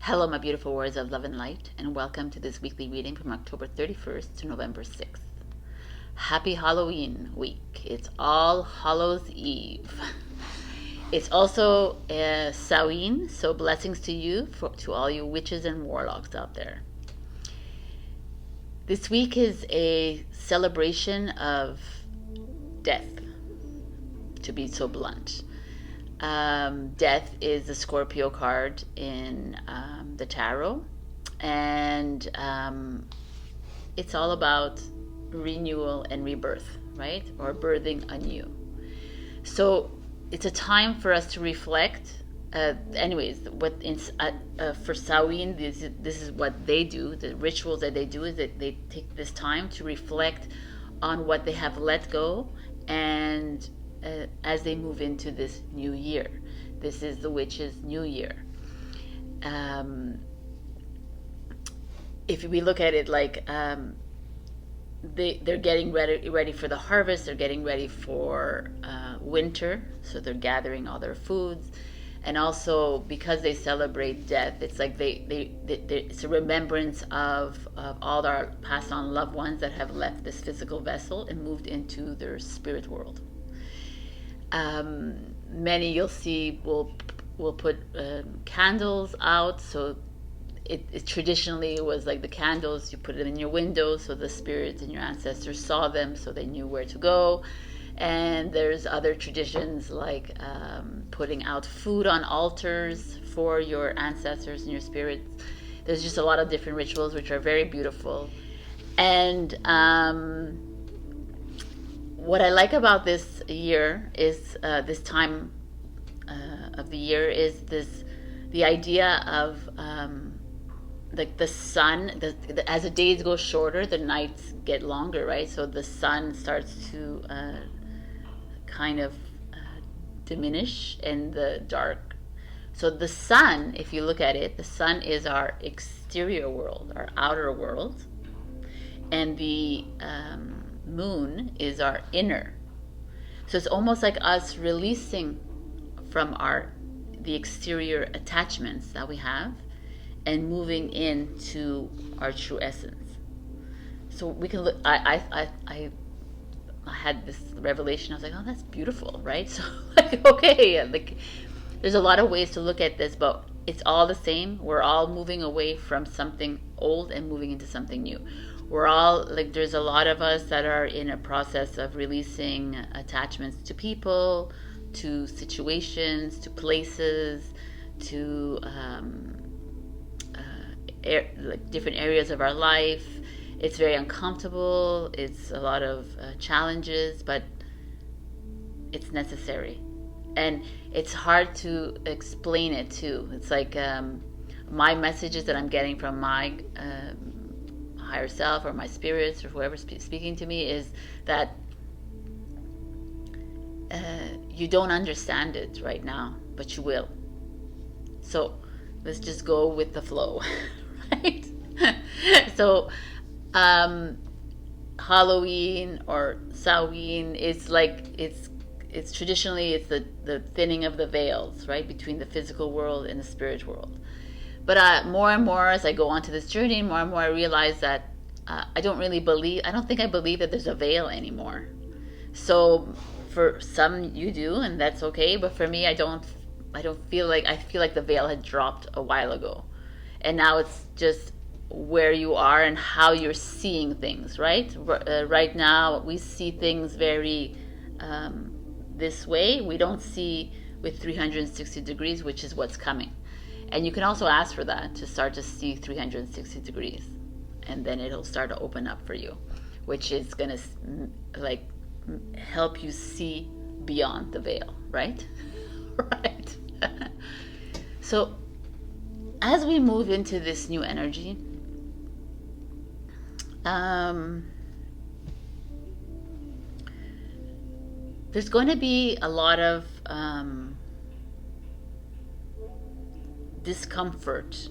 Hello, my beautiful warriors of love and light, and welcome to this weekly reading from October 31st to November 6th. Happy Halloween week. It's All Hallows Eve. It's also Samhain, so blessings to you, to all you witches and warlocks out there. This week is a celebration of death, to be so blunt. Death is the Scorpio card in the tarot, and it's all about renewal and rebirth, right? Or birthing anew. So it's a time for us to reflect. For Samhain, this is what they do. The rituals that they do is that they take this time to reflect on what they have let go, and as they move into this new year. This is the witches' new year. If we look at it like they're getting ready for the harvest, they're getting ready for winter, so they're gathering all their foods. And also because they celebrate death, it's like it's a remembrance of all our passed on loved ones that have left this physical vessel and moved into their spirit world. Many you'll see will put candles out. So it traditionally was like the candles, you put them in your window so the spirits and your ancestors saw them, so they knew where to go. And there's other traditions like putting out food on altars for your ancestors and your spirits. There's just a lot of different rituals which are very beautiful. And what I like about this year is this time of the year is the idea of like the sun. As the days go shorter, the nights get longer, right? So the sun starts to kind of diminish in the dark. So the sun, if you look at it, the sun is our exterior world, our outer world, and the moon is our inner. So it's almost like us releasing from the exterior attachments that we have and moving into our true essence. So we can look. I had this revelation. I was like, oh, that's beautiful, right? So like, okay, like there's a lot of ways to look at this, but it's all the same. We're all moving away from something old and moving into something new. We're all like, there's a lot of us that are in a process of releasing attachments to people, to situations, to places, to like different areas of our life. It's very uncomfortable. It's a lot of challenges, but it's necessary. And it's hard to explain it too. It's like my messages that I'm getting from my higher self or my spirits or whoever's speaking to me is that you don't understand it right now, but you will. So let's just go with the flow, right? So Halloween or Samhain is like it's traditionally it's the thinning of the veils, right, between the physical world and the spirit world. But more and more as I go on to this journey, more and more I realize that I don't think I believe that there's a veil anymore. So for some you do, and that's okay, but for me I feel like the veil had dropped a while ago, and now it's just where you are and how you're seeing things, right? Right now we see things very this way. We don't see with 360 degrees, which is what's coming. And you can also ask for that, to start to see 360 degrees, and then it'll start to open up for you, which is gonna like help you see beyond the veil, right? Right. So as we move into this new energy, there's going to be a lot of discomfort,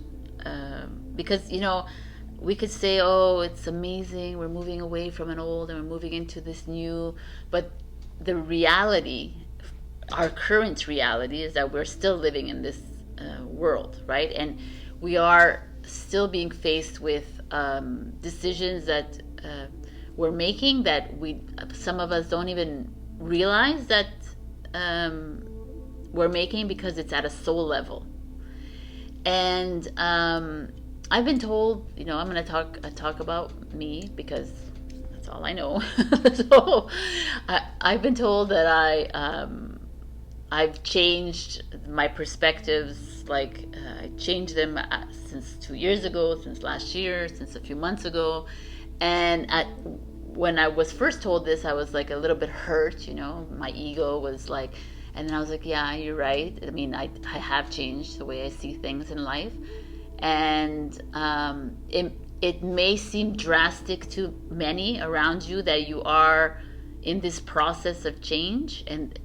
because we could say, oh, it's amazing, we're moving away from an old and we're moving into this new, but the reality, our current reality, is that we're still living in this world, right? And we are still being faced with decisions that we're making that some of us don't even realize that we're making, because it's at a soul level. And I've been told, I'm going to talk about me because that's all I know. So I've been told that I've changed my perspectives. Like I changed them since 2 years ago, since last year, since a few months ago. And when I was first told this, I was like a little bit hurt, my ego was like, and then I was like, yeah, you're right. I mean, I have changed the way I see things in life. And it may seem drastic to many around you that you are in this process of change, and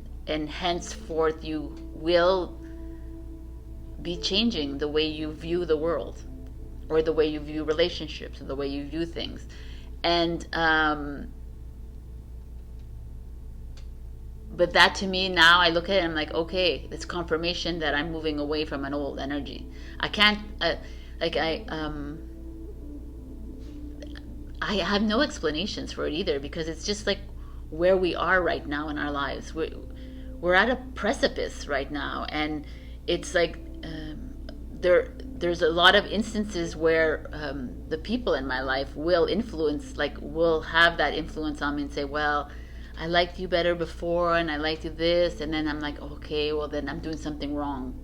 henceforth you will be changing the way you view the world, or the way you view relationships, or the way you view things. And but that, to me, now I look at it and I'm like, okay, it's confirmation that I'm moving away from an old energy. I can't I have no explanations for it either, because it's just like where we are right now in our lives. We're at a precipice right now, and it's like there's a lot of instances where the people in my life will have that influence on me and say, well, I liked you better before, and I liked you this, and then I'm like, okay, well then I'm doing something wrong.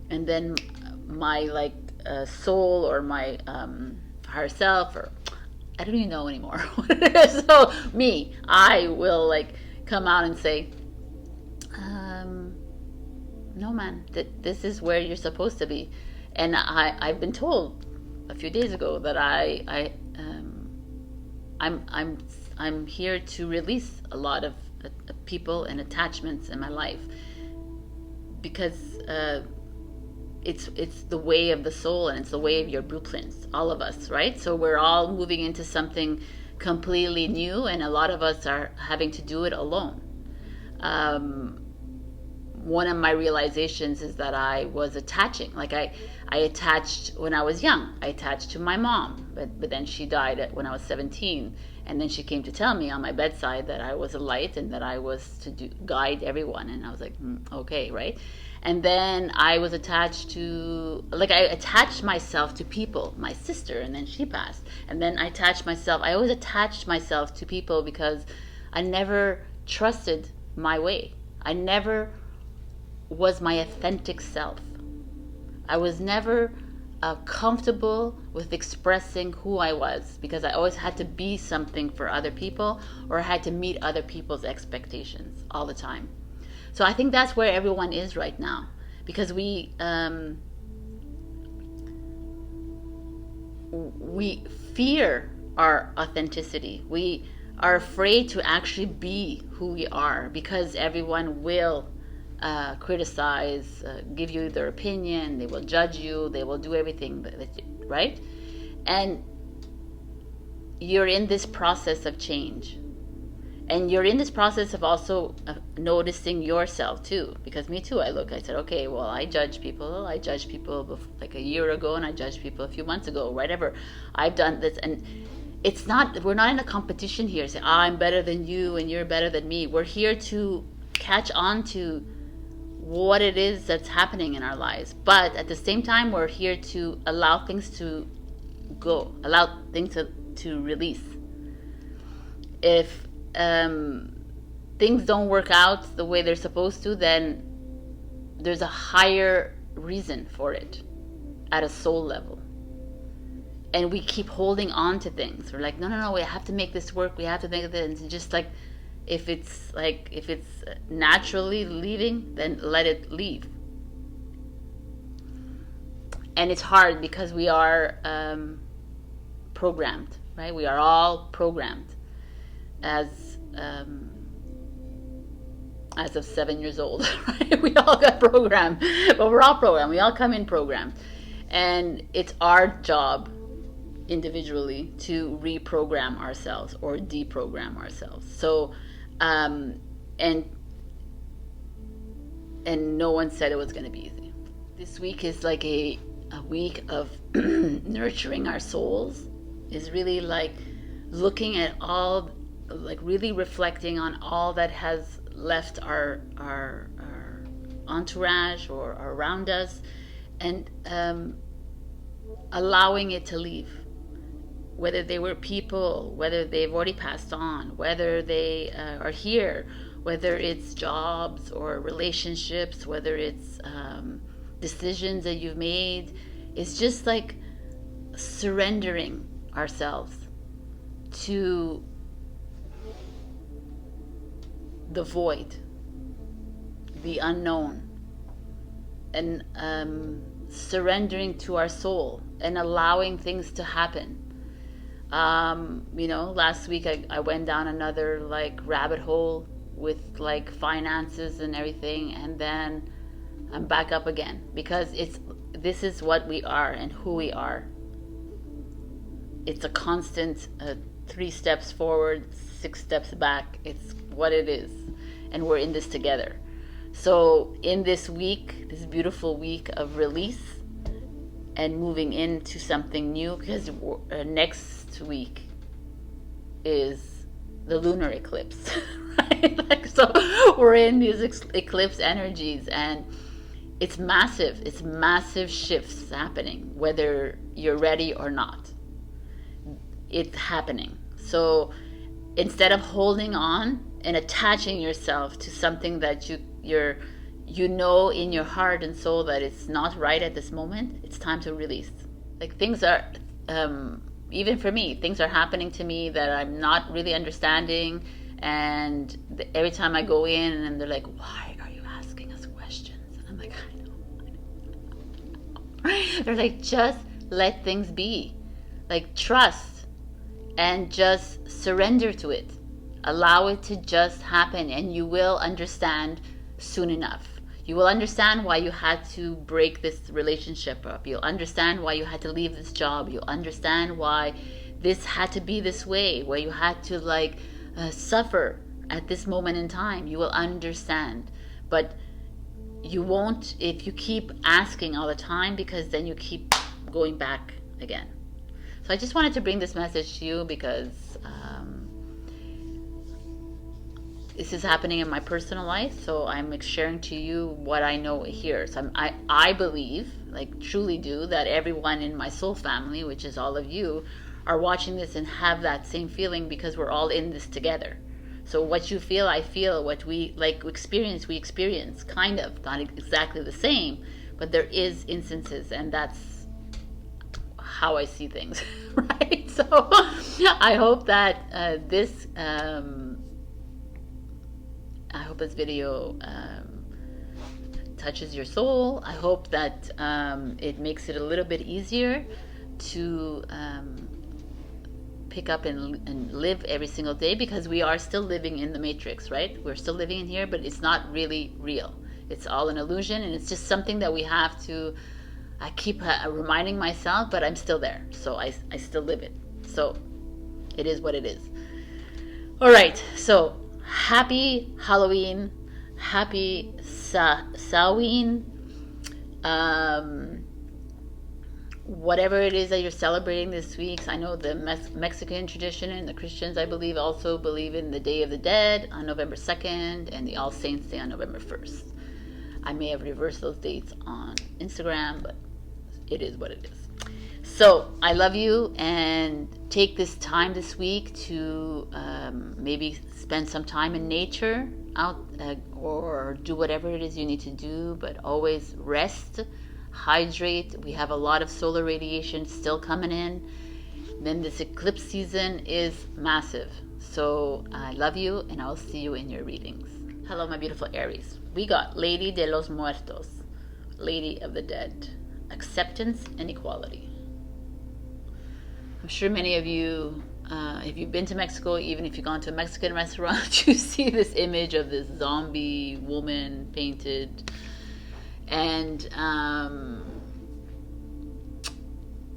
And then my soul, or my higher self, or I don't even know anymore what it is. So I will come out and say, no man, this is where you're supposed to be. And I've been told a few days ago that I'm here to release a lot of people and attachments in my life, because it's the way of the soul, and it's the way of your blueprints, all of us, right? So we're all moving into something completely new, and a lot of us are having to do it alone. One of my realizations is that I was attaching, I attached when I was young. I attached to my mom, but then she died when I was 17, and then she came to tell me on my bedside that I was a light, and that I was to guide everyone, and I was like, okay, right? And then I was attached to, I attached myself to people, my sister, and then she passed. And then I always attached myself to people because I never trusted my way. I never was my authentic self. I was never comfortable with expressing who I was, because I always had to be something for other people, or I had to meet other people's expectations all the time. So I think that's where everyone is right now, because we fear our authenticity. We are afraid to actually be who we are, because everyone will criticize, give you their opinion, they will judge you, they will do everything, right? And you're in this process of change. And you're in this process of also noticing yourself too, because me too, I said, okay, well, I judge people like a year ago, and I judged people a few months ago, whatever. I've done this, and we're not in a competition here, saying, I'm better than you and you're better than me. We're here to catch on to what it is that's happening in our lives. But at the same time, we're here to allow things to go, allow things to release. If things don't work out the way they're supposed to, then there's a higher reason for it at a soul level. And we keep holding on to things. We're like, no, we have to make this work. We have to make this. And just if it's naturally leaving, then let it leave. And it's hard because we are programmed, right? We are all programmed as of 7 years old, right? We all got programmed, but we're all programmed. We all come in programmed, and it's our job individually to reprogram ourselves or deprogram ourselves. So, and no one said it was going to be easy. This week is like a a week of nurturing our souls, is really like looking at all, like really reflecting on all that has left our entourage or around us, and allowing it to leave. Whether they were people, whether they've already passed on, whether they are here, whether it's jobs or relationships, whether it's decisions that you've made. It's just like surrendering ourselves to the void, the unknown, and surrendering to our soul and allowing things to happen. You know, last week I went down another like rabbit hole with like finances and everything, and then I'm back up again, because this is what we are and who we are. It's a constant 3 steps forward, 6 steps back. It's what it is, and we're in this together. So in this week, this beautiful week of release and moving into something new, because next week is the lunar eclipse, right? Like, so we're in these eclipse energies, and it's massive. It's massive shifts happening, whether you're ready or not. It's happening. So instead of holding on and attaching yourself to something that you know in your heart and soul that it's not right at this moment, it's time to release. Like, things are, even for me, things are happening to me that I'm not really understanding, and every time I go in and they're like, why are you asking us questions? And I'm like, I know. They're like, just let things be. Like, trust and just surrender to it. Allow it to just happen, and you will understand soon enough. You will understand why you had to break this relationship up. You'll understand why you had to leave this job. You'll understand why this had to be this way, why you had to suffer at this moment in time. You will understand. But you won't if you keep asking all the time, because then you keep going back again. So I just wanted to bring this message to you, because this is happening in my personal life. So I'm sharing to you what I know here. So I believe, like truly do, that everyone in my soul family, which is all of you, are watching this and have that same feeling, because we're all in this together. So what you feel, I feel. What we experience, we experience. Kind of, not exactly the same, but there is instances, and that's how I see things, right? So I hope that this video touches your soul. I hope that it makes it a little bit easier to pick up and live every single day, because we are still living in the matrix, right? We're still living in here, but it's not really real. It's all an illusion, and it's just something that we have to, I keep reminding myself, but I'm still there. So I still live it. So it is what it is. All right. So happy Halloween. Happy Samhain. Whatever it is that you're celebrating this week. I know the Mexican tradition and the Christians, I believe, also believe in the Day of the Dead on November 2nd and the All Saints Day on November 1st. I may have reversed those dates on Instagram, but it is what it is. So I love you, and take this time this week to maybe spend some time in nature out, or do whatever it is you need to do, but always rest, hydrate. We have a lot of solar radiation still coming in. Then this eclipse season is massive. So I love you, and I'll see you in your readings. Hello, my beautiful Aries. We got Lady de los Muertos, Lady of the Dead, acceptance and equality. I'm sure many of you, if you've been to Mexico, even if you've gone to a Mexican restaurant, you see this image of this zombie woman painted. And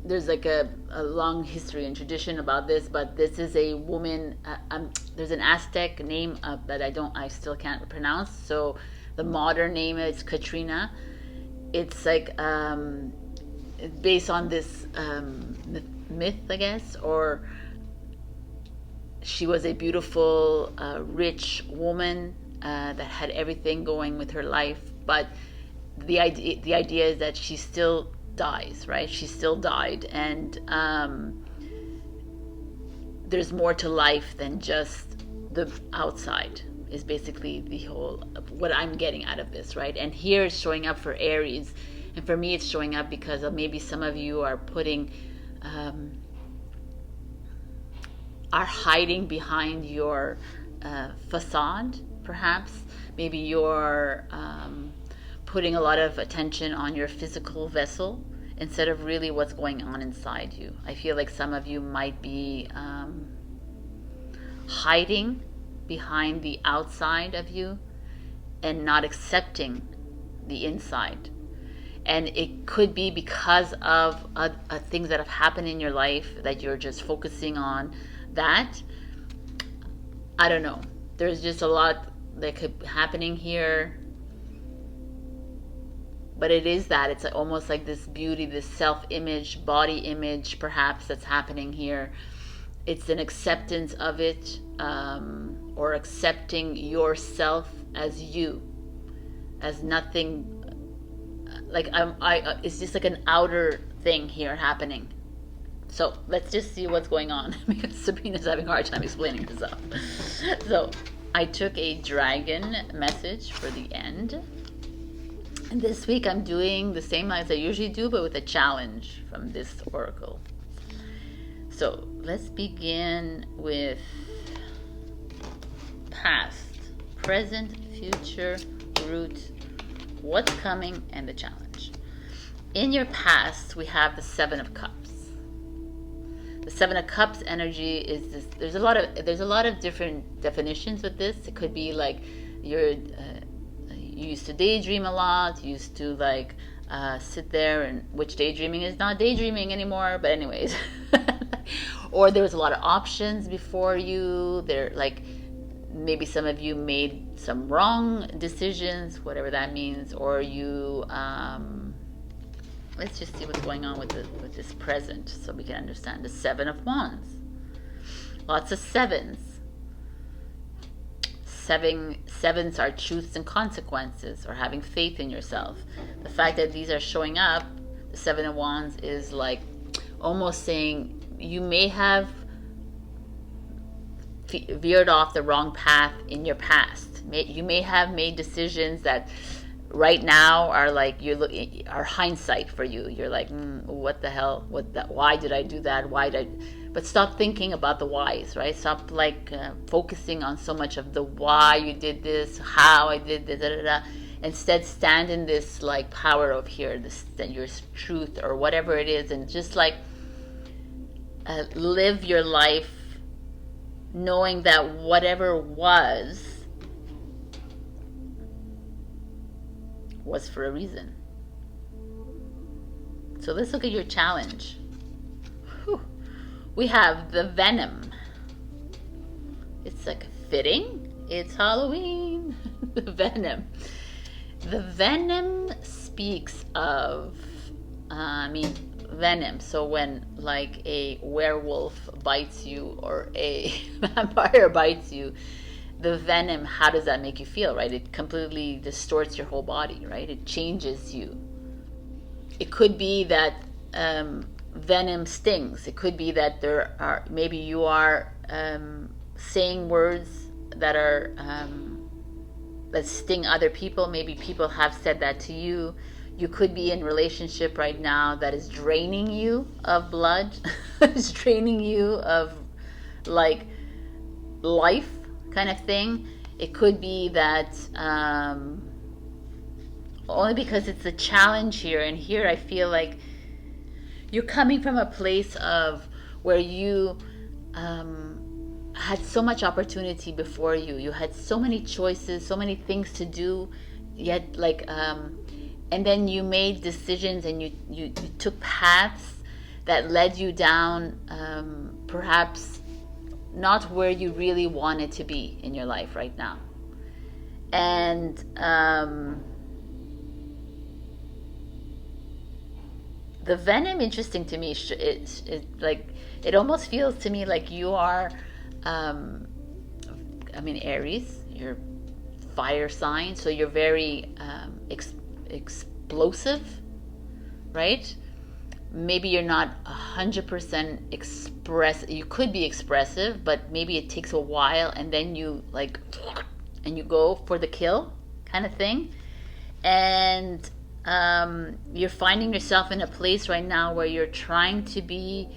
there's like a long history and tradition about this, but this is a woman. There's an Aztec name that I still can't pronounce. So the modern name is Katrina. It's like based on this myth, I guess, or she was a beautiful, rich woman that had everything going with her life, but the idea is that she still dies, right? She still died, and there's more to life than just the outside, is basically the whole, what I'm getting out of this, right? And here it's showing up for Aries, and for me it's showing up because of maybe some of you are putting are hiding behind your facade, perhaps. Maybe you're putting a lot of attention on your physical vessel instead of really what's going on inside you. I feel like some of you might be hiding behind the outside of you and not accepting the inside. And it could be because of things that have happened in your life that you're just focusing on that. I don't know. There's just a lot that could be happening here. But it is that. It's almost like this beauty, this self-image, body image, perhaps, that's happening here. It's an acceptance of it, or accepting yourself as you, as nothing. Like it's just like an outer thing here happening. So let's just see what's going on, because Sabrina's having a hard time explaining herself. So I took a dragon message for the end. And this week I'm doing the same as I usually do, but with a challenge from this oracle. So let's begin with past, present, future, root, what's coming, and the challenge. In your past, we have the Seven of Cups. The Seven of Cups energy is this. There's a lot of different definitions with this. It could be like you used to daydream a lot. You used to like sit there, and which daydreaming is not daydreaming anymore. But anyways, or there was a lot of options before you. There, like maybe some of you made some wrong decisions, whatever that means, or you. Let's just see what's going on with this present, so we can understand the Seven of Wands. Lots of sevens. Sevens are truths and consequences, or having faith in yourself. The fact that these are showing up, the Seven of Wands, is like almost saying you may have veered off the wrong path in your past. You may have made decisions that right now are like are hindsight for you. You're like, what the hell? Why did I do that? But stop thinking about the whys, right? Stop like focusing on so much of the why you did this, how I did this, Instead, stand in this like power of here, your truth or whatever it is, and just like live your life knowing that whatever was for a reason. So let's look at your challenge. Whew. We have the venom. It's like fitting. It's Halloween. The venom. The venom speaks of, venom. So when like a werewolf bites you or a vampire bites you, the venom, how does that make you feel, right? It completely distorts your whole body, right? It changes you. It could be that venom stings. It could be that maybe you are saying words that are that sting other people. Maybe people have said that to you. You could be in a relationship right now that is draining you of blood. It's draining you of like life, kind of thing. It could be that only because it's a challenge here, and here I feel like you're coming from a place of where you had so much opportunity before you. You had so many choices, so many things to do, yet like and then you made decisions, and you took paths that led you down perhaps not where you really wanted to be in your life right now. And the venom, interesting to me. It like, it almost feels to me like you are, I mean, Aries, you're fire sign, so you're very explosive, right? Maybe you're not 100% express. You could be expressive, but maybe it takes a while, and then you like, and you go for the kill, kind of thing. And you're finding yourself in a place right now where you're trying to be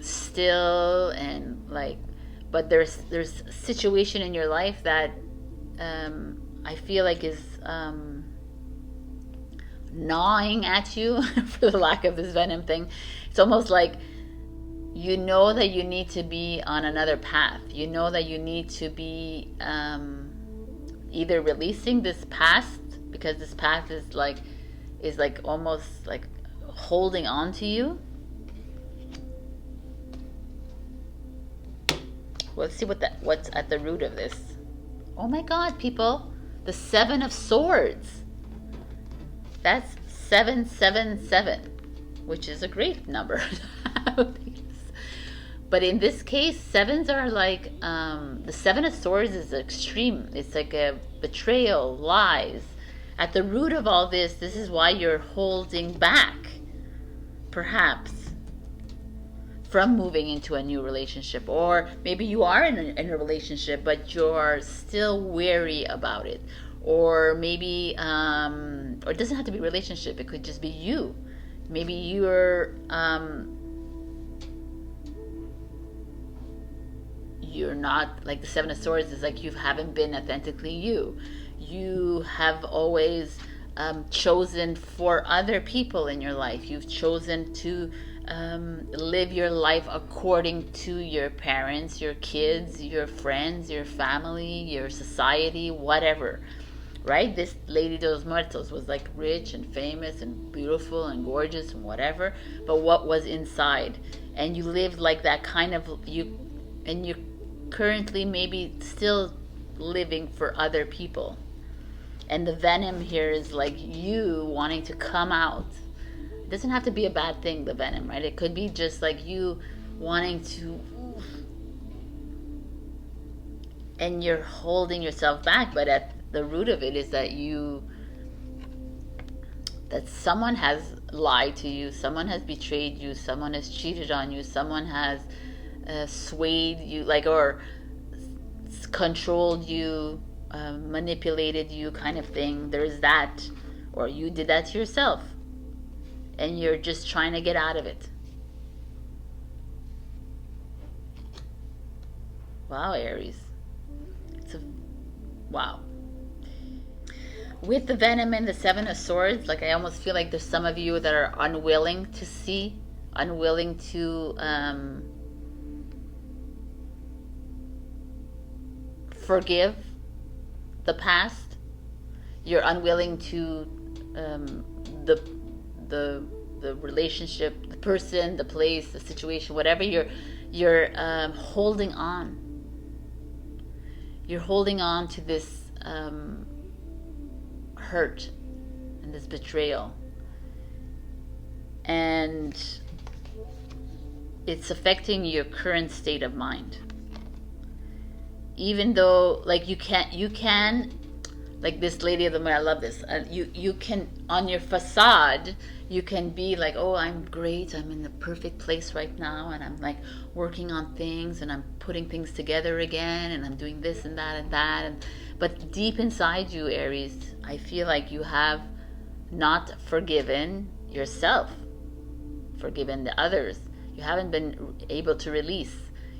still and like, but there's a situation in your life that I feel like is gnawing at you, for the lack of this venom thing. It's almost like you know that you need to be on another path. You know that you need to be either releasing this past, because this past is like almost like holding on to you. Let's see what's at the root of this. Oh my God, people. The 7 of Swords. That's 777, which is a great number. But in this case, 7s are like, the 7 of Swords is extreme. It's like a betrayal, lies. At the root of all this is why you're holding back, perhaps, from moving into a new relationship. Or maybe you are in a relationship, but you're still wary about it. Or maybe, or it doesn't have to be a relationship, it could just be you. Maybe you're not, like the 7 of Swords is like you haven't been authentically you. You have always chosen for other people in your life. You've chosen to live your life according to your parents, your kids, your friends, your family, your society, whatever. Right? This Lady de los Muertos was like rich and famous and beautiful and gorgeous and whatever, but what was inside? And you lived like that kind of, and you're currently maybe still living for other people. And the venom here is like you wanting to come out. It doesn't have to be a bad thing, the venom, right? It could be just like you wanting to, and you're holding yourself back, but at the root of it is that someone has lied to you, someone has betrayed you, someone has cheated on you, someone has swayed you, like, or controlled you, manipulated you, kind of thing. There's that, or you did that to yourself, and you're just trying to get out of it. Wow, Aries. Wow. With the venom and the 7 of Swords, like I almost feel like there's some of you that are unwilling to see, unwilling to forgive the past. You're unwilling to the relationship, the person, the place, the situation, whatever. You're holding on. You're holding on to this hurt and this betrayal, and it's affecting your current state of mind. Even though, like, you can, like this Lady of the Moon, I love this. You can, on your facade, you can be like, oh, I'm great, I'm in the perfect place right now, and I'm like working on things, and I'm putting things together again, and I'm doing this and that and that. But deep inside you, Aries, I feel like you have not forgiven yourself, forgiven the others. You haven't been able to release.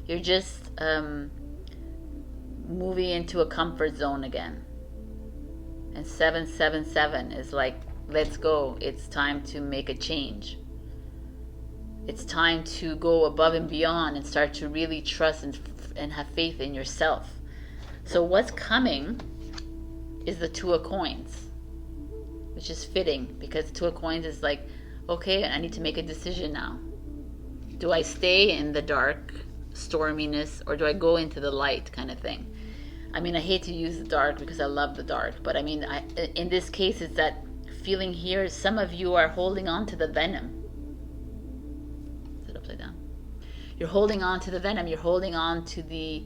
You're just moving into a comfort zone again. And 777 is like, let's go. It's time to make a change. It's time to go above and beyond and start to really trust and have faith in yourself. So what's coming is the 2 of Coins, which is fitting, because 2 of Coins is like, okay, I need to make a decision now. Do I stay in the dark storminess, or do I go into the light, kind of thing? I mean, I hate to use the dark because I love the dark, but I mean, in this case, it's that feeling here, some of you are holding on to the venom. Is it upside down? You're holding on to the venom. You're holding on to the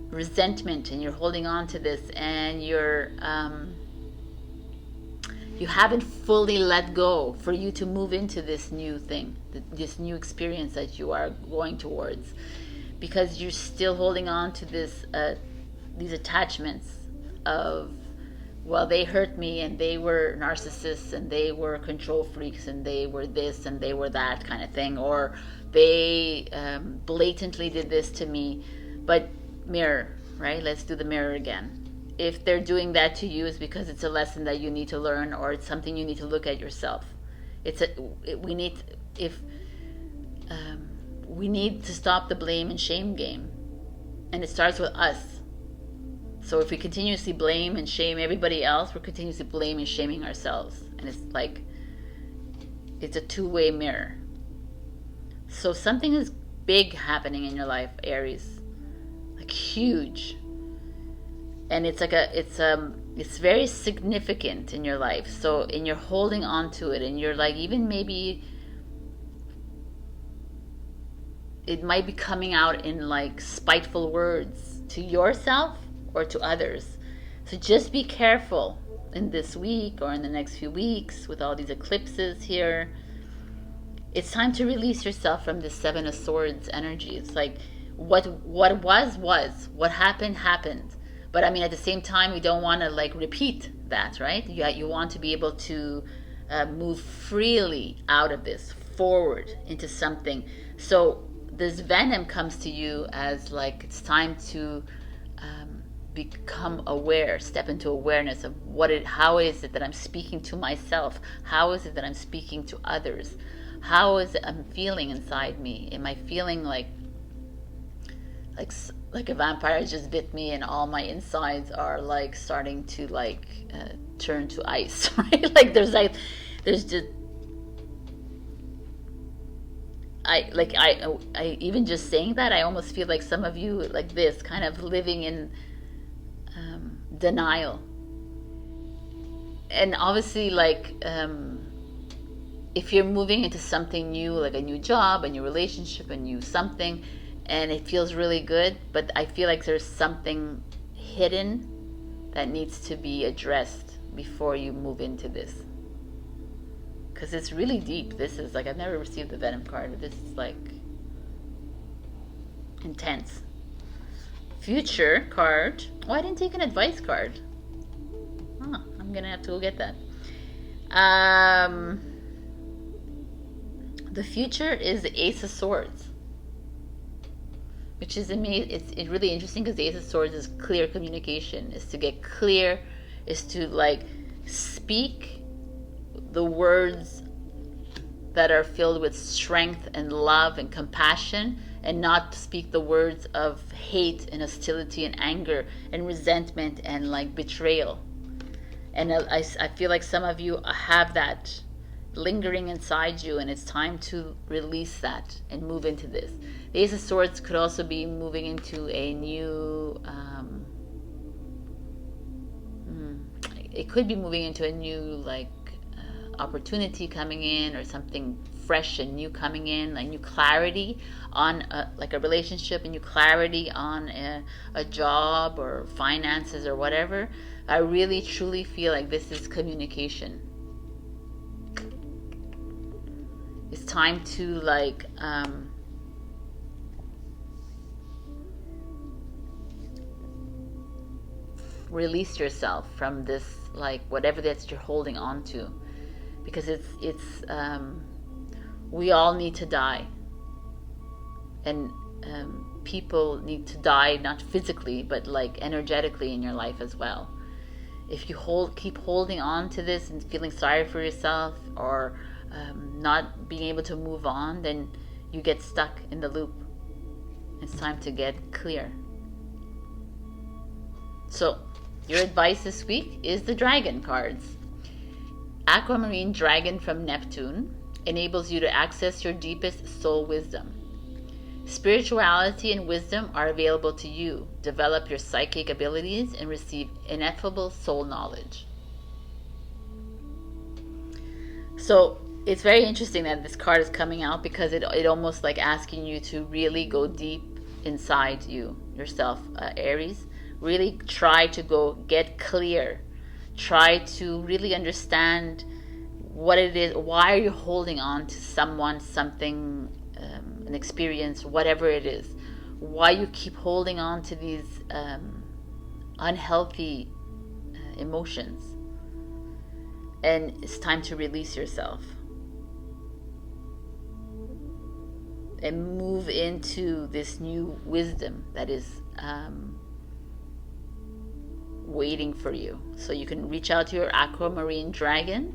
resentment, and you're holding on to this, and you're you haven't fully let go for you to move into this new thing, this new experience that you are going towards, because you're still holding on to this these attachments of, well, they hurt me, and they were narcissists, and they were control freaks, and they were this, and they were that kind of thing, or they blatantly did this to me. But mirror, right? Let's do the mirror again. If they're doing that to you, it's because it's a lesson that you need to learn, or it's something you need to look at yourself. We need to stop the blame and shame game, and it starts with us. So if we continuously blame and shame everybody else, we're continuously blaming and shaming ourselves, and it's like it's a two-way mirror. So something is big happening in your life, Aries, like huge, and it's very significant in your life. So, and you're holding on to it, and you're like, even maybe it might be coming out in like spiteful words to yourself or to others. So just be careful in this week or in the next few weeks with all these eclipses here. It's time to release yourself from this Seven of Swords energy. It's like what was, what happened. But I mean, at the same time, we don't want to like repeat that, right? You want to be able to move freely out of this, forward into something. So this venom comes to you as like it's time to become aware, step into awareness of how is it that I'm speaking to myself? How is it that I'm speaking to others? How is it I'm feeling inside me? Am I feeling like a vampire just bit me, and all my insides are like starting to like turn to ice, right? Like there's just I even just saying that, I almost feel like some of you like this, kind of living in denial. And obviously, like if you're moving into something new, like a new job, a new relationship, a new something, and it feels really good, but I feel like there's something hidden that needs to be addressed before you move into this, because it's really deep. This is like, I've never received the Venom card, but this is like intense. Future card. Oh, I didn't take an advice card. Huh, I'm gonna have to go get that. The future is the Ace of Swords, which is amazing. It's really interesting, because the Ace of Swords is clear communication, is to get clear, is to like speak the words that are filled with strength and love and compassion, and not speak the words of hate and hostility and anger and resentment and like betrayal. And I feel like some of you have that lingering inside you, and it's time to release that and move into this. The Ace of Swords could also be moving into a new it could be moving into a new like opportunity coming in, or something fresh and new coming in, like new clarity on like a relationship, and new clarity on a job or finances or whatever. I really truly feel like this is communication. It's time to like release yourself from this, like whatever that you're holding on to, because it's we all need to die, and people need to die, not physically but like energetically in your life as well. If you keep holding on to this and feeling sorry for yourself, or not being able to move on, then you get stuck in the loop. It's time to get clear. So your advice this week is the Dragon cards. Aquamarine Dragon from Neptune enables you to access your deepest soul wisdom. Spirituality and wisdom are available to you. Develop your psychic abilities and receive ineffable soul knowledge. So it's very interesting that this card is coming out, because it almost like asking you to really go deep inside yourself, Aries. Really try to go get clear. Try to really understand what it is. Why are you holding on to someone, something, an experience, whatever it is? Why you keep holding on to these unhealthy emotions? And it's time to release yourself and move into this new wisdom that is waiting for you. So you can reach out to your aquamarine dragon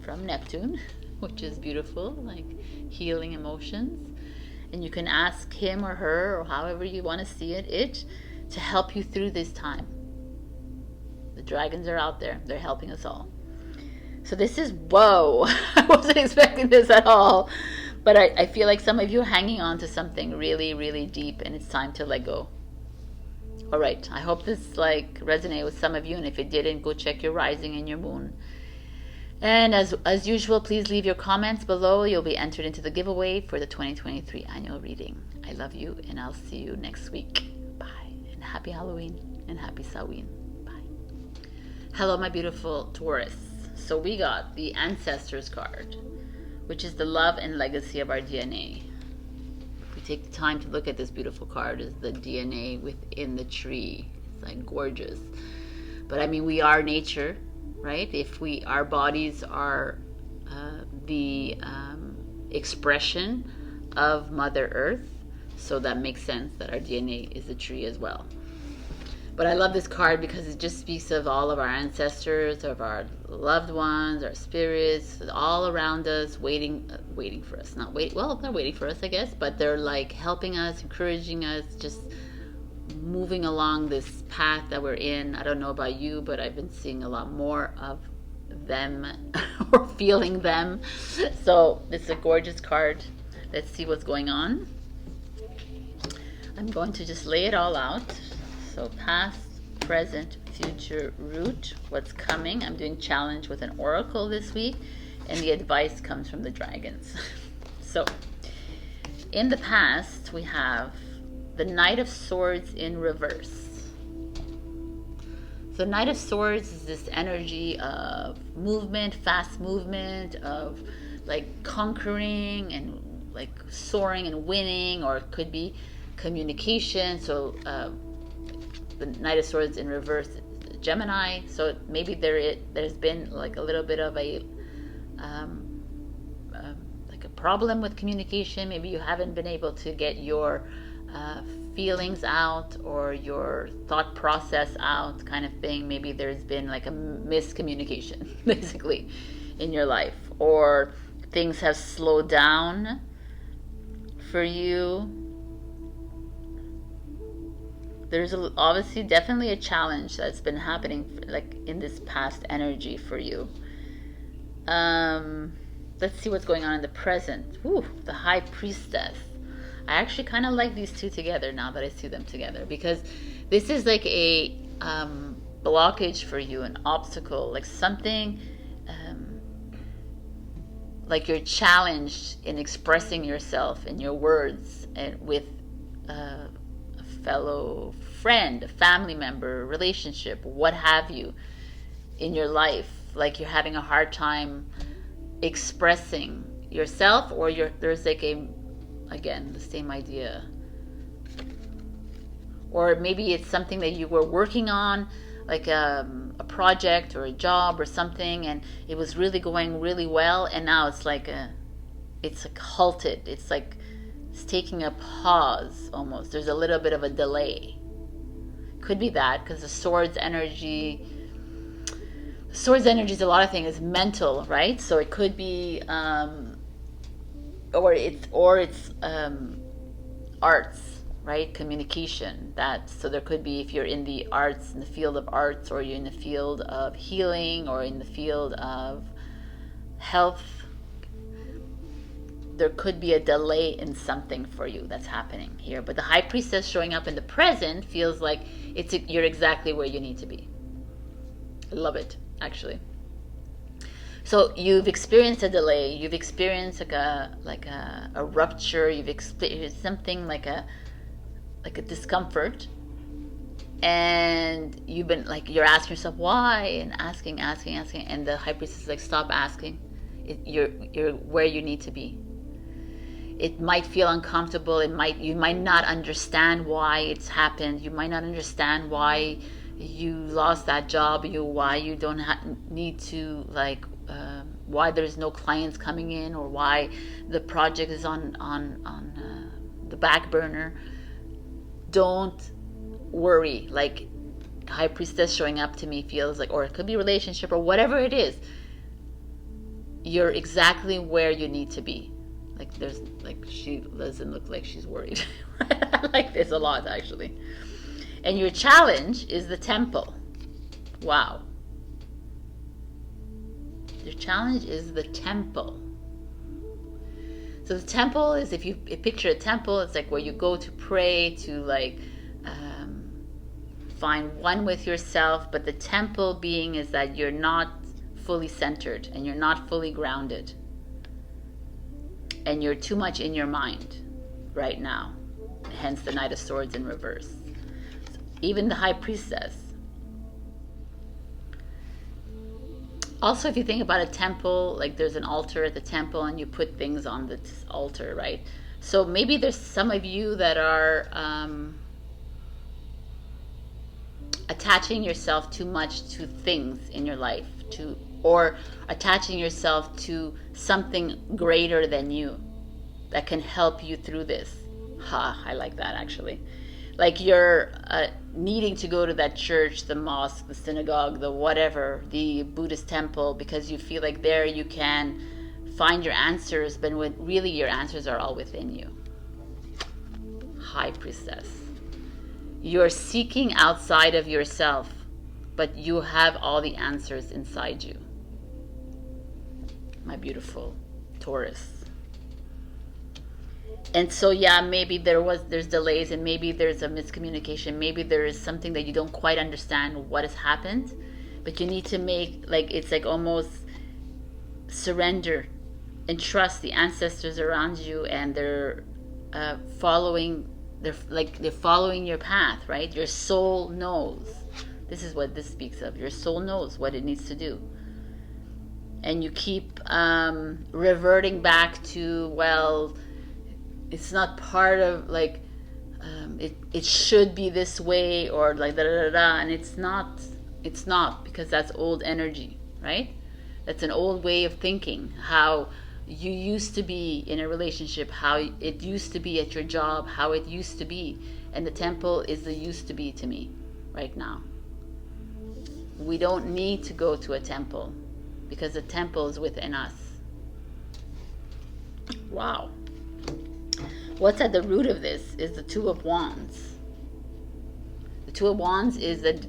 from Neptune, which is beautiful, like healing emotions. And you can ask him or her, or however you want to see it, to help you through this time. The dragons are out there. They're helping us all. So this is, whoa, I wasn't expecting this at all. But I feel like some of you are hanging on to something really, really deep, and it's time to let go. All right, I hope this like resonated with some of you, and if it didn't, go check your rising and your moon. And as usual, please leave your comments below. You'll be entered into the giveaway for the 2023 annual reading. I love you, and I'll see you next week. Bye, and happy Halloween, and happy Samhain. Bye. Hello, my beautiful Taurus. So we got the Ancestors card, which is the love and legacy of our DNA. If we take the time to look at this beautiful card, is the DNA within the tree. It's like gorgeous. But I mean, we are nature, right? If our bodies are the expression of Mother Earth, so that makes sense that our DNA is a tree as well. But I love this card because it just speaks of all of our ancestors, of our loved ones, our spirits, all around us, waiting for us. Well, they're waiting for us, I guess, but they're like helping us, encouraging us, just moving along this path that we're in. I don't know about you, but I've been seeing a lot more of them or feeling them. So it's a gorgeous card. Let's see what's going on. I'm going to just lay it all out. So past, present, future, root, what's coming. I'm doing challenge with an oracle this week, and the advice comes from the dragons. So in the past, we have the Knight of Swords in reverse. So Knight of Swords is this energy of movement, fast movement, of like conquering and like soaring and winning, or it could be communication. So the Knight of Swords in reverse, Gemini. So maybe there's been like a little bit of a like a problem with communication. Maybe you haven't been able to get your feelings out or your thought process out, kind of thing. Maybe there's been like a miscommunication basically in your life, or things have slowed down for you. There's obviously definitely a challenge that's been happening like in this past energy for you. Let's see what's going on in the present. Ooh, the High Priestess. I actually kind of like these two together now that I see them together, because this is like a blockage for you, an obstacle, like something like you're challenged in expressing yourself in your words and with a fellow friend, a family member, relationship, what have you, in your life. Like you're having a hard time expressing yourself, or there's like again, the same idea. Or maybe it's something that you were working on, like a project or a job or something, and it was really going really well, and now it's like halted. It's like it's taking a pause almost. There's a little bit of a delay. Could be that, because the swords energy is a lot of things. It's mental, right? So it could be or it's arts, right? Communication. So there could be, if you're in the arts, in the field of arts, or you're in the field of healing, or in the field of health, there could be a delay in something for you that's happening here. But the High Priestess showing up in the present feels like you're exactly where you need to be. I love it, actually. So you've experienced a delay, you've experienced like a rupture, you've experienced something like a discomfort, and you've been like, you're asking yourself why, and asking, and the high priestess is like, stop asking. You're where you need to be. It might feel uncomfortable. You might not understand why it's happened. You might not understand why you lost that job. Why you don't need to why there's no clients coming in, or why the project is on the back burner. Don't worry. Like, high priestess showing up to me feels like, or it could be relationship or whatever it is. You're exactly where you need to be. Like, she doesn't look like she's worried. I like this a lot, actually. And your challenge is the temple. Wow. Your challenge is the temple. So the temple is, if you picture a temple, it's like where you go to pray, to find one with yourself. But the temple being is that you're not fully centered and you're not fully grounded. And you're too much in your mind right now. Hence the Knight of Swords in reverse. Even the High Priestess. Also, if you think about a temple, like there's an altar at the temple and you put things on this altar, right? So maybe there's some of you that are attaching yourself too much to things in your life, or attaching yourself to something greater than you that can help you through this. I like that, actually. Like, you're needing to go to that church, the mosque, the synagogue, the whatever, the Buddhist temple, because you feel like there you can find your answers, but when really your answers are all within you. High Priestess. You're seeking outside of yourself, but you have all the answers inside you. My beautiful Taurus. And so, yeah, maybe there's delays, and maybe there's a miscommunication. Maybe there is something that you don't quite understand what has happened, but you need to make, it's like almost surrender and trust the ancestors around you, and they're following your path, right? Your soul knows. This is what this speaks of. Your soul knows what it needs to do. And you keep reverting back to, well, it's not part of, it should be this way, or like da-da-da-da, and it's not, because that's old energy, right? That's an old way of thinking, how you used to be in a relationship, how it used to be at your job, how it used to be. And the temple is the used to be to me right now. We don't need to go to a temple, because the temple is within us. Wow. What's at the root of this is the Two of Wands. The Two of Wands is at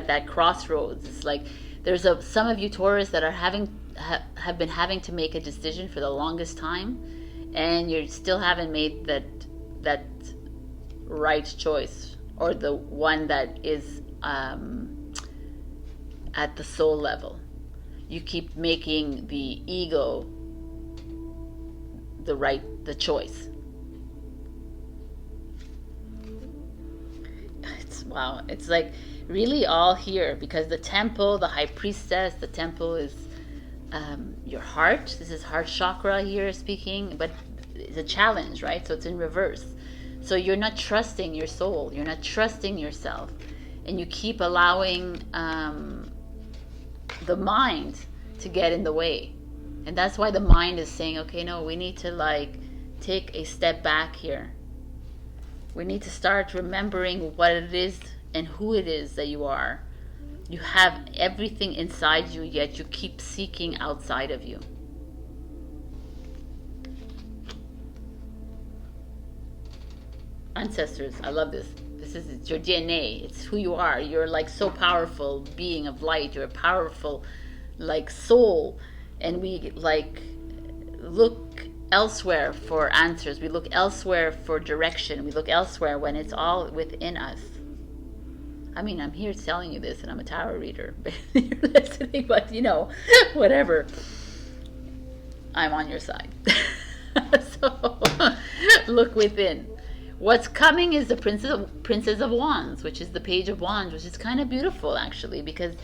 that crossroads. It's like there's some of you Taurus that are have been having to make a decision for the longest time, and you still haven't made that right choice, or the one that is at the soul level. You keep making the ego the choice. It's like really all here, because the temple, the High Priestess, the temple is your heart. This is heart chakra here speaking, but it's a challenge, right? So it's in reverse. So you're not trusting your soul, you're not trusting yourself, and you keep allowing the mind to get in the way. And that's why the mind is saying, okay, no, we need to take a step back here. We need to start remembering what it is and who it is that you are. You have everything inside you, yet you keep seeking outside of you. Ancestors, I love this. It's your DNA. It's who you are. You're so powerful being of light. You're a powerful soul. And we look elsewhere for answers. We look elsewhere for direction. We look elsewhere when it's all within us. I mean, I'm here telling you this, and I'm a tarot reader. You're listening, but you know, whatever. I'm on your side. So look within. What's coming is the Princess of Wands, which is the Page of Wands, which is kind of beautiful actually, because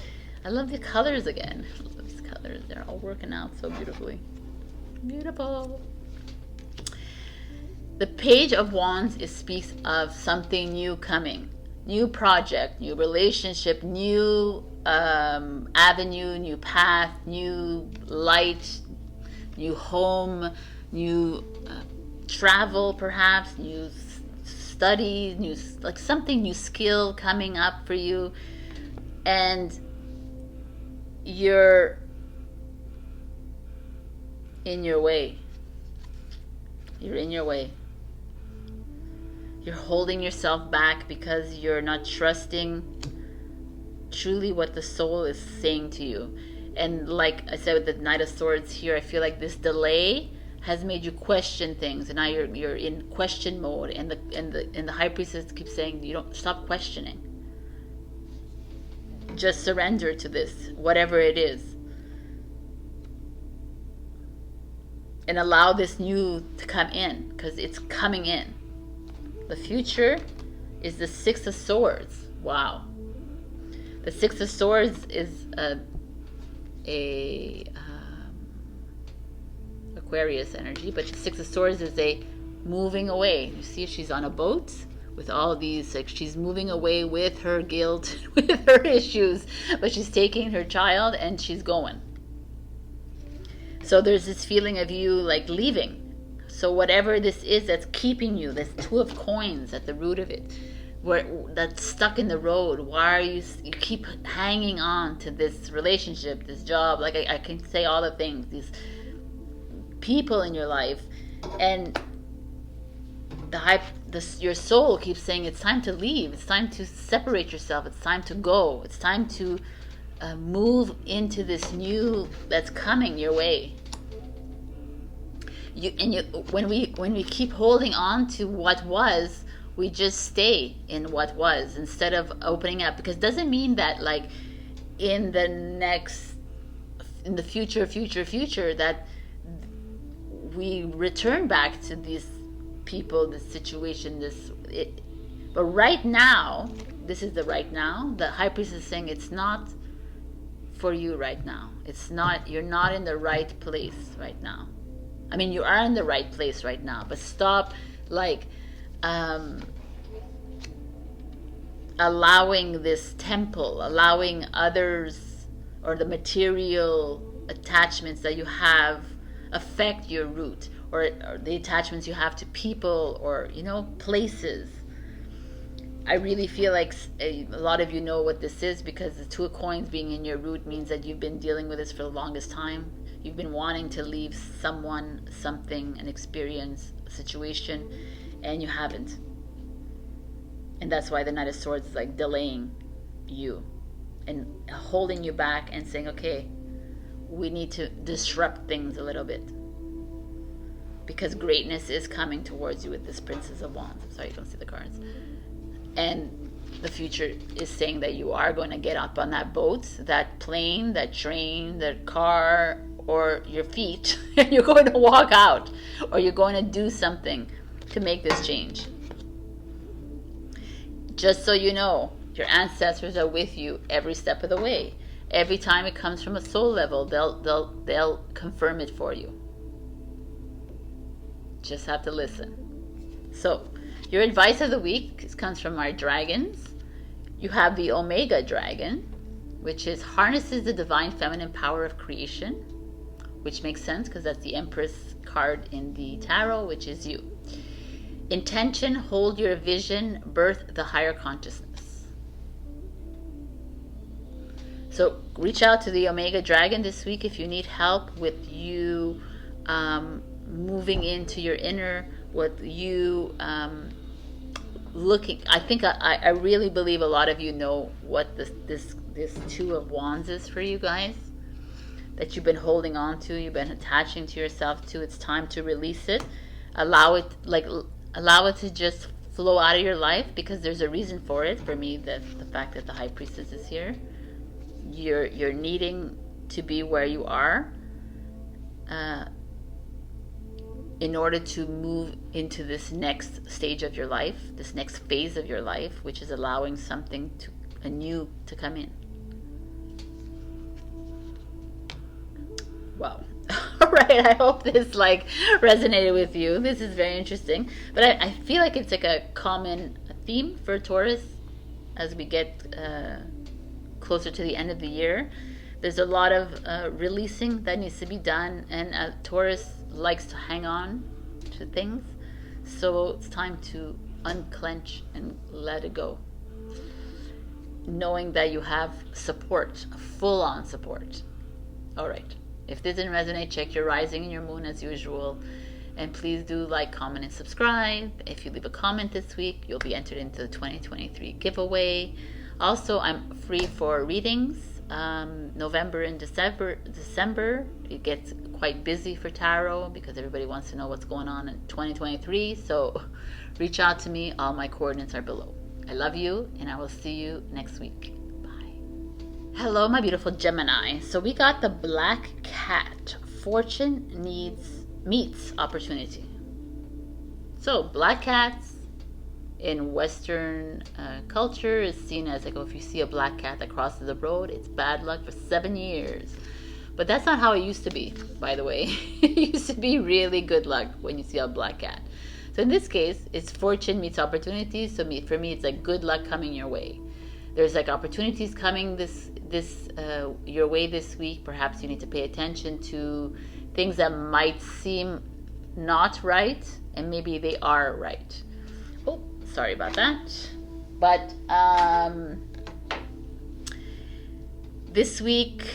I love the colors again. I love these colors. They're all working out so beautifully. Beautiful. The Page of Wands speaks of something new coming. New project, new relationship, new avenue, new path, new light, new home, new travel perhaps, new study, new, like something, new skill coming up for you. And you're in your way. You're in your way. You're holding yourself back because you're not trusting truly what the soul is saying to you. And like I said with the Knight of Swords here, I feel like this delay has made you question things, and now you're in question mode. And the High Priestess keeps saying, you don't stop questioning. Just surrender to this, whatever it is, and allow this new to come in, because it's coming in. The future is the Six of Swords. Wow. The Six of Swords is Aquarius energy, but the Six of Swords is a moving away. You see, she's on a boat with all these, like, she's moving away with her guilt, with her issues, but she's taking her child and she's going. So there's this feeling of you like leaving. So whatever this is that's keeping you, this Two of Coins at the root of it, where that's stuck in the road. Why are you keep hanging on to this relationship, this job? Like I can say all the things, these people in your life, and your soul keeps saying it's time to leave. It's time to separate yourself. It's time to go. It's time to move into this new that's coming your way. When we keep holding on to what was, we just stay in what was instead of opening up. Because it doesn't mean that like in the future that we return back to these people, this situation, but right now, this is the right now. The High Priestess is saying it's not for you right now. It's not, you're not in the right place right now. I mean, you are in the right place right now, but stop like allowing this temple, allowing others or the material attachments that you have affect your root, or the attachments you have to people, or places. I really feel like a lot of you know what this is, because the Two of Coins being in your root means that you've been dealing with this for the longest time. You've been wanting to leave someone, something, an experience, a situation, and you haven't. And that's why the Knight of Swords is like delaying you and holding you back and saying, okay, we need to disrupt things a little bit, because greatness is coming towards you with this Princess of Wands. I'm sorry you don't see the cards. And the future is saying that you are going to get up on that boat, that plane, that train, that car, or your feet, and you're going to walk out, or you're going to do something to make this change. Just so you know, your ancestors are with you every step of the way. Every time it comes from a soul level, they'll confirm it for you. Just have to listen. So, your advice of the week comes from our dragons. You have the Omega Dragon, which harnesses the divine feminine power of creation, which makes sense because that's the Empress card in the tarot, which is you. Intention, hold your vision, birth the higher consciousness. So reach out to the Omega Dragon this week if you need help with you moving into your inner, with you looking. I think I really believe a lot of you know what this Two of Wands is for you guys, that you've been holding on to, you've been attaching to yourself to. It's time to release it. Allow it to just flow out of your life, because there's a reason for it. For me, the fact that the High Priestess is here, you're needing to be where you are in order to move into this next stage of your life, this next phase of your life, which is allowing something new to come in. Wow. All right, I hope this resonated with you. This is very interesting, but I feel like it's like a common theme for Taurus as we get closer to the end of the year. There's a lot of releasing that needs to be done, and Taurus likes to hang on to things, so it's time to unclench and let it go, knowing that you have support, full-on support. All right. If this didn't resonate, check your rising and your moon as usual. And please do like, comment, and subscribe. If you leave a comment this week, you'll be entered into the 2023 giveaway. Also, I'm free for readings. November and December, it gets quite busy for tarot because everybody wants to know what's going on in 2023. So reach out to me. All my coordinates are below. I love you, and I will see you next week. Hello, my beautiful Gemini. So we got the Black Cat. Fortune meets opportunity. So black cats in Western culture is seen as like, if you see a black cat that crosses the road, it's bad luck for 7 years. But that's not how it used to be, by the way. It used to be really good luck when you see a black cat. So in this case, it's fortune meets opportunity. So for me, it's like good luck coming your way. There's like opportunities coming your way this week. Perhaps you need to pay attention to things that might seem not right, and maybe they are right. Oh, sorry about that. But this week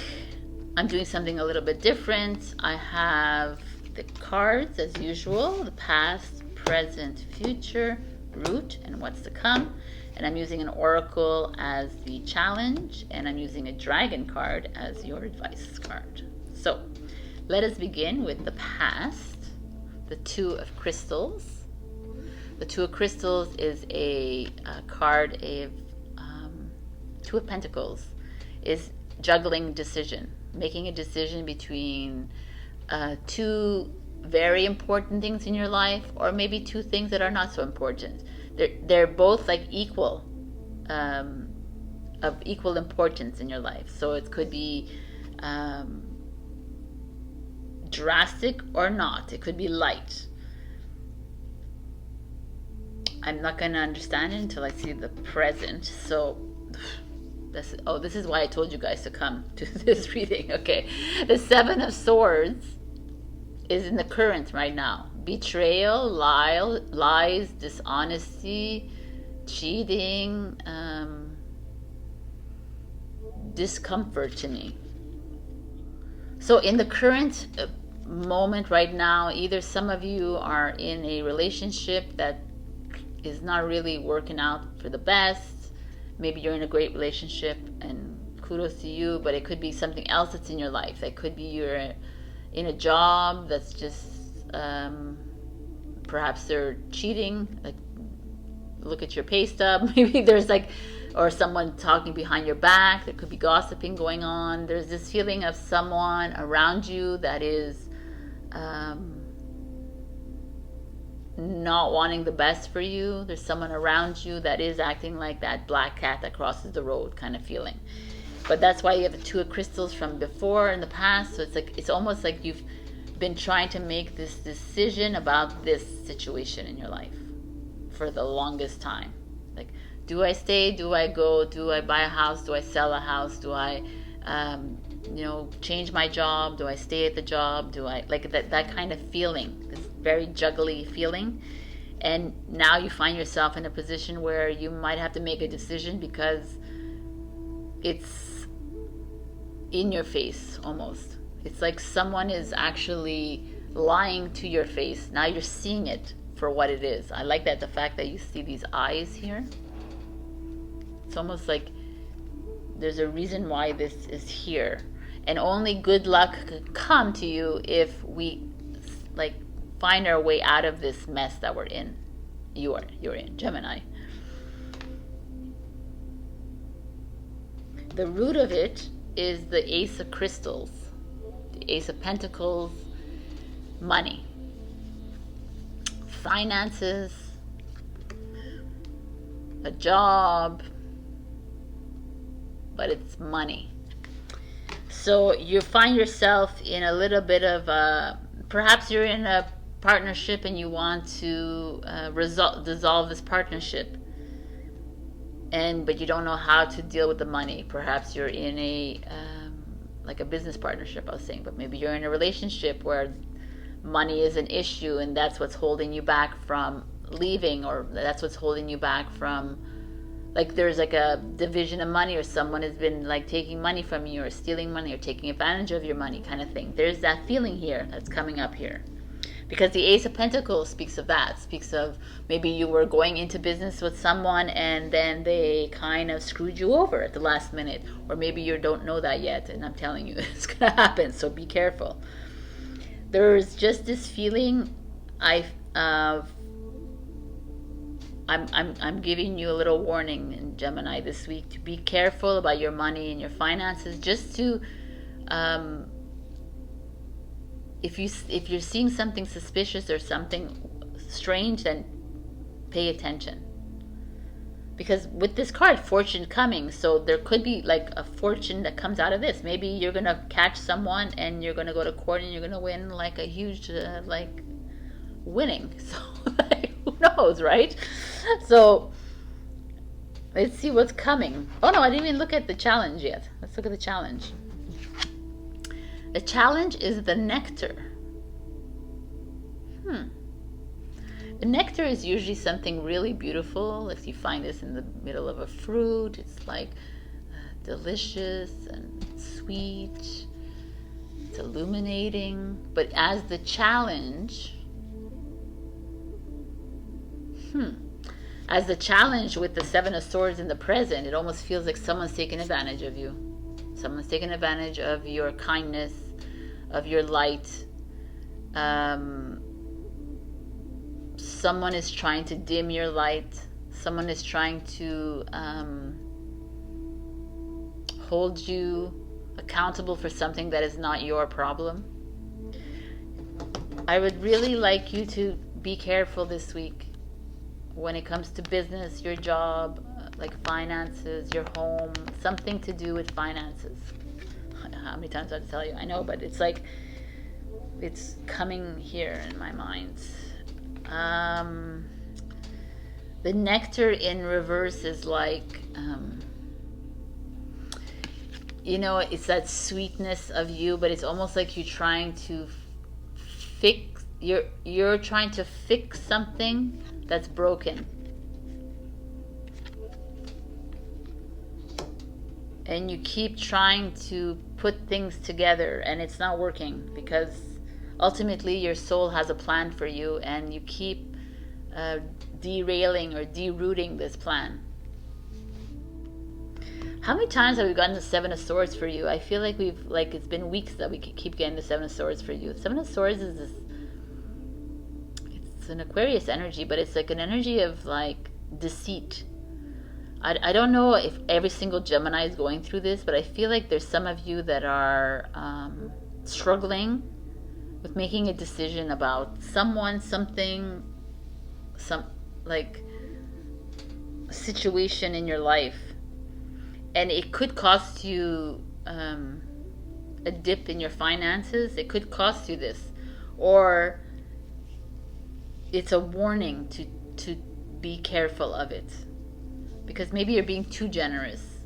I'm doing something a little bit different. I have the cards as usual: the past, present, future, root, and what's to come. And I'm using an oracle as the challenge, and I'm using a dragon card as your advice card. So let us begin with the past, the Two of Crystals. The Two of Crystals is a card of Two of Pentacles, is juggling decision, making a decision between two very important things in your life, or maybe two things that are not so important. They're both like equal, of equal importance in your life. So it could be drastic or not. It could be light. I'm not going to understand it until I see the present. So this is why I told you guys to come to this reading. Okay, the Seven of Swords is in the current right now. Betrayal, lies, dishonesty, cheating, discomfort to me. So in the current moment right now, either some of you are in a relationship that is not really working out for the best. Maybe you're in a great relationship and kudos to you, but it could be something else that's in your life. It could be you're in a job that's just perhaps they're cheating. Like, look at your pay stub. Maybe there's or someone talking behind your back. There could be gossiping going on. There's this feeling of someone around you that is not wanting the best for you. There's someone around you that is acting like that black cat that crosses the road kind of feeling. But that's why you have the Two of Crystals from before in the past. So it's almost like you've been trying to make this decision about this situation in your life for the longest time. Like, do I stay? Do I go? Do I buy a house? Do I sell a house? Do I change my job? Do I stay at the job? Do I that kind of feeling, this very juggly feeling? And now you find yourself in a position where you might have to make a decision because it's in your face almost. It's like someone is actually lying to your face. Now you're seeing it for what it is. I like that, the fact that you see these eyes here. It's almost like there's a reason why this is here. And only good luck could come to you if we find our way out of this mess that we're in. you're in Gemini. The root of it is the Ace of Crystals, the Ace of Pentacles, money, finances, a job, but it's money. So you find yourself in a little bit of perhaps you're in a partnership and you want to dissolve this partnership, but you don't know how to deal with the money. Perhaps you're in a like a business partnership, I was saying, but maybe you're in a relationship where money is an issue, and that's what's holding you back from leaving, or that's what's holding you back from, like, there's like a division of money, or someone has been like taking money from you, or stealing money, or taking advantage of your money, kind of thing. There's that feeling here that's coming up here, because the Ace of Pentacles speaks of that, speaks of maybe you were going into business with someone and then they kind of screwed you over at the last minute, or maybe you don't know that yet, and I'm telling you it's gonna happen, so be careful. There's just this feeling I'm giving you a little warning in Gemini this week to be careful about your money and your finances, just to if you're seeing something suspicious or something strange, then pay attention. Because with this card, fortune coming, so there could be like a fortune that comes out of this. Maybe you're going to catch someone and you're going to go to court and you're going to win like a huge, like, winning. So, like, who knows, right? So, let's see what's coming. Oh, no, I didn't even look at the challenge yet. Let's look at the challenge. The challenge is the nectar. The nectar is usually something really beautiful. If you find this in the middle of a fruit, it's like delicious and sweet. It's illuminating. But as the challenge, as the challenge with the Seven of Swords in the present, it almost feels like someone's taking advantage of you. Someone's taking advantage of your kindness, of your light. Someone is trying to dim your light. Someone is trying to hold you accountable for something that is not your problem. I would really like you to be careful this week when it comes to business, your job, like finances, your home, something to do with finances. How many times do I have to tell you? I know, but it's like, it's coming here in my mind. The nectar in reverse is like, you know, it's that sweetness of you, but it's almost like you're trying to fix, you're trying to fix something that's broken. And you keep trying to put things together and it's not working, because ultimately your soul has a plan for you, and you keep derailing or derooting this plan. How many times have we gotten the Seven of Swords for you? I feel like it's been weeks that we keep getting the Seven of Swords for you. Seven of Swords is this, it's an Aquarius energy, but it's like an energy of like deceit. I don't know if every single Gemini is going through this, but I feel like there's some of you that are struggling with making a decision about someone, something, some like situation in your life, and it could cost you a dip in your finances. It could cost you this, or it's a warning to be careful of it, because maybe you're being too generous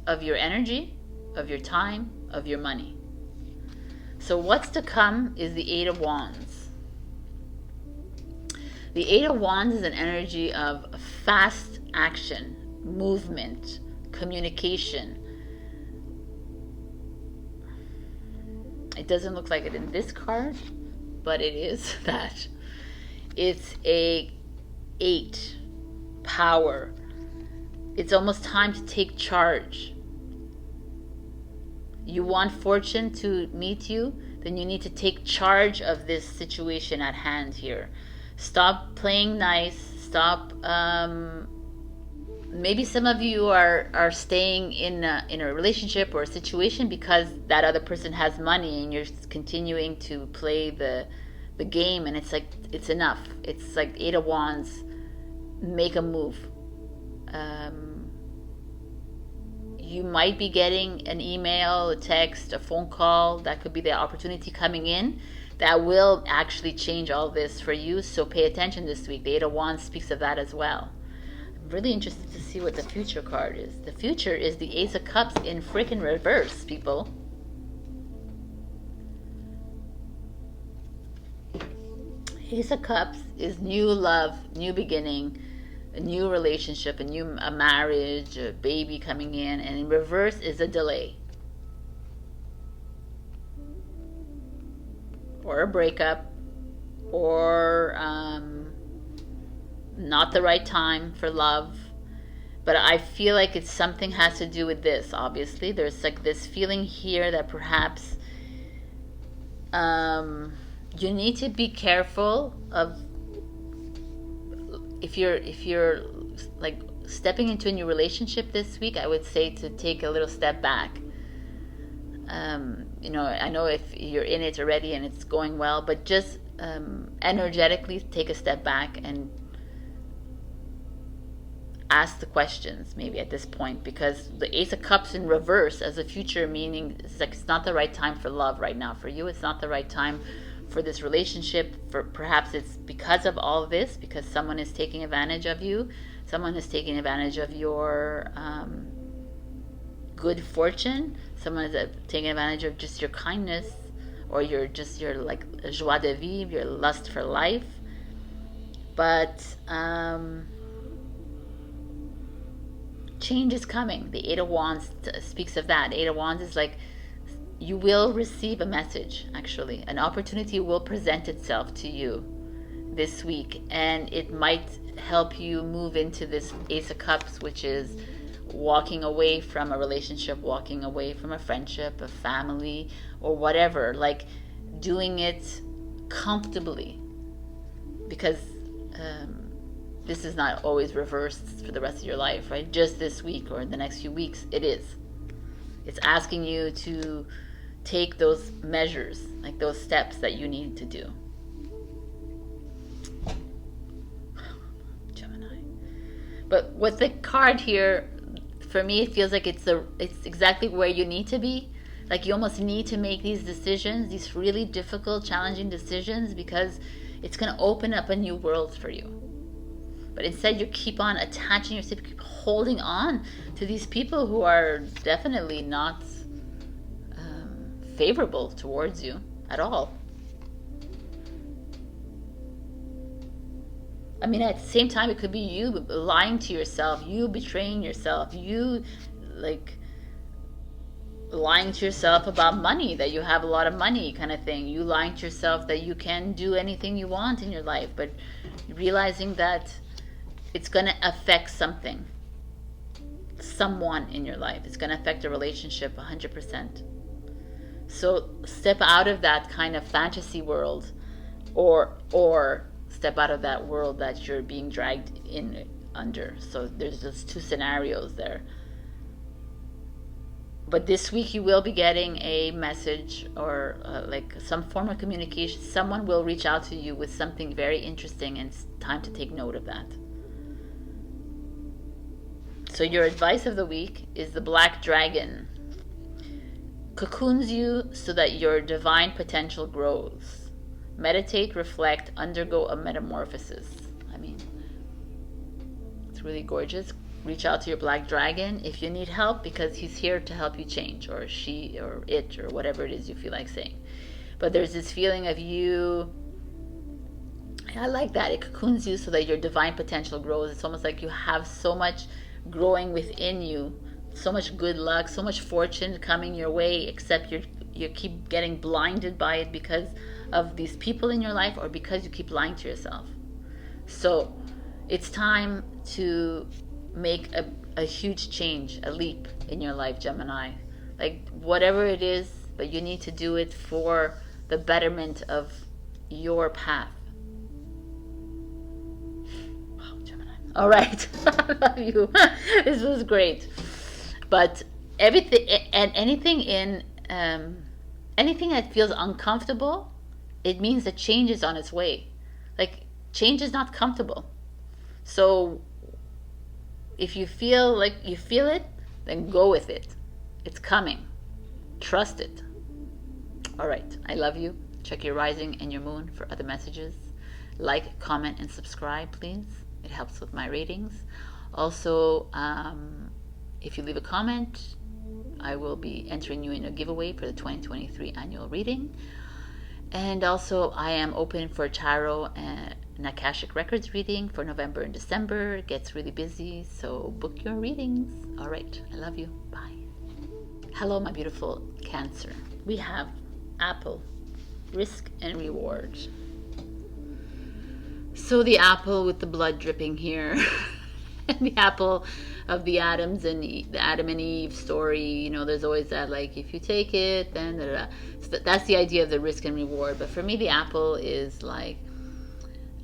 of your energy, of your time, of your money. So what's to come is the Eight of Wands. The Eight of Wands is an energy of fast action, movement, communication. It doesn't look like it in this card, but it is that. It's a 8, power. It's almost time to take charge. You want fortune to meet you, then you need to take charge of this situation at hand here. Stop playing nice. Stop. Maybe some of you are staying in a relationship or a situation because that other person has money, and you're continuing to play the game, and it's like, it's enough. It's like Eight of Wands. Make a move. You might be getting an email, a text, a phone call. That could be the opportunity coming in that will actually change all this for you. So pay attention this week. The Eight of Wands speaks of that as well. I'm really interested to see what the future card is. The future is the Ace of Cups in freaking reverse, people. Ace of Cups is new love, new beginning, a new relationship, a marriage, a baby coming in, and in reverse is a delay or a breakup, or not the right time for love. But I feel like it's something has to do with this. Obviously, there's like this feeling here that perhaps you need to be careful of, if you're like stepping into a new relationship this week, I would say to take a little step back. I know if you're in it already and it's going well, but just energetically take a step back and ask the questions maybe at this point, because the Ace of Cups in reverse as a future, meaning it's like it's not the right time for love right now for you. It's not the right time for this relationship. For perhaps it's because of all of this, because someone is taking advantage of you, someone is taking advantage of your good fortune, someone is taking advantage of just your kindness, or your like joie de vivre, your lust for life. But change is coming. The Eight of Wands speaks of that. Eight of Wands is like, you will receive a message, actually. An opportunity will present itself to you this week, and it might help you move into this Ace of Cups, which is walking away from a relationship, walking away from a friendship, a family, or whatever. Like doing it comfortably, because this is not always reversed for the rest of your life, right? Just this week or in the next few weeks, it is. It's asking you to take those measures, like those steps that you need to do. Gemini. But with the card here, for me, it feels like it's exactly where you need to be. Like you almost need to make these decisions, these really difficult, challenging decisions, because it's going to open up a new world for you. But instead, you keep on attaching yourself, keep holding on to these people who are definitely not favorable towards you at all. I mean, at the same time, it could be you lying to yourself, you betraying yourself, you like lying to yourself about money, that you have a lot of money kind of thing. You lying to yourself that you can do anything you want in your life, but realizing that it's going to affect someone in your life. It's going to affect a relationship 100%. So step out of that kind of fantasy world, or step out of that world that you're being dragged in under. So there's just two scenarios there. But this week you will be getting a message, or like some form of communication. Someone will reach out to you with something very interesting, and it's time to take note of that. So your advice of the week is the Black Dragon. Cocoons you so that your divine potential grows. Meditate, reflect, undergo a metamorphosis. I mean, it's really gorgeous. Reach out to your Black Dragon if you need help, because he's here to help you change, or she, or it, or whatever it is you feel like saying. But there's this feeling of you, I like that. It cocoons you so that your divine potential grows. It's almost like you have so much growing within you, so much good luck, so much fortune coming your way, except you keep getting blinded by it because of these people in your life, or because you keep lying to yourself. So it's time to make a huge change, a leap in your life, Gemini. Like whatever it is, but you need to do it for the betterment of your path. All right. I love you. This was great. But everything and anything that feels uncomfortable, it means that change is on its way. Like, change is not comfortable. So if you feel like you feel it, then go with it. It's coming. Trust it. All right. I love you. Check your rising and your moon for other messages. Like, comment, and subscribe, please. It helps with my ratings. Also, if you leave a comment, I will be entering you in a giveaway for the 2023 annual reading. And also, I am open for tarot and Akashic Records reading for November and December. It gets really busy, so book your readings. All right, I love you. Bye. Hello, my beautiful Cancer. We have Apple, risk and reward. So the apple with the blood dripping here, and the apple of the Adams and Eve, the Adam and Eve story. You know, there's always that, like, if you take it, then da, da, da. So that's the idea of the risk and reward. But for me, the apple is like,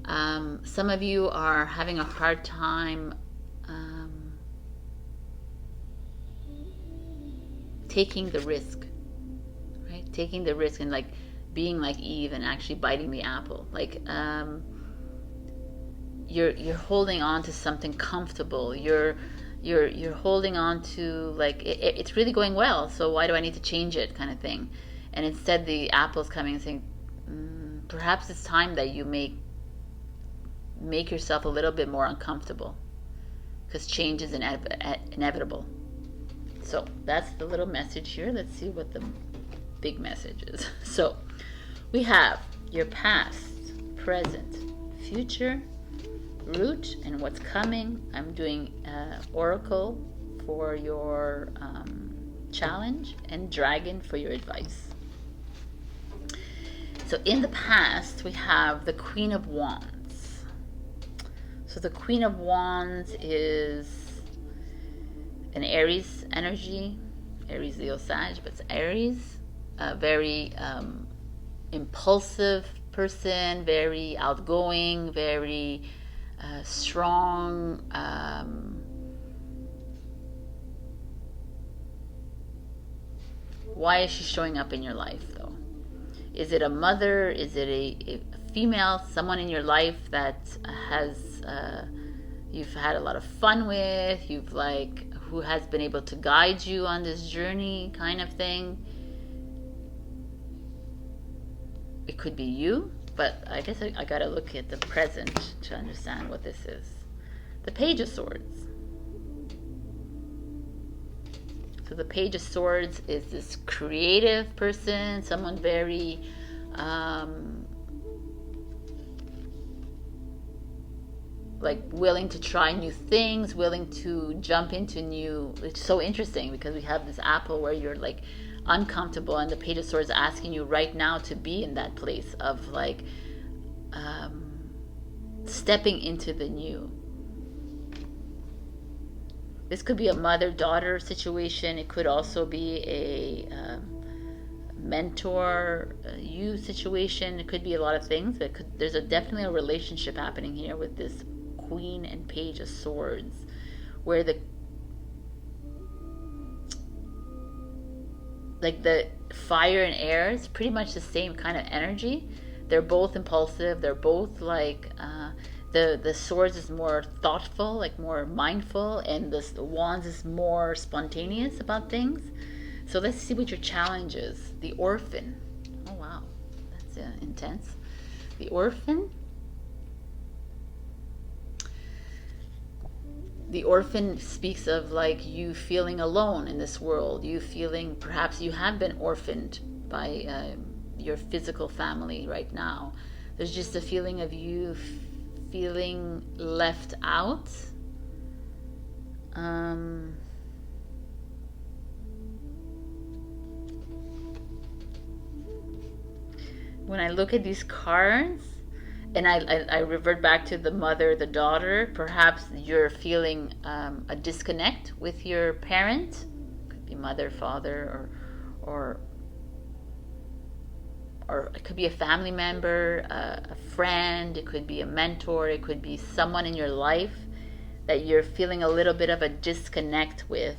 some of you are having a hard time taking the risk, right? Taking the risk and like being like Eve and actually biting the apple. Like, you're holding on to something comfortable. You're holding on to, like, it's really going well, so why do I need to change it, kind of thing. And instead the apple's coming and saying, perhaps it's time that you make yourself a little bit more uncomfortable, because change is inevitable. So that's the little message here. Let's see what the big message is. So we have your past, present, future, root, and what's coming. I'm doing oracle for your challenge and dragon for your advice. So in the past, we have the Queen of Wands. So the Queen of Wands is an Aries energy, Aries, Leo, Sag, but it's Aries. A very impulsive person, very outgoing, very strong. Why is she showing up in your life, though? Is it a mother? Is it a female, someone in your life that has you've had a lot of fun with? You've who has been able to guide you on this journey, kind of thing. It could be you, but I guess I gotta look at the present to understand what this is. The Page of Swords. So the Page of Swords is this creative person, someone very like willing to try new things, willing to jump into new. It's so interesting because we have this apple where you're like uncomfortable, and the Page of Swords asking you right now to be in that place of like stepping into the new. This could be a mother-daughter situation. It could also be a mentor you situation. It could be a lot of things. There's definitely a relationship happening here with this Queen and Page of Swords, where the fire and air is pretty much the same kind of energy. They're both impulsive. They're both like the swords is more thoughtful, like more mindful, and the wands is more spontaneous about things. So let's see what your challenge is. The orphan. Oh wow, that's intense. The orphan. The orphan speaks of like you feeling alone in this world. You feeling, perhaps you have been orphaned by your physical family right now. There's just a feeling of you feeling left out. When I look at these cards, and I revert back to the mother, the daughter, perhaps you're feeling a disconnect with your parent. Could be mother, father, or it could be a family member, a friend, it could be a mentor, it could be someone in your life that you're feeling a little bit of a disconnect with,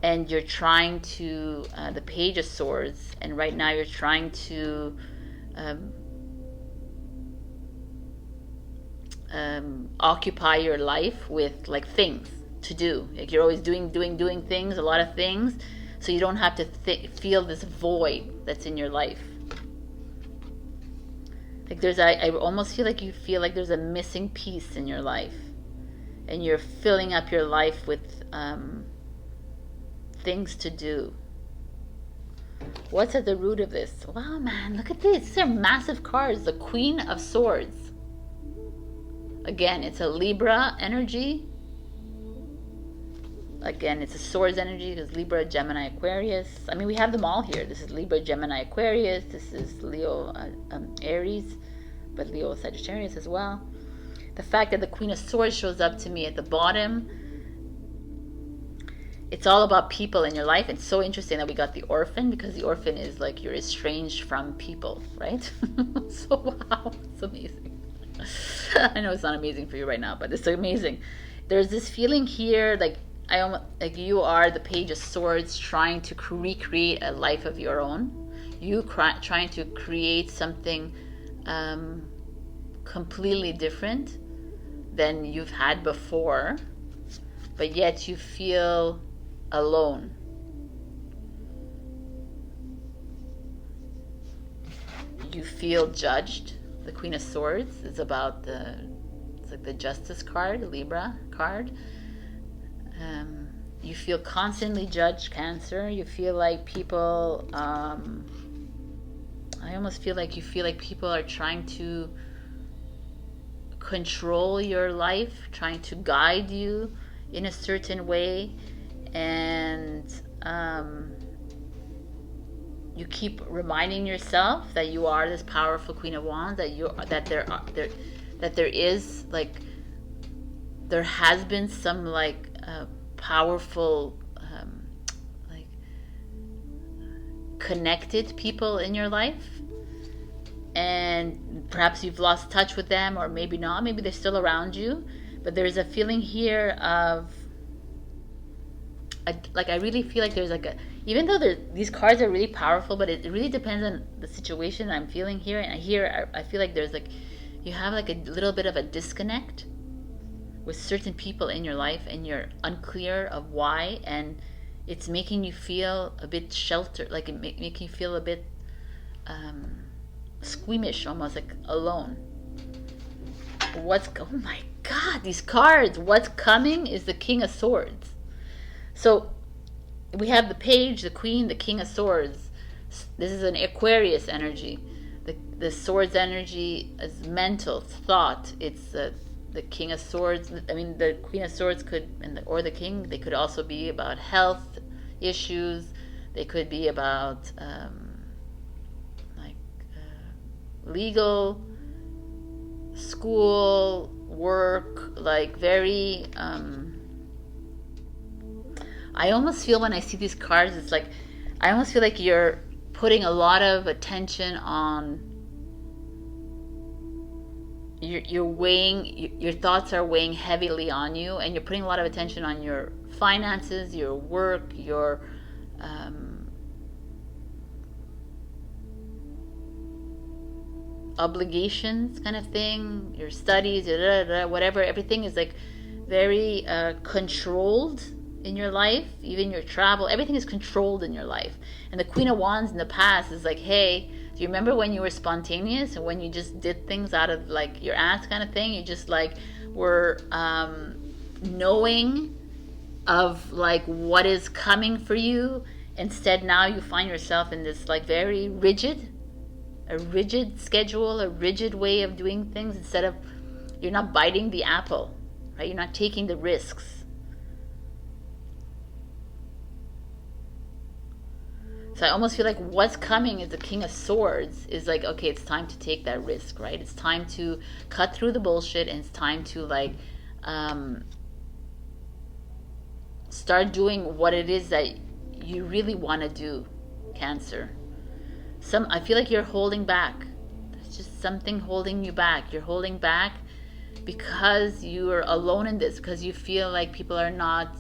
and you're trying to, the Page of Swords, and right now you're trying to occupy your life with like things to do. Like you're always doing things, a lot of things, so you don't have to feel this void that's in your life. Like I almost feel like there's a missing piece in your life, and you're filling up your life with things to do. What's at the root of this? Wow, man, look at this. These are massive cards. The Queen of Swords. Again, it's a Libra energy. Again, it's a Swords energy because Libra, Gemini, Aquarius. I mean, we have them all here. This is Libra, Gemini, Aquarius. This is Leo, Aries, but Leo, Sagittarius as well. The fact that the Queen of Swords shows up to me at the bottom, it's all about people in your life. It's so interesting that we got the Orphan, because the Orphan is like you're estranged from people, right? So wow, it's amazing. I know it's not amazing for you right now, but it's amazing. There's this feeling here, like you are the Page of Swords trying to recreate a life of your own. You trying to create something completely different than you've had before, but yet you feel alone. You feel judged. The Queen of Swords is about it's like the Justice card, Libra card. You feel constantly judged, Cancer. You feel like people, I almost feel like you feel like people are trying to control your life, trying to guide you in a certain way, and you keep reminding yourself that you are this powerful Queen of Wands, that there has been some like powerful like connected people in your life, and perhaps you've lost touch with them, or maybe not, maybe they're still around you, but there's a feeling here of I really feel like there's like even though these cards are really powerful, but it really depends on the situation I'm feeling here. And I feel like there's like, you have like a little bit of a disconnect with certain people in your life, and you're unclear of why, and it's making you feel a bit sheltered, like it making you feel a bit squeamish, almost like alone. Oh my God, these cards! What's coming is the King of Swords. So we have the Page, the Queen, the King of Swords. This is an Aquarius energy. The Swords energy is mental, thought. It's the King of Swords. I mean, the Queen of Swords or the King, they could also be about health issues. They could be about legal, school, work, like very... I almost feel when I see these cards, it's like, I almost feel like you're putting a lot of attention on, you're weighing, your thoughts are weighing heavily on you, and you're putting a lot of attention on your finances, your work, your obligations kind of thing, your studies, whatever. Everything is like very controlled in your life. Even your travel, everything is controlled in your life. And the Queen of Wands in the past is like, hey, do you remember when you were spontaneous and when you just did things out of like your ass kind of thing? You just like were knowing of like what is coming for you. Instead, now you find yourself in this like very a rigid schedule, a rigid way of doing things. Instead of, you're not biting the apple, right? You're not taking the risks. So I almost feel like what's coming is the King of Swords is like, okay, it's time to take that risk, right? It's time to cut through the bullshit, and it's time to like start doing what it is that you really want to do, Cancer. I feel like you're holding back. There's just something holding you back. You're holding back because you are alone in this, because you feel like people are not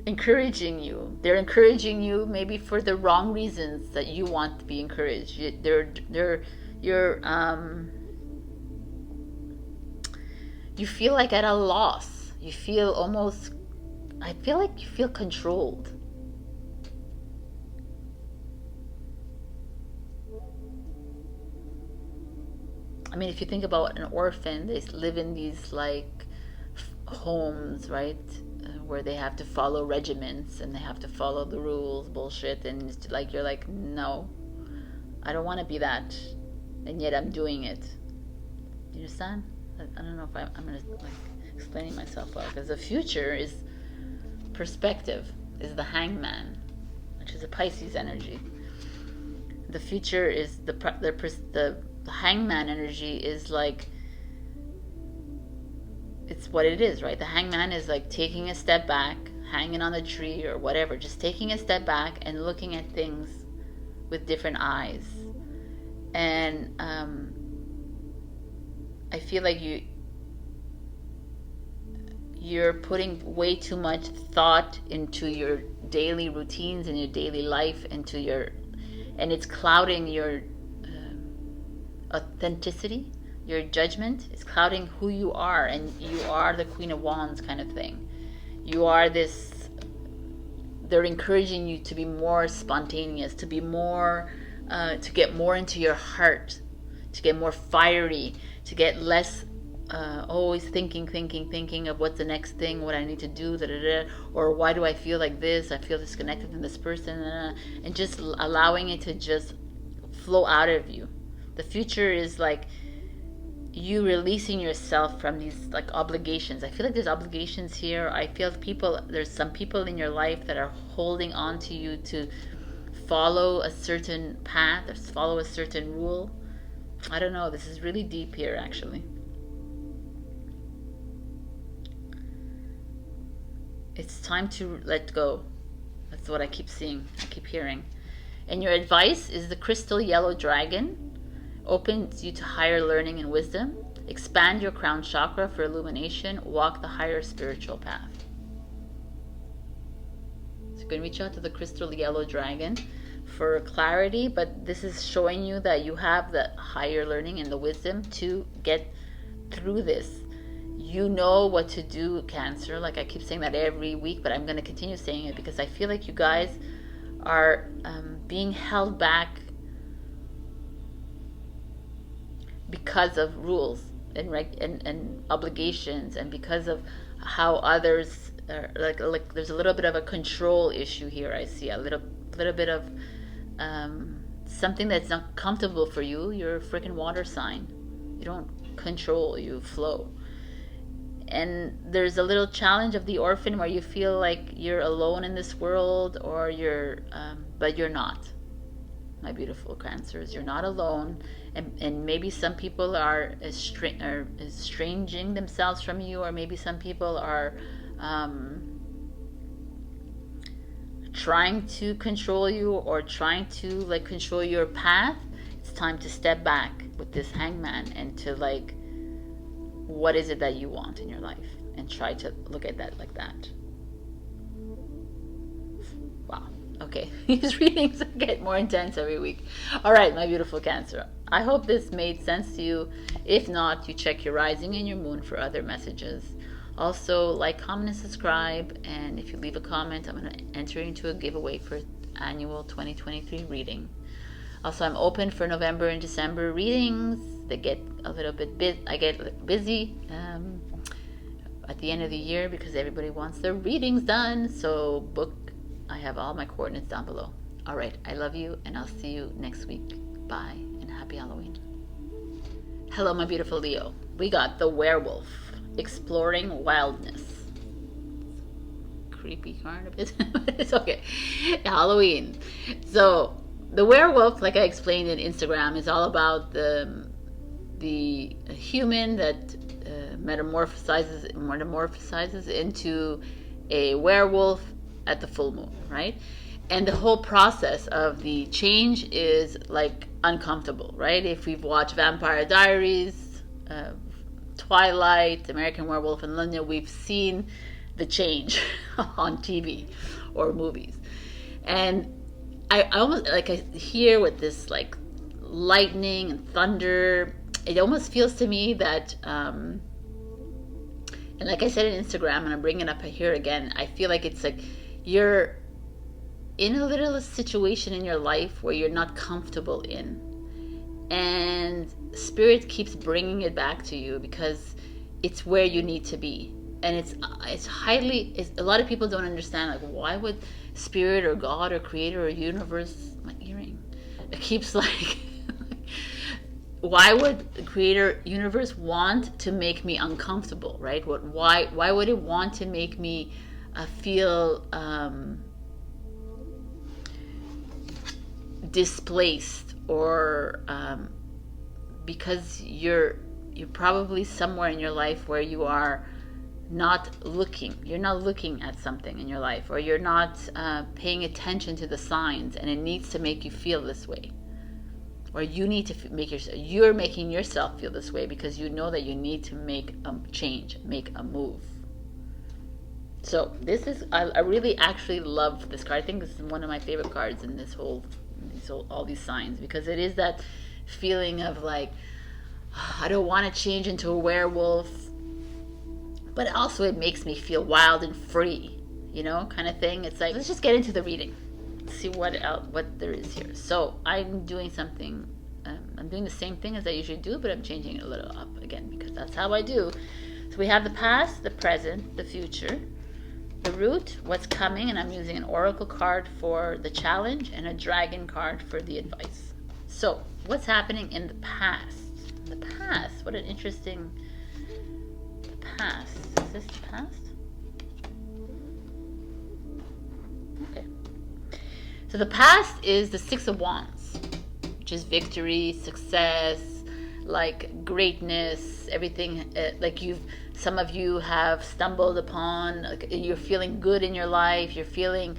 encouraging you. They're encouraging you maybe for the wrong reasons that you want to be encouraged. You feel like at a loss. You feel almost, I feel like you feel controlled. I mean, if you think about an orphan, they live in these like homes, right? Where they have to follow regiments and they have to follow the rules, bullshit. And it's like, you're like, no, I don't want to be that. And yet I'm doing it. Do you understand? I don't know if I'm going to like explaining myself well, because the future is perspective, is the hangman, which is a Pisces energy. The future is the hangman energy is like, it's what it is, right? The hangman is like taking a step back, hanging on the tree or whatever, just taking a step back and looking at things with different eyes. And I feel like you're putting way too much thought into your daily routines and your daily life, and it's clouding your authenticity, your judgment. It's clouding who you are, and you are the Queen of Wands kind of thing. You are this, they're encouraging you to be more spontaneous, to be more, to get more into your heart, to get more fiery, to get less always thinking of what's the next thing, what I need to do, or why do I feel like this, I feel disconnected from this person, and just allowing it to just flow out of you. The future is like you releasing yourself from these like obligations. I feel like there's obligations here. I feel there's some people in your life that are holding on to you to follow a certain path or follow a certain rule. I don't know, this is really deep here actually. It's time to let go. That's what I keep seeing, I keep hearing. And your advice is the crystal yellow dragon. Opens you to higher learning and wisdom. Expand your crown chakra for illumination. Walk the higher spiritual path. So you can reach out to the crystal yellow dragon for clarity, but this is showing you that you have the higher learning and the wisdom to get through this. You know what to do, Cancer. Like I keep saying that every week, but I'm going to continue saying it because I feel like you guys are being held back because of rules and obligations, and because of how others are, like there's a little bit of a control issue here. I see a little bit of something that's not comfortable for you. You're a freaking water sign. You don't control, you flow. And there's a little challenge of the orphan where you feel like you're alone in this world, or you're but you're not. My beautiful Cancers, you're not alone, and maybe some people are estranging themselves from you, or maybe some people are trying to control you, or trying to like control your path. It's time to step back with this hangman and to like, what is it that you want in your life, and try to look at that like that. Wow. Okay, these readings get more intense every week. All right, my beautiful Cancer. I hope this made sense to you. If not, you check your rising and your moon for other messages. Also, like, comment, and subscribe. And if you leave a comment, I'm going to enter into a giveaway for annual 2023 reading. Also, I'm open for November and December readings. They get a little bit I get busy at the end of the year because everybody wants their readings done. So book. I have all my coordinates down below. All right, I love you, and I'll see you next week. Bye, and happy Halloween. Hello, my beautiful Leo. We got the werewolf, exploring wildness. Creepy card, it's okay. Halloween. So the werewolf, like I explained in Instagram, is all about the human that metamorphosizes into a werewolf at the full moon, right? And the whole process of the change is like uncomfortable, right? If we've watched Vampire Diaries, Twilight, American Werewolf in London, we've seen the change on TV or movies. And I almost, like, I hear with this like lightning and thunder, it almost feels to me that and like I said in Instagram, and I'm bringing it up here again, I feel like it's like you're in a little situation in your life where you're not comfortable in, and spirit keeps bringing it back to you because it's where you need to be. And it's a lot of people don't understand, like, why would spirit or God or creator or universe, my earring, it keeps like why would the creator universe want to make me uncomfortable, right? Why would it want to make me feel displaced, or because you're probably somewhere in your life where you're not looking at something in your life, or you're not paying attention to the signs, and it needs to make you feel this way, or you need to you're making yourself feel this way because you know that you need to make a change, make a move. So this is, I really actually love this card. I think this is one of my favorite cards in this whole all these signs, because it is that feeling of like, I don't want to change into a werewolf, but also it makes me feel wild and free, kind of thing. It's like, let's just get into the reading, see what there is here. So I'm doing something, I'm doing the same thing as I usually do, but I'm changing it a little up again because that's how I do. So we have the past, the present, the future, the root, what's coming, and I'm using an oracle card for the challenge and a dragon card for the advice. So what's happening in the past? The past, what an interesting, the past. Is this the past? Okay. So the past is the Six of Wands, which is victory, success, like greatness, everything. Like some of you have stumbled upon, like, you're feeling good in your life, you're feeling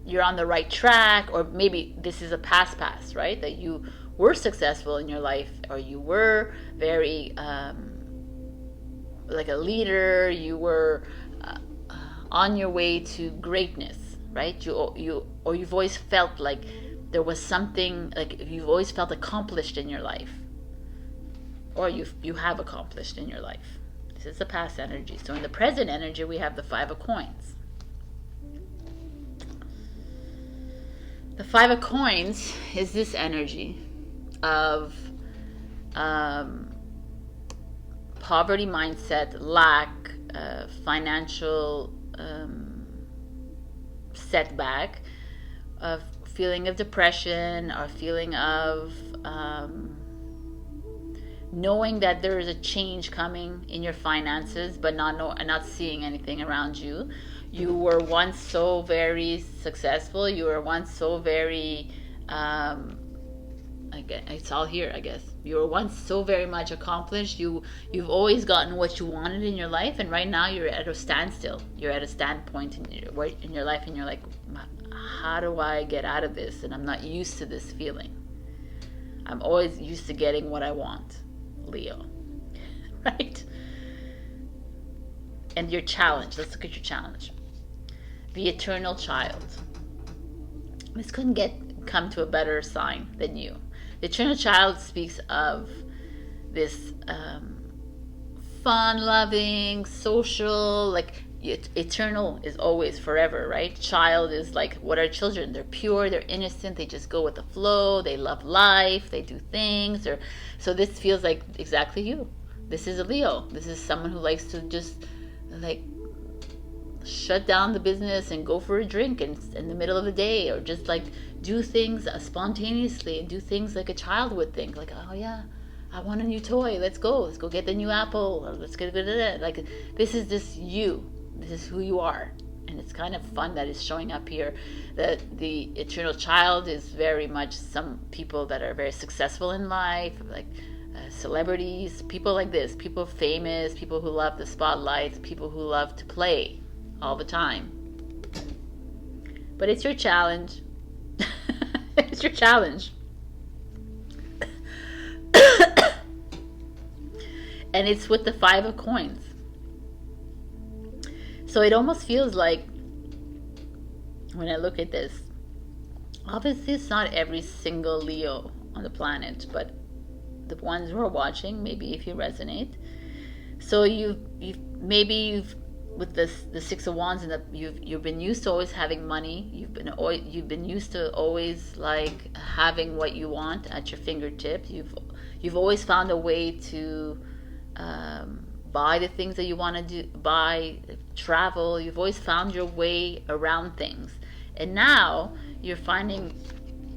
you're on the right track, or maybe this is a past, right? That you were successful in your life, or you were very like a leader, you were on your way to greatness, right? You've always felt like there was something, like you've always felt accomplished in your life, or you have accomplished in your life. This is the past energy. So in the present energy, we have the Five of Coins. The Five of Coins is this energy of poverty mindset, lack, financial setback, of feeling of depression, or feeling of knowing that there is a change coming in your finances, but not seeing anything around you. You were once so very successful. You were once so very it's all here, I guess. You were once so very much accomplished. You've always gotten what you wanted in your life, and right now you're at a standstill. You're at a standpoint in your life, and you're like, how do I get out of this? And I'm not used to this feeling. I'm always used to getting what I want, Leo. Right? And your challenge. Let's look at your challenge. The eternal child. This couldn't come to a better sign than you. The eternal child speaks of this fun-loving, social, like eternal is always forever, right? Child is like, what are children? They're pure, they're innocent, they just go with the flow, they love life, they do things. So this feels like exactly you. This is a Leo. This is someone who likes to just like shut down the business and go for a drink in the middle of the day, or just like do things spontaneously and do things like a child would think, like, oh yeah, I want a new toy, let's go get the new Apple, or let's get it. Like, this is just you, this is who you are. And it's kind of fun that it's showing up here, that the eternal child is very much some people that are very successful in life, like celebrities, people like this, people famous, people who love the spotlight, people who love to play all the time. But it's your challenge. It's your challenge. And it's with the 5 of coins. So it almost feels like, when I look at this, obviously it's not every single Leo on the planet, but the ones who are watching, maybe if you resonate. So you've with this, the 6 of Wands, and you've been used to always having money. You've been used to always like having what you want at your fingertips. You've always found a way to buy the things that you want to do, buy, travel. You've always found your way around things, and now you're finding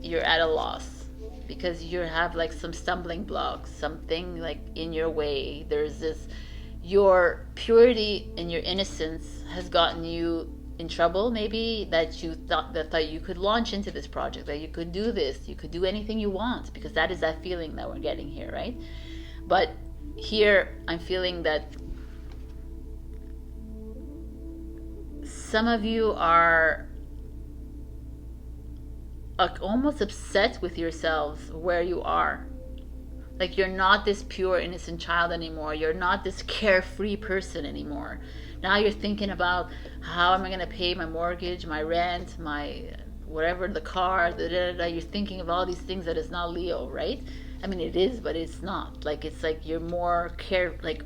you're at a loss because you have like some stumbling blocks, something like in your way. There's this, your purity and your innocence has gotten you in trouble, maybe, that you thought you could launch into this project, that you could do this, you could do anything you want, because that is that feeling that we're getting here, right? But here I'm feeling that some of you are almost upset with yourselves where you are. Like, you're not this pure, innocent child anymore. You're not this carefree person anymore. Now you're thinking about, how am I going to pay my mortgage, my rent, my whatever, the car, You're thinking of all these things that is not Leo, right? I mean, it is, but it's not. Like, it's like you're more like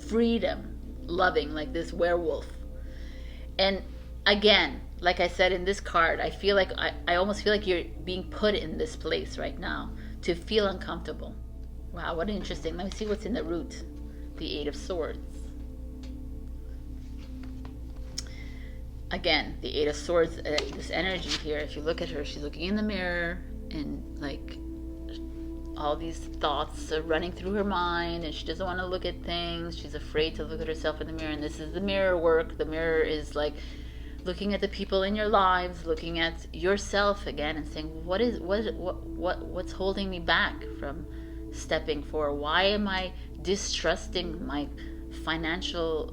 freedom loving, like this werewolf. And again, like I said in this card, I feel like I almost feel like you're being put in this place right now to feel uncomfortable. Wow, what interesting. Let me see what's in the root. The 8 of Swords. Again, the 8 of Swords, this energy here, if you look at her, she's looking in the mirror, and like all these thoughts are running through her mind, and she doesn't want to look at things. She's afraid to look at herself in the mirror, and this is the mirror work. The mirror is like looking at the people in your lives, looking at yourself again, and saying, what's holding me back from stepping forward? Why am I distrusting my financial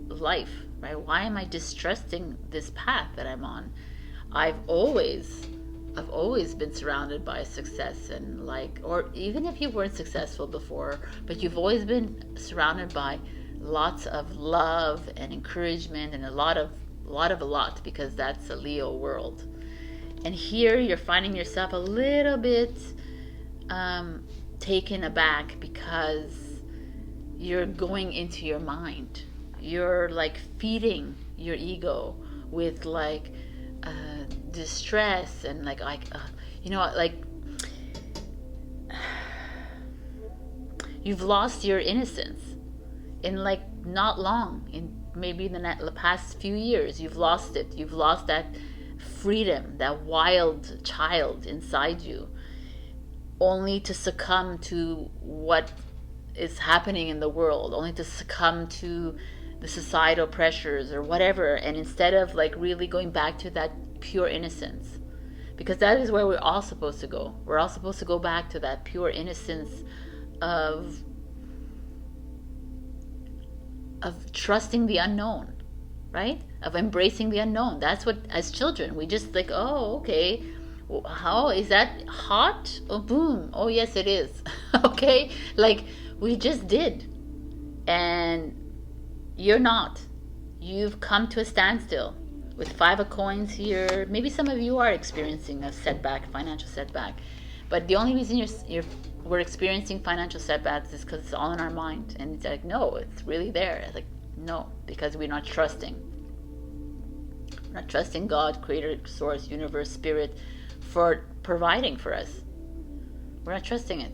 life, right? Why am I distrusting this path that I'm on? I've always been surrounded by success, and like, or even if you weren't successful before, but you've always been surrounded by lots of love and encouragement, and a lot, because that's a Leo world. And here you're finding yourself a little bit taken aback because you're going into your mind. You're like feeding your ego with like distress and like you've lost your innocence in like not long, in maybe the past few years. You've lost it. You've lost that freedom, that wild child inside you, only to succumb to what is happening in the world, only to succumb to the societal pressures or whatever. And instead of like really going back to that pure innocence, because that is where we're all supposed to go. We're all supposed to go back to that pure innocence of trusting the unknown, right? Of embracing the unknown. That's what, as children, we just like, oh, okay, how is that hot? Oh, boom. Oh, yes, it is. Okay, like we just did. And you're not. You've come to a standstill with 5 of coins here. Maybe some of you are experiencing a setback, financial setback, but the only reason we're experiencing financial setbacks is because it's all in our mind. And it's like, no, it's really there. It's like, no, because we're not trusting. We're not trusting God, creator, source, universe, spirit, for providing for us. We're not trusting it.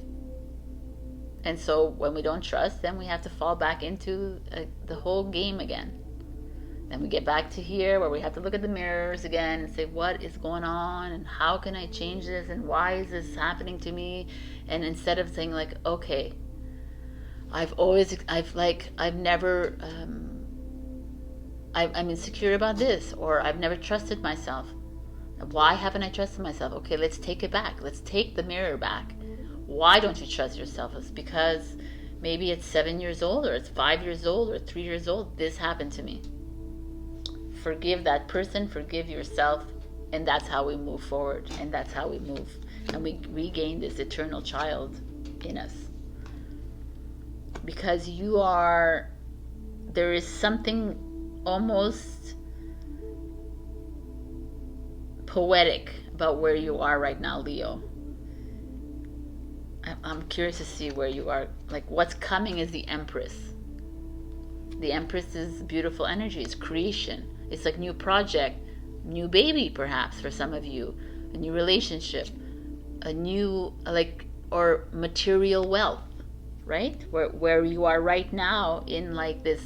And so when we don't trust, then we have to fall back into the whole game again. Then we get back to here where we have to look at the mirrors again and say, what is going on, and how can I change this, and why is this happening to me? And instead of saying like, okay, I'm insecure about this, or I've never trusted myself. Why haven't I trusted myself? Okay, let's take it back. Let's take the mirror back. Why don't you trust yourself? It's because maybe it's 7 years old, or it's 5 years old, or 3 years old. This happened to me. Forgive that person, forgive yourself, And that's how we move forward, and that's how we move, and we regain this eternal child in us. Because there is something almost poetic about where you are right now, Leo. I'm curious to see where you are. Like, what's coming is the Empress. The Empress is beautiful energy. It's creation. It's like new project, new baby, perhaps for some of you, a new relationship, a new or material wealth, right? Where you are right now in like this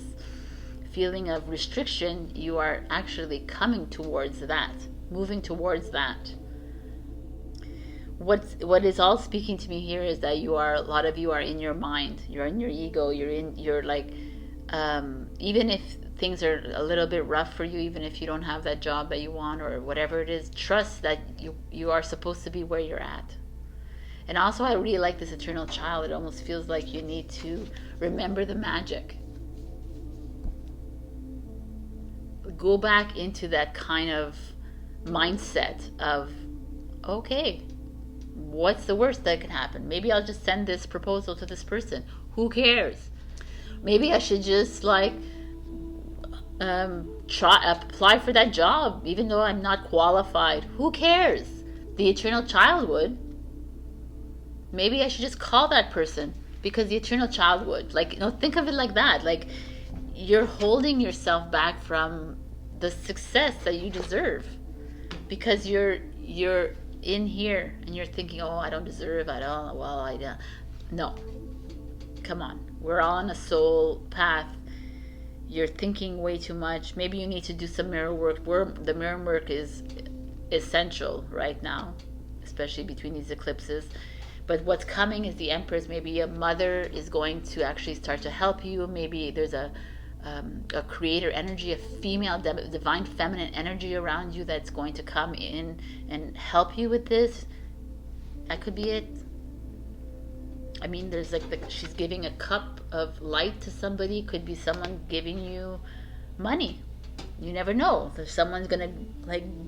feeling of restriction, you are actually coming towards that, moving towards that. What is all speaking to me here is that a lot of you are in your mind, you're in your ego, you're like, even if things are a little bit rough for you, even if you don't have that job that you want or whatever it is, trust that you are supposed to be where you're at. And also, I really like this eternal child. It almost feels like you need to remember the magic. Go back into that kind of mindset of, okay, what's the worst that can happen? Maybe I'll just send this proposal to this person. Who cares? Maybe I should just apply for that job, even though I'm not qualified. Who cares? The eternal child would. Maybe I should just call that person because the eternal child would. Think of it like that. Like, you're holding yourself back from the success that you deserve because you're in here and you're thinking, oh, I don't deserve, no, come on, we're all on a soul path. You're thinking way too much. Maybe you need to do some mirror work. The mirror work is essential right now, especially between these eclipses. But what's coming is the Empress. Maybe a mother is going to actually start to help you. Maybe there's a creator energy, a female, divine feminine energy around you that's going to come in and help you with this. That could be it. I mean, there's she's giving a cup of light to somebody. Could be someone giving you money. You never know. There's someone's gonna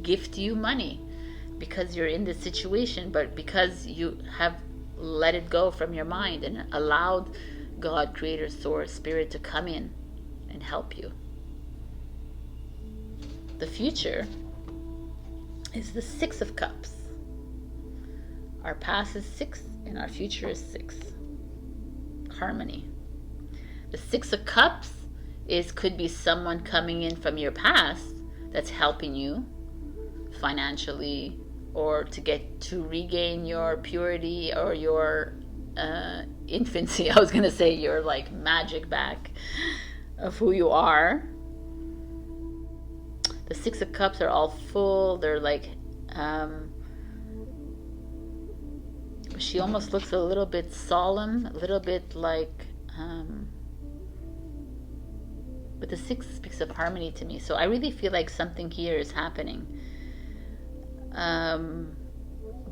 gift you money because you're in this situation, but because you have let it go from your mind and allowed God, Creator, Source, Spirit to come in and help you. The future is the Six of Cups. Our past is 6 and our future is 6. Harmony. The Six of Cups could be someone coming in from your past that's helping you financially or to regain your purity or your infancy. I was going to say your magic back of who you are. The Six of Cups are all full. They're she almost looks a little bit solemn, a little bit but the 6 speaks of harmony to me. So I really feel like something here is happening.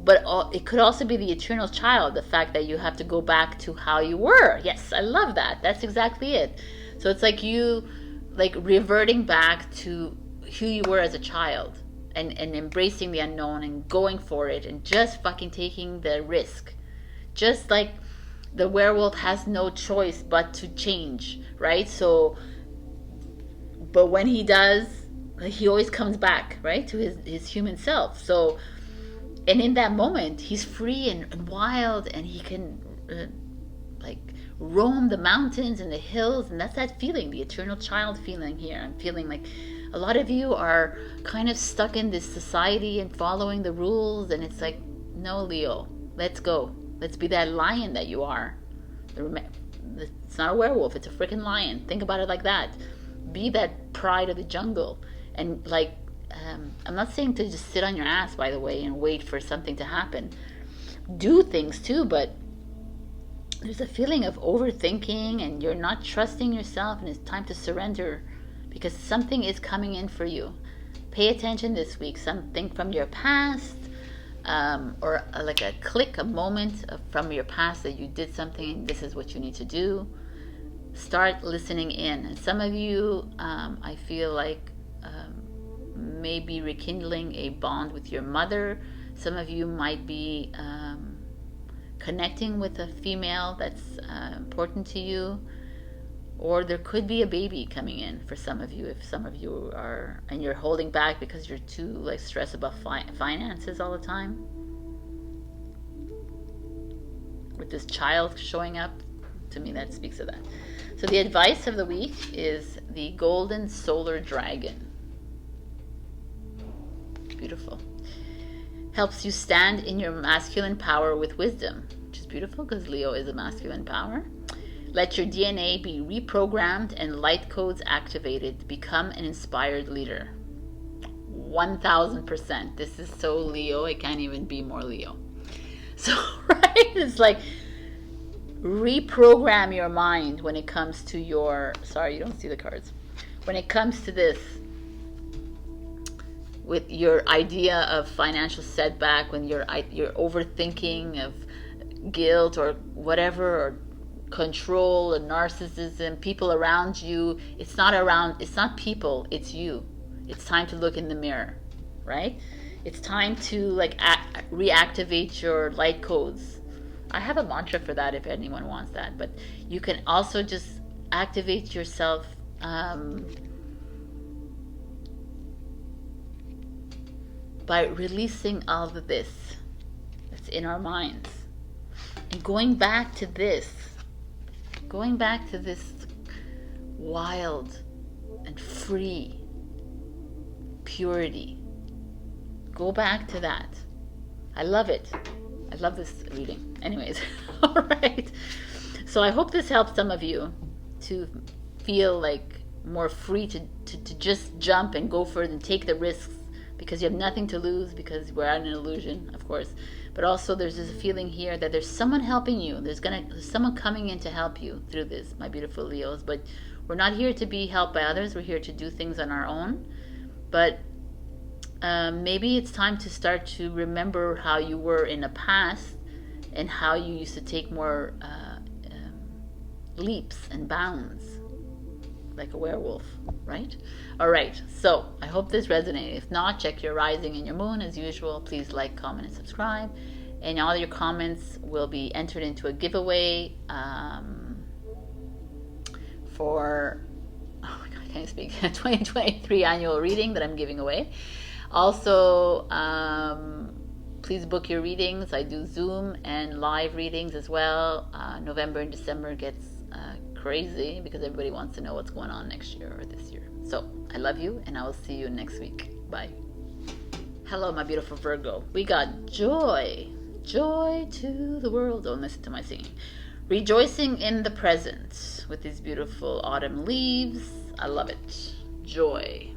But it could also be the eternal child, the fact that you have to go back to how you were. Yes, I love that. That's exactly it. So it's like you reverting back to who you were as a child and embracing the unknown and going for it and just fucking taking the risk. Just like the werewolf has no choice but to change, right? So, but when he does, he always comes back, right, to his human self. So, and in that moment, he's free and wild, and he can roam the mountains and the hills, and that's that feeling, the eternal child feeling here. I'm feeling like a lot of you are kind of stuck in this society and following the rules, and it's like, no, Leo, let's go. Let's be that lion that you are. It's not a werewolf, it's a freaking lion. Think about it like that. Be that pride of the jungle. And I'm not saying to just sit on your ass, by the way, and wait for something to happen. Do things too, but there's a feeling of overthinking and you're not trusting yourself, and it's time to surrender because something is coming in for you. Pay attention this week. Something from your past, or a click, a moment from your past that you did something. This is what you need to do. Start listening in. And some of you, I feel like may be rekindling a bond with your mother. Some of you might be connecting with a female that's important to you. Or there could be a baby coming in for some of you, if some of you are, and you're holding back because you're too like stressed about finances all the time. With this child showing up, to me that speaks of that. So the advice of the week is the golden solar dragon. Beautiful. Helps you stand in your masculine power with wisdom, which is beautiful because Leo is a masculine power. Let your DNA be reprogrammed and light codes activated. Become an inspired leader. 1000%. This is so Leo. I can't even be more Leo. So, right? It's like reprogram your mind when it comes to your... Sorry, you don't see the cards. When it comes to this, with your idea of financial setback, when you're overthinking of guilt or whatever, or control and narcissism, people around you, it's not people, it's you. It's time to look in the mirror, right? It's time to like reactivate your light codes. I have a mantra for that if anyone wants that, but you can also just activate yourself by releasing all of this that's in our minds and going back to this wild and free purity. Go back to that. I love it. I love this reading. Anyways, all right. So I hope this helps some of you to feel like more free to just jump and go for it and take the risks, because you have nothing to lose, because we're at an illusion, of course. But also there's this feeling here that there's someone helping you. There's someone coming in to help you through this, my beautiful Leos. But we're not here to be helped by others. We're here to do things on our own. But maybe it's time to start to remember how you were in the past and how you used to take more leaps and bounds like a werewolf, right? All right, so I hope this resonated. If not, check your rising and your moon as usual. Please like, comment, and subscribe. And all your comments will be entered into a giveaway for, oh my God, I can't speak, 2023 annual reading that I'm giving away. Also, please book your readings. I do Zoom and live readings as well. November and December gets crazy because everybody wants to know what's going on next year or this year. So I love you, and I will see you next week. Bye. Hello, my beautiful Virgo. We got joy. Joy to the world. Don't listen to my singing. Rejoicing in the present with these beautiful autumn leaves. I love it. Joy.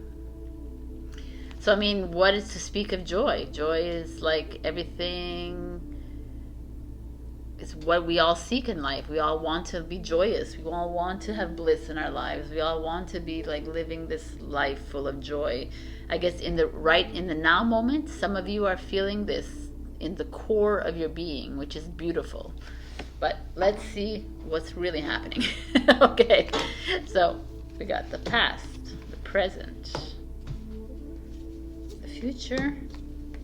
So, I mean, what is to speak of joy? Joy is like everything. It's what we all seek in life. We all want to be joyous. We all want to have bliss in our lives. We all want to be like living this life full of joy. I guess in the now moment, some of you are feeling this in the core of your being, which is beautiful. But let's see what's really happening. Okay, so we got the past, the present, the future,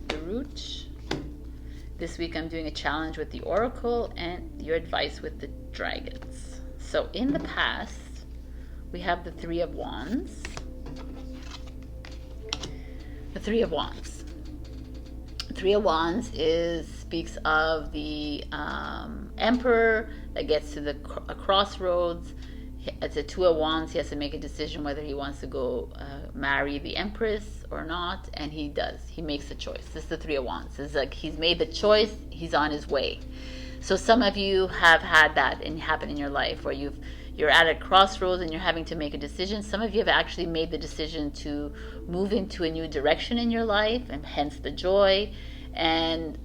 the root. This week I'm doing a challenge with the Oracle and your advice with the dragons. So in the past, we have the Three of Wands. The Three of Wands. Three of Wands speaks of the Emperor that gets to a crossroads. It's a Two of Wands. He has to make a decision whether he wants to go marry the Empress or not, and he does. He makes a choice. This is the Three of Wands. It's like he's made the choice. He's on his way. So some of you have had that happen in your life where you're at a crossroads and you're having to make a decision. Some of you have actually made the decision to move into a new direction in your life, and hence the joy. And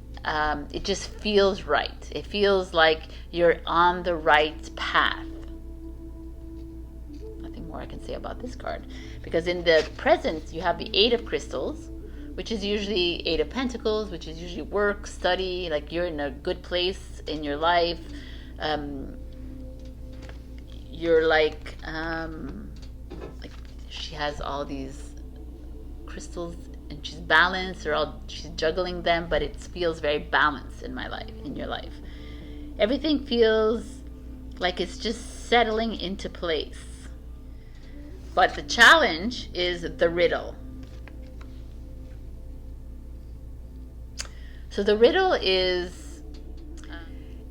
it just feels right. It feels like you're on the right path. More I can say about this card, because in the present you have the Eight of Crystals, which is usually Eight of Pentacles, which is usually work, study, like you're in a good place in your life. You're like she has all these crystals and she's balanced, or she's juggling them, but it feels very balanced in my life, in your life. Everything feels like it's just settling into place. But the challenge is the riddle. So the riddle is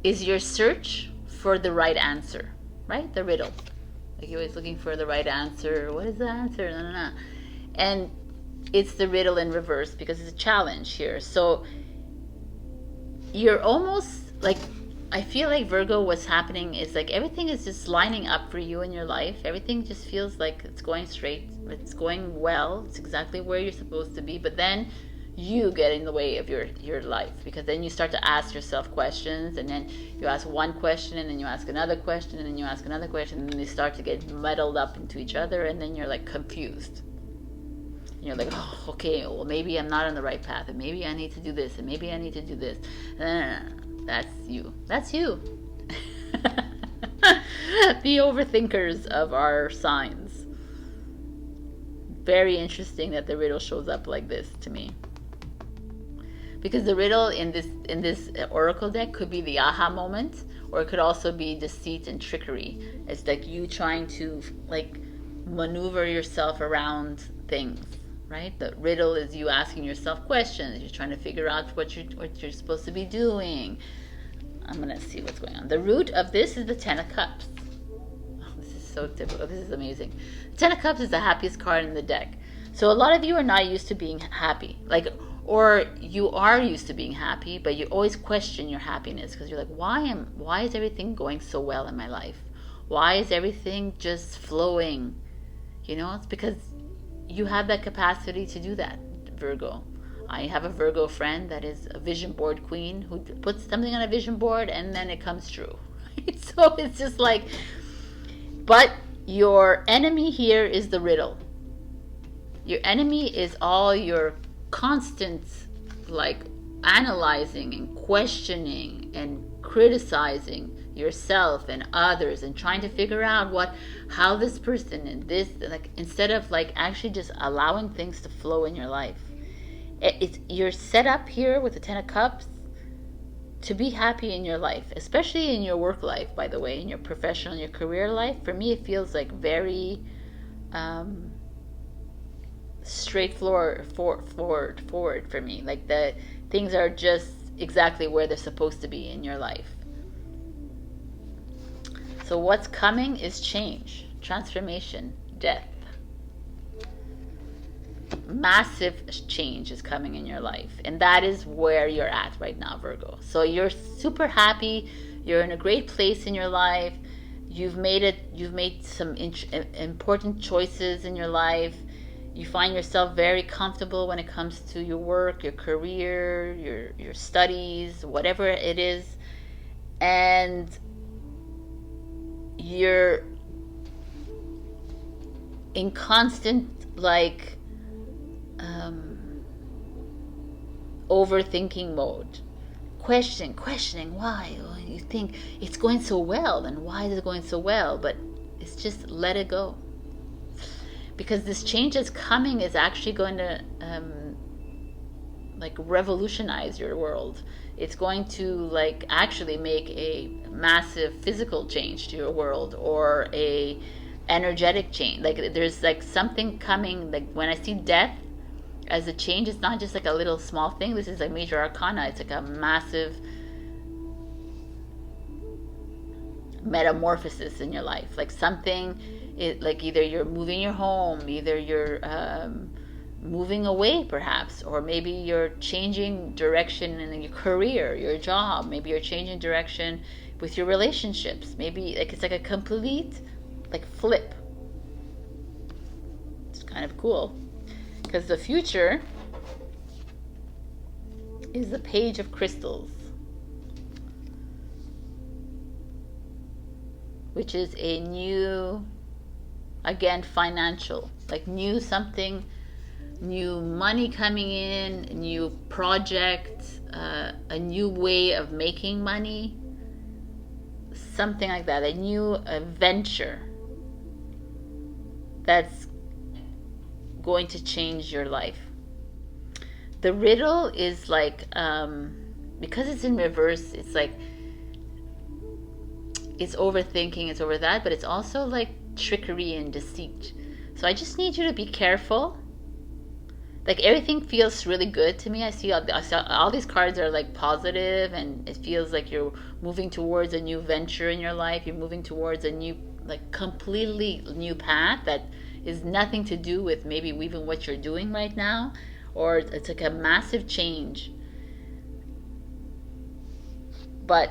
your search for the right answer, right? The riddle. Like you're always looking for the right answer. What is the answer? No, no, no. And it's the riddle in reverse because it's a challenge here. So you're almost like, I feel like Virgo, what's happening is like everything is just lining up for you in your life. Everything just feels like it's going straight. It's going well. It's exactly where you're supposed to be. But then you get in the way of your life, because then you start to ask yourself questions, and then you ask one question, and then you ask another question, and then you ask another question, and then they start to get muddled up into each other, and then you're like confused. You're like, oh, okay, well, maybe I'm not on the right path, and maybe I need to do this, and maybe I need to do this. That's you. That's you. The overthinkers of our signs. Very interesting that the riddle shows up like this to me. Because the riddle in this oracle deck could be the aha moment, or it could also be deceit and trickery. It's like you trying to like maneuver yourself around things, right? The riddle is you asking yourself questions. You're trying to figure out what you're supposed to be doing. I'm gonna see what's going on. The root of this is the Ten of Cups. Oh, this is so typical. This is amazing. The Ten of Cups is the happiest card in the deck. So a lot of you are not used to being happy, or you are used to being happy, but you always question your happiness because you're like, why is everything going so well in my life? Why is everything just flowing? You know, it's because you have that capacity to do that, Virgo. I have a Virgo friend that is a vision board queen who puts something on a vision board and then it comes true. So it's just like, but your enemy here is the riddle. Your enemy is all your constant like analyzing and questioning and criticizing yourself and others and trying to figure out how this person and this, like, instead of like actually just allowing things to flow in your life. You're set up here with the Ten of Cups to be happy in your life, especially in your work life, by the way, in your professional, your career life. For me, it feels like very straightforward for me. Like the things are just exactly where they're supposed to be in your life. So what's coming is change, transformation, death. Massive change is coming in your life, and that is where you're at right now, Virgo. So you're super happy, you're in a great place in your life, you've made some important choices in your life. You find yourself very comfortable when it comes to your work, your career, your studies, whatever it is. And you're in constant, like, overthinking mode. Questioning why. Oh, you think it's going so well, and why is it going so well? But it's just let it go. Because this change that's coming is actually going to like revolutionize your world. It's going to like actually make a massive physical change to your world, or a energetic change. Like there's like something coming. Like when I see death as a change, it's not just like a little small thing. This is like major arcana. It's like a massive metamorphosis in your life. Like something, like either you're moving your home, either you're moving away perhaps, or maybe you're changing direction in your career, your job. Maybe you're changing direction with your relationships. Maybe like it's like a complete like flip. It's kind of cool, because the future is the Page of Crystals, which is a new, again, financial, like new something, new money coming in, a new project, a new way of making money, something like that, a new venture that's going to change your life. the riddle is like, because it's in reverse, it's like, it's overthinking, it's over that, but it's also like trickery and deceit. So I just need you to be careful. Like, everything feels really good to me. I see all these cards are like positive, and it feels like you're moving towards a new venture in your life. You're moving towards a new, like, completely new path that is nothing to do with maybe even what you're doing right now, or it's like a massive change. But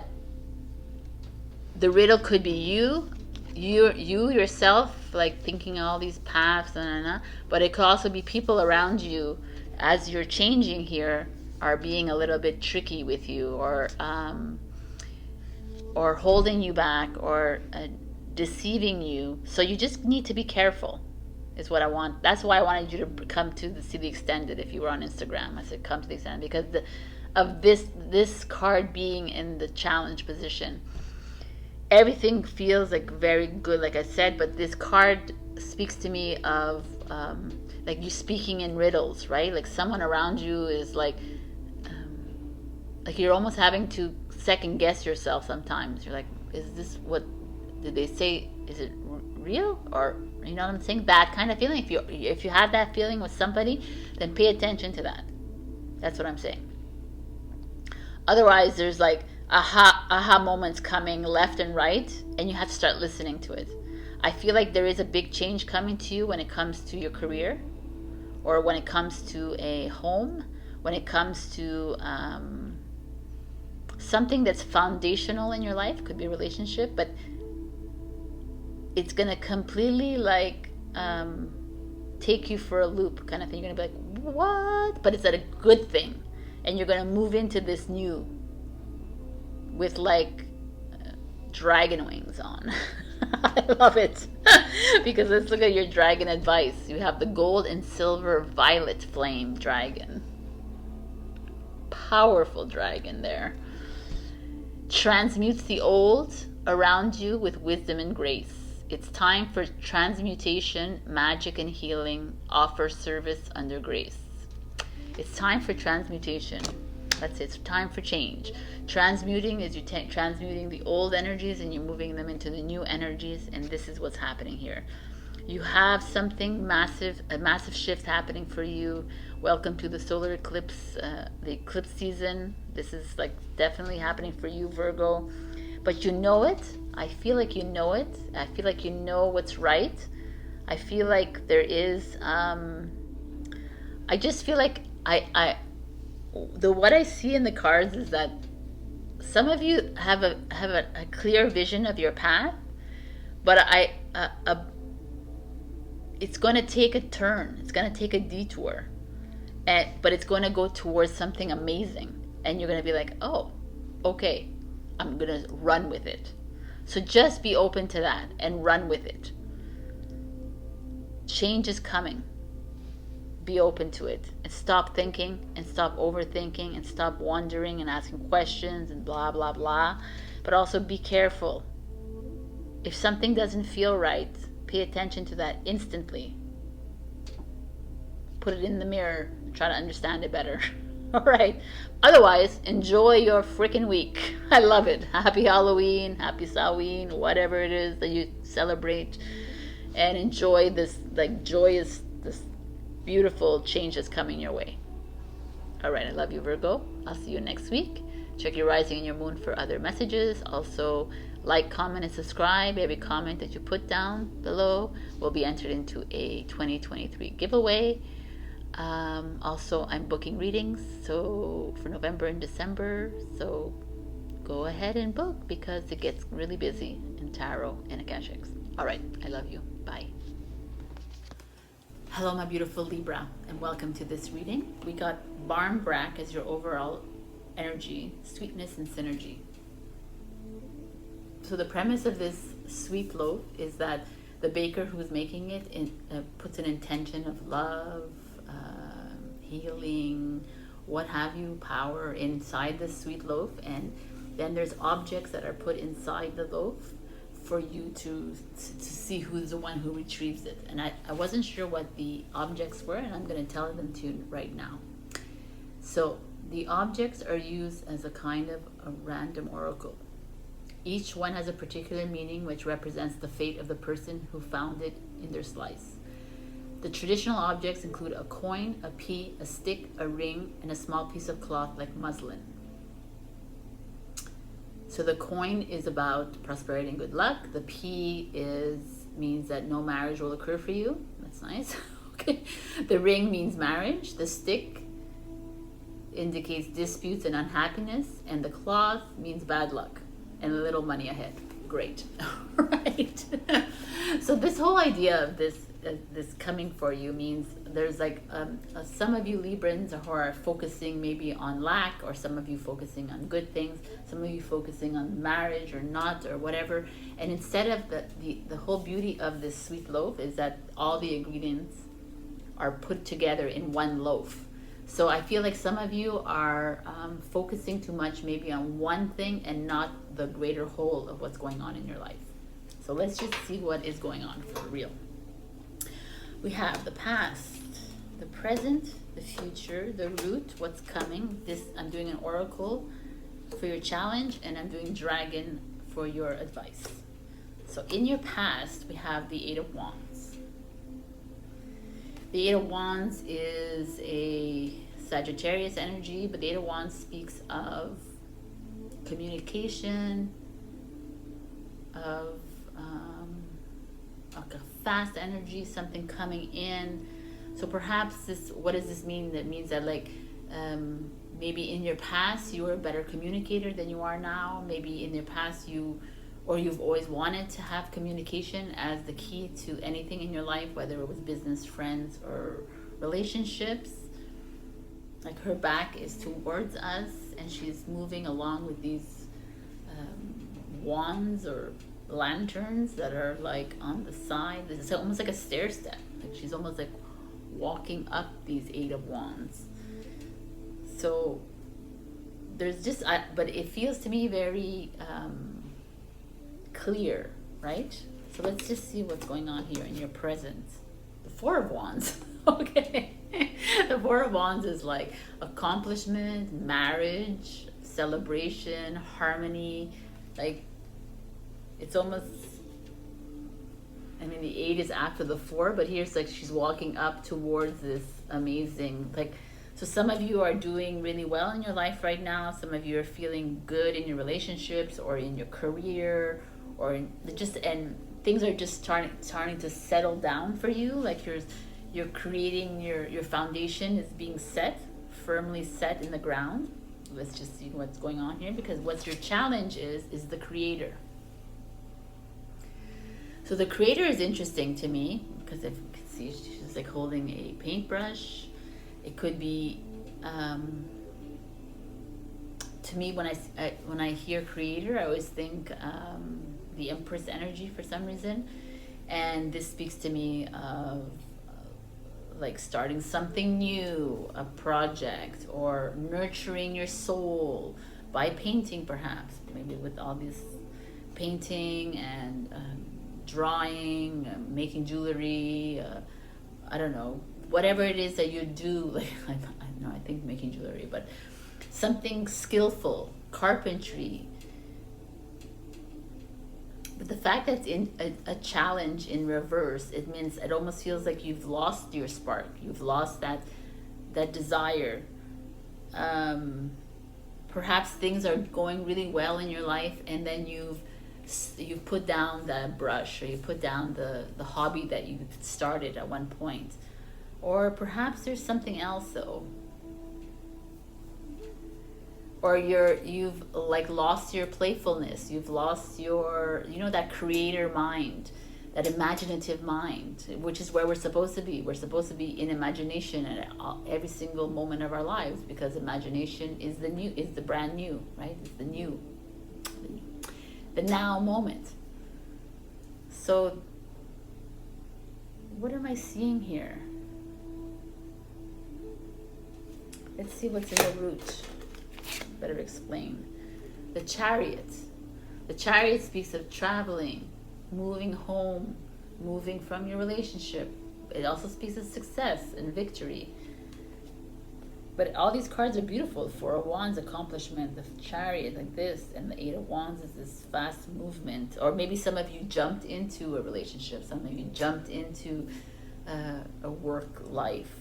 the riddle could be you yourself, like thinking all these paths, but it could also be people around you as you're changing here are being a little bit tricky with you, or holding you back, or deceiving you. So you just need to be careful, is what I want. That's why I wanted you to come to see the extended. If you were on Instagram, I said come to the extended, because of this card being in the challenge position. Everything feels like very good, like I said, but this card speaks to me of like you speaking in riddles, right? Like someone around you is like you're almost having to second guess yourself sometimes. You're like, is this what did they say? Is it real? Or, you know what I'm saying? That kind of feeling. If you have that feeling with somebody, then pay attention to that. That's what I'm saying. Otherwise, there's like aha moments coming left and right, and you have to start listening to it. I feel like there is a big change coming to you when it comes to your career, or when it comes to a home, when it comes to something that's foundational in your life. Could be a relationship, but it's gonna completely like take you for a loop, kind of thing. You're gonna be like, what? But it's a good thing, and you're gonna move into this new with like dragon wings on. I love it. Because let's look at your dragon advice. You have the gold and silver violet flame dragon. Powerful dragon there. Transmutes the old around you with wisdom and grace. It's time for transmutation, magic and healing. Offer service under grace. It's time for transmutation. That's it. It's time for change. Transmuting is you transmuting the old energies and you're moving them into the new energies, and this is what's happening here. You have something massive, a massive shift happening for you. Welcome to the solar eclipse, the eclipse season. This is like definitely happening for you, Virgo. But you know it. I feel like you know it. I feel like you know what's right. I feel like there is, I just feel like what I see in the cards is that some of you have a clear vision of your path, but it's going to take a turn. It's going to take a detour, but it's going to go towards something amazing, and you're going to be like, oh, okay, I'm going to run with it. So just be open to that and run with it. Change is coming. Be open to it, and stop thinking, and stop overthinking, and stop wondering and asking questions and blah blah blah. But also be careful. If something doesn't feel right, pay attention to that instantly. Put it in the mirror, try to understand it better. All right. Otherwise, enjoy your freaking week. I love it. Happy Halloween, happy Samhain, whatever it is that you celebrate, and enjoy this like joyous, this beautiful change that's coming your way. All right, I love you, Virgo. I'll see you next week. Check your rising and your moon for other messages. Also, like, comment, and subscribe. Every comment that you put down below will be entered into a 2023 giveaway. Also, I'm booking readings so for November and December. So go ahead and book, because it gets really busy in tarot and akashics. All right, I love you. Bye. Hello, my beautiful Libra, and welcome to this reading. We got Barmbrack as your overall energy, sweetness and synergy. So the premise of this sweet loaf is that the baker who's making it puts an intention of love, healing, what have you, power inside this sweet loaf, and then there's objects that are put inside the loaf for you to see who's the one who retrieves it. And I wasn't sure what the objects were, and I'm going to tell them to you right now. So the objects are used as a kind of a random oracle. Each one has a particular meaning which represents the fate of the person who found it in their slice. The traditional objects include a coin, a pea, a stick, a ring, and a small piece of cloth like muslin. So the coin is about prosperity and good luck. The pea means that no marriage will occur for you. That's nice. Okay. The ring means marriage. The stick indicates disputes and unhappiness. And the cloth means bad luck and a little money ahead. Great. Right. So this whole idea of this coming for you means there's like some of you Librans who are focusing maybe on lack, or some of you focusing on good things, some of you focusing on marriage or not or whatever. And instead of the whole beauty of this sweet loaf is that all the ingredients are put together in one loaf. So I feel like some of you are focusing too much maybe on one thing and not the greater whole of what's going on in your life. So let's just see what is going on for real. We have the past, the present, the future, the root, what's coming. I'm doing an oracle for your challenge, and I'm doing dragon for your advice. So in your past, we have the Eight of Wands. The Eight of Wands is a Sagittarius energy, but the Eight of Wands speaks of communication, of like a fast energy, something coming in. So perhaps what does this mean? That means that like maybe in your past you were a better communicator than you are now. Maybe in your past you've always wanted to have communication as the key to anything in your life, whether it was business, friends, or relationships. Like her back is towards us and she's moving along with these wands or lanterns that are like on the side. It's almost like a stair step. Like she's almost like walking up these Eight of Wands. So there's just, but it feels to me very clear, right? So let's just see what's going on here in your present. The Four of Wands. Okay. The Four of Wands is like accomplishment, marriage, celebration, harmony. Like it's almost, I mean, the 8 is after the 4, but here's like she's walking up towards this amazing, like, so some of you are doing really well in your life right now. Some of you are feeling good in your relationships or in your career, or and things are just starting to settle down for you. Like you're creating your foundation is being firmly set in the ground. Let's just see what's going on here, because what your challenge is the creator. So the creator is interesting to me because if you can see, she's like holding a paintbrush. It could be, to me, when I hear creator, I always think the Empress energy for some reason, and this speaks to me of like starting something new, a project, or nurturing your soul by painting, perhaps, maybe with all this painting and drawing, making jewelry, I don't know, whatever it is that you do, like I think making jewelry, but something skillful, carpentry. But the fact that it's in a challenge in reverse, it means it almost feels like you've lost your spark, you've lost that desire. Perhaps things are going really well in your life, and then you've put down the brush, or you put down the hobby that you started at one point. Or perhaps there's something else though. Or you've like lost your playfulness, you've lost your, that creator mind, that imaginative mind, which is where we're supposed to be. We're supposed to be in imagination at every single moment of our lives, because imagination is the brand new, right? It's the now moment. So what am I seeing here? Let's see what's in the root. Better explain. The Chariot. The Chariot speaks of traveling, moving home, moving from your relationship. It also speaks of success and victory. But all these cards are beautiful. Four of Wands, accomplishment, the Chariot, like this, and the Eight of Wands is this fast movement. Or maybe some of you jumped into a relationship. Some of you jumped into a work life.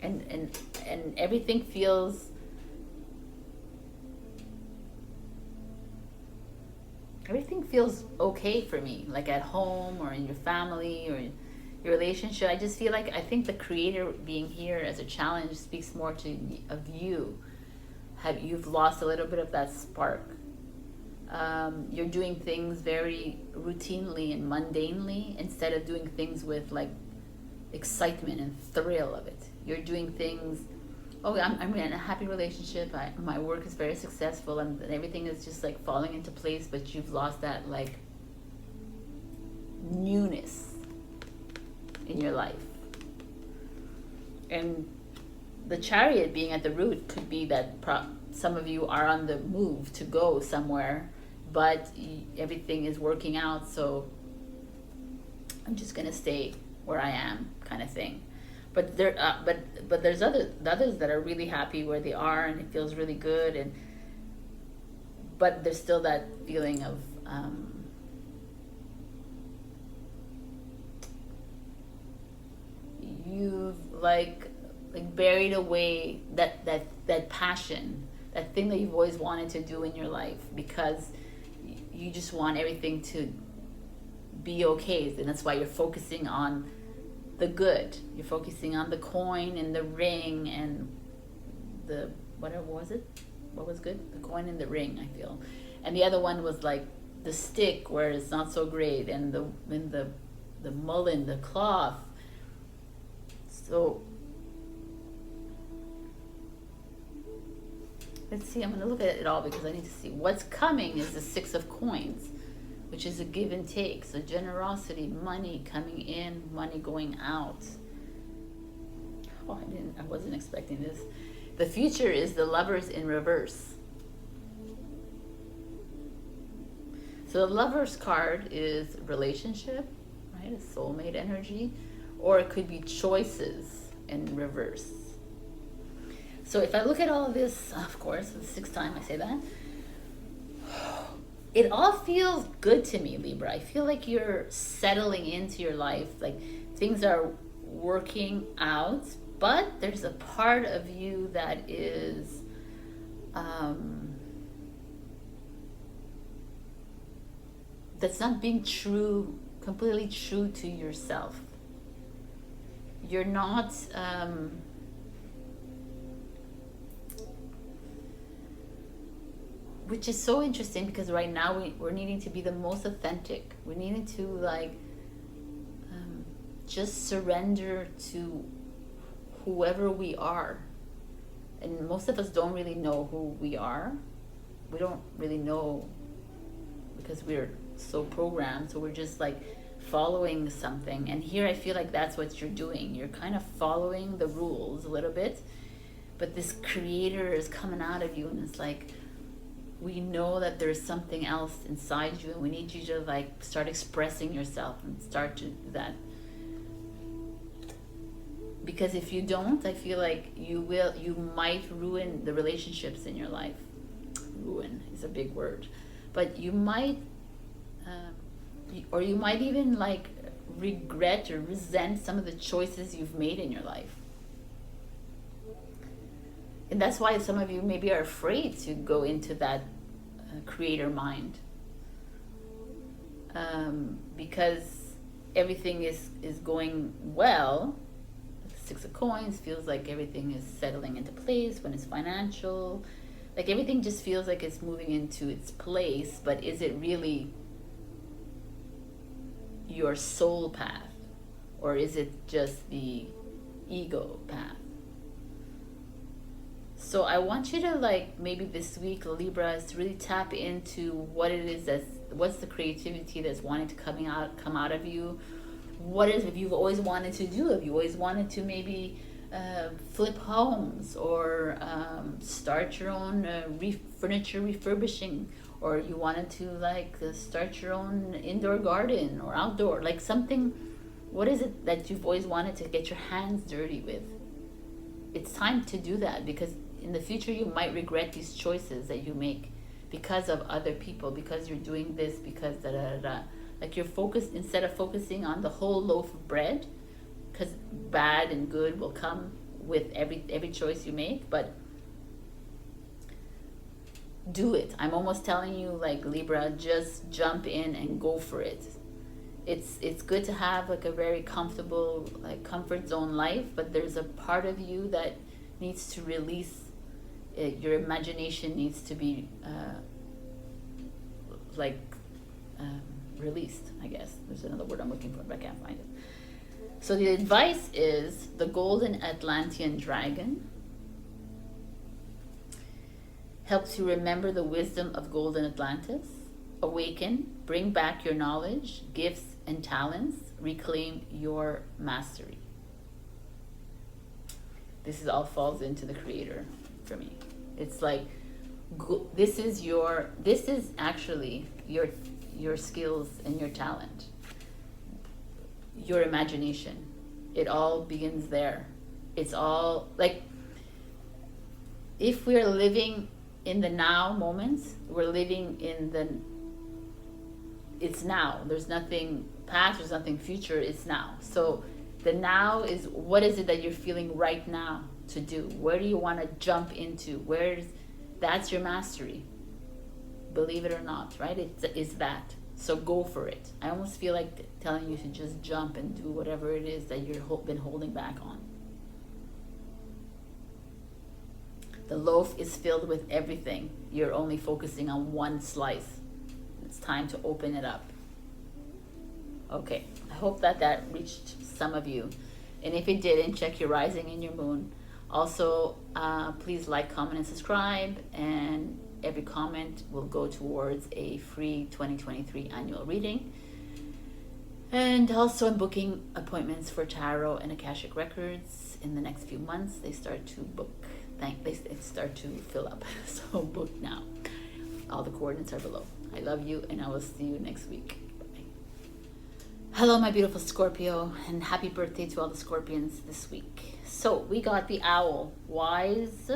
And everything feels... everything feels okay for me, like at home or in your family or in your relationship. I just feel like, I think the Creator being here as a challenge speaks more to of you. You've lost a little bit of that spark. You're doing things very routinely and mundanely instead of doing things with like excitement and thrill of it. You're doing things, oh, I'm in a happy relationship, my work is very successful, and everything is just like falling into place, but you've lost that like newness in your life. And the Chariot being at the root could be that some of you are on the move to go somewhere, but everything is working out, so I'm just gonna stay where I am, kind of thing. But there's others that are really happy where they are, and it feels really good, but there's still that feeling of you've like buried away that passion, that thing that you've always wanted to do in your life, because you just want everything to be okay, and that's why you're focusing on the good. You're focusing on the coin and the ring and the whatever was it? What was good? The coin and the ring, I feel. And the other one was like the stick, where it's not so great, and the mullen, the cloth. So let's see. I'm going to look at it all because I need to see what's coming. Is the Six of Coins, which is a give and take. So generosity, money coming in, money going out. Oh, I wasn't expecting this. The future is the Lovers in reverse. So the Lovers card is relationship, right? A soulmate energy, or it could be choices in reverse. So if I look at all of this, of course, for the sixth time I say that, it all feels good to me, Libra. I feel like you're settling into your life, like things are working out, but there's a part of you that is that's not being true, completely true to yourself. You're not which is so interesting, because right now we're needing to be the most authentic. We're needing to like just surrender to whoever we are. And most of us don't really know who we are. We don't really know, because we're so programmed, so we're just like following something. And here I feel like that's what you're doing. You're kind of following the rules a little bit, but this Creator is coming out of you, and it's like, we know that there's something else inside you, and we need you to like start expressing yourself and start to do that. Because if you don't, I feel like you might ruin the relationships in your life. Ruin is a big word, but you might, or you might even like regret or resent some of the choices you've made in your life. And that's why some of you maybe are afraid to go into that Creator mind, because everything is going well. The Six of Coins feels like everything is settling into place when it's financial. Like everything just feels like it's moving into its place, but is it really your soul path, or is it just the ego path? So I want you to like, maybe this week, Libra, is to really tap into what it is what's the creativity that's wanting to come out of you. What is, if you've always wanted to do, if you always wanted to maybe flip homes, or start your own furniture refurbishing, or you wanted to like start your own indoor garden or outdoor, like something. What is it that you've always wanted to get your hands dirty with? it's time to do that, because in the future you might regret these choices that you make because of other people, because you're doing this, because da da da da. Like you're focused, instead of focusing on the whole loaf of bread, because bad and good will come with every choice you make, but do it. I'm almost telling you, like, Libra, just jump in and go for it. It's good to have like a very comfortable, like, comfort zone life, but there's a part of you that needs to release it. Your imagination needs to be released, I guess. There's another word I'm looking for, but I can't find it. So the advice is the golden Atlantean dragon helps you remember the wisdom of golden Atlantis, awaken, bring back your knowledge, gifts, and talents, reclaim your mastery. This is all falls into the creator for me. It's like, this is actually your skills and your talent, your imagination. It all begins there. It's all like, if we're living in the now moments, we're living in it's now. There's nothing past, there's nothing future, it's now. So the now is, what is it that you're feeling right now to do? Where do you want to jump into? That's your mastery. Believe it or not, right? It's that. So go for it. I almost feel like telling you to just jump and do whatever it is that you've been holding back on. The loaf is filled with everything. You're only focusing on one slice. It's time to open it up. Okay, I hope that reached some of you. And if it didn't, check your rising and your moon. Also, please like, comment, and subscribe. And every comment will go towards a free 2023 annual reading. And also, I'm booking appointments for tarot and Akashic records in the next few months. They start to start to fill up. So book now. All the coordinates are below. I love you, and I will see you next week. Bye. Hello, my beautiful Scorpio, and happy birthday to all the Scorpions this week. So we got the owl. Wise,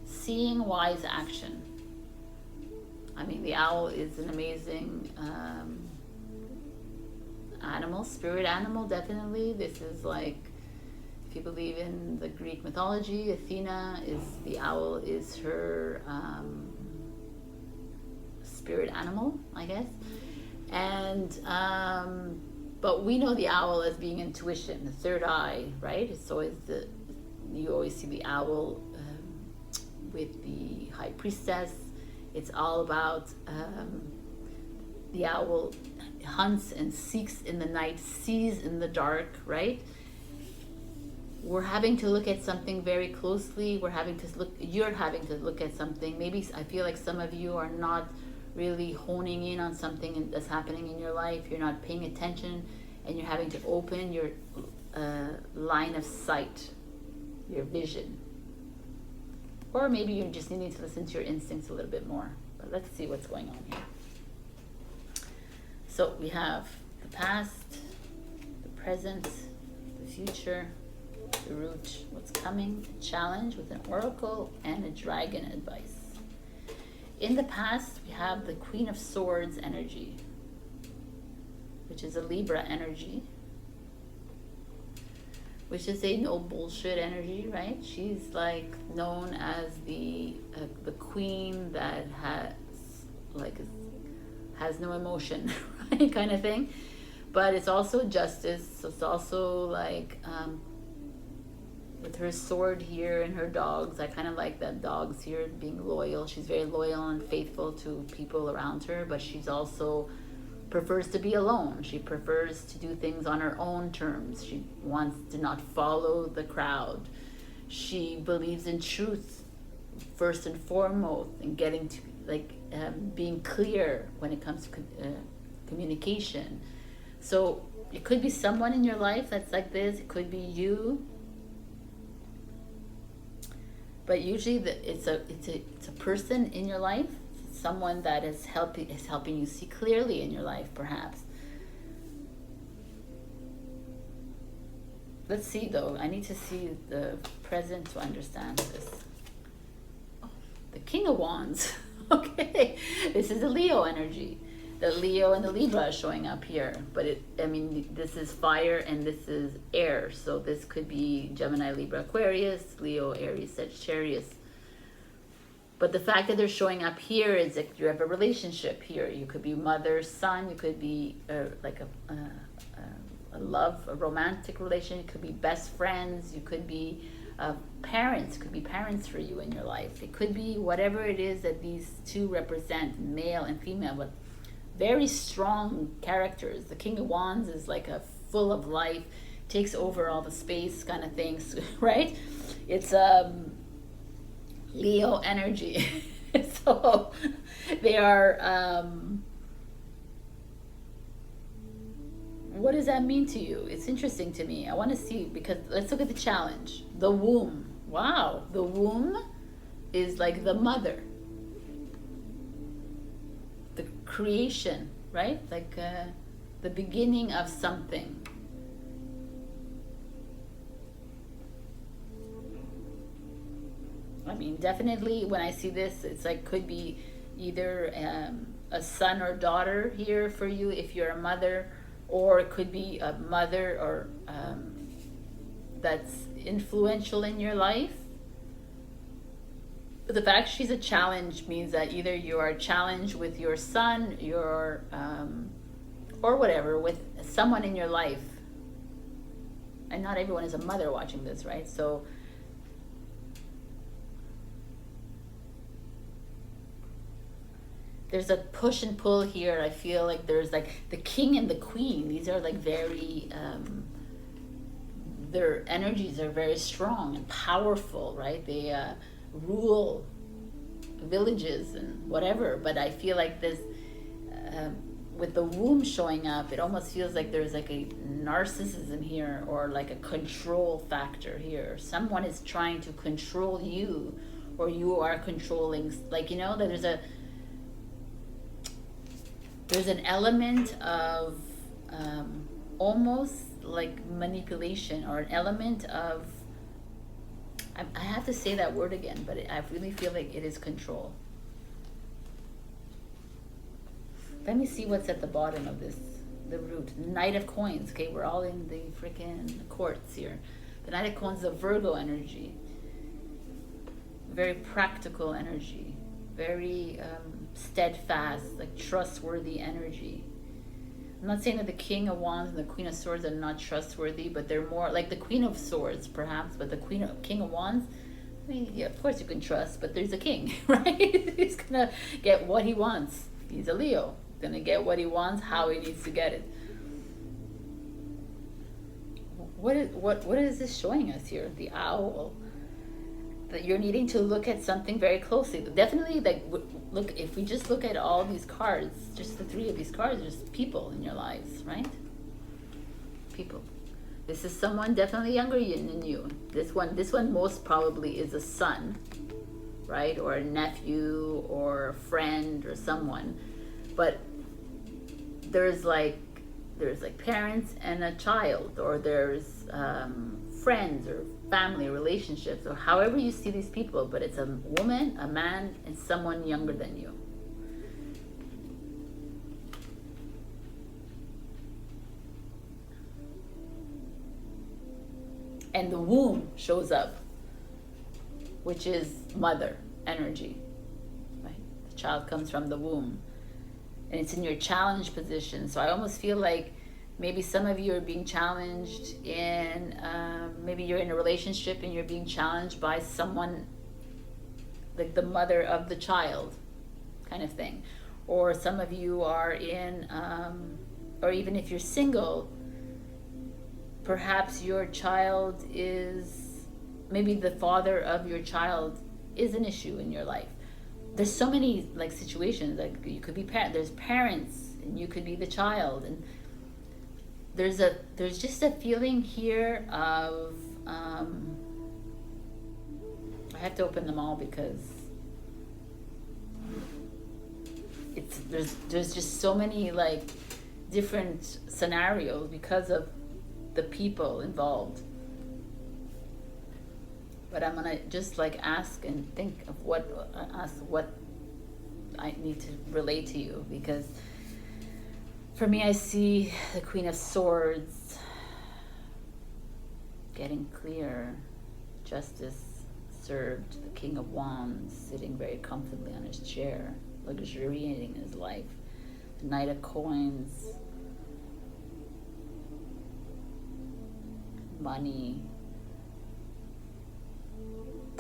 seeing wise action. I mean, the owl is an amazing animal, spirit animal, definitely. This is like, if you believe in the Greek mythology, Athena is, the owl is her spirit animal, I guess. And but we know the owl as being intuition, the third eye, right? It's always you always see the owl with the high priestess. It's all about the owl hunts and seeks in the night, sees in the dark, right? We're having to look at something very closely. You're having to look at something. Maybe I feel like some of you are not really honing in on something that's happening in your life. You're not paying attention, and you're having to open your line of sight, your vision. Or maybe you're just needing to listen to your instincts a little bit more. But let's see what's going on here. So we have the past, the present, the future, the root, what's coming, a challenge with an oracle, and a dragon advice. In the past, we have the Queen of Swords energy, which is a Libra energy, which is a no bullshit energy, right? She's like known as the queen that has no emotion, right? Kind of thing. But it's also justice. So it's also like with her sword here and her dogs. I kind of like that dogs here being loyal. She's very loyal and faithful to people around her, but she's also prefers to be alone. She prefers to do things on her own terms. She wants to not follow the crowd. She believes in truth first and foremost, and getting to being clear when it comes to communication. So it could be someone in your life that's like this. It could be you. But usually it's a person in your life, someone that is helping you see clearly in your life, perhaps. Let's see though. I need to see the present to understand this. Oh, the King of Wands. Okay, this is the Leo energy. The Leo and the Libra is showing up here, but I mean, this is fire and this is air, so this could be Gemini, Libra, Aquarius, Leo, Aries, Sagittarius. But the fact that they're showing up here is that you have a relationship here. You could be mother, son. You could be like a love, a romantic relation. It could be best friends. You could be parents. It could be parents for you in your life. It could be whatever it is that these two represent, male and female, but very strong characters. The King of Wands is like a full of life, takes over all the space kind of things, right? It's Leo energy. So they are, what does that mean to you? It's interesting to me. I want to see, because let's look at the challenge. The womb. Wow. The womb is like the mother. The creation, right? Like the beginning of something. I mean, definitely when I see this, it's like could be either a son or daughter here for you if you're a mother, or it could be a mother or that's influential in your life. But the fact she's a challenge means that either you are challenged with your son, your or whatever, with someone in your life. And not everyone is a mother watching this, right? So there's a push and pull here. I feel like there's like the king and the queen. These are like very, their energies are very strong and powerful, right? They rule villages and whatever. But I feel like this, with the womb showing up, it almost feels like there's like a narcissism here, or like a control factor here. Someone is trying to control you, or you are controlling, like, you know, that there's an element of almost like manipulation, or an element of, I have to say that word again, but I really feel like it is control. Let me see what's at the bottom of this, the root. Knight of Coins. Okay, we're all in the freaking courts here. The Knight of Coins is a Virgo energy. Very practical energy. Very steadfast, like trustworthy energy. I'm not saying that the King of Wands and the Queen of Swords are not trustworthy, but they're more like the Queen of Swords, perhaps, but the King of Wands, I mean, yeah, of course you can trust, but there's a king, right? He's gonna get what he wants. He's a Leo. He's gonna get what he wants, how he needs to get it. What is this showing us here? The owl. That you're needing to look at something very closely. Definitely, like, look, if we just look at all these cards, just the three of these cards, there's people in your lives, right? People. This is someone definitely younger than you. This one most probably is a son, right? Or a nephew, or a friend, or someone. But there's like parents and a child, or there's friends, or family relationships, or however you see these people, but it's a woman, a man, and someone younger than you. And the womb shows up, which is mother energy, right? The child comes from the womb, and it's in your challenge position. So I almost feel like maybe some of you are being challenged in, maybe you're in a relationship and you're being challenged by someone, like the mother of the child kind of thing. Or some of you are in, or even if you're single, perhaps your child is, maybe the father of your child is an issue in your life. There's so many like situations, like you could be there's parents and you could be the child, and there's just a feeling here of I have to open them all because there's just so many like different scenarios because of the people involved. But I'm gonna just like ask and think of ask what I need to relate to you, because for me I see the Queen of Swords getting clear, justice served, the King of Wands sitting very comfortably on his chair, luxuriating his life, the Knight of Coins, money.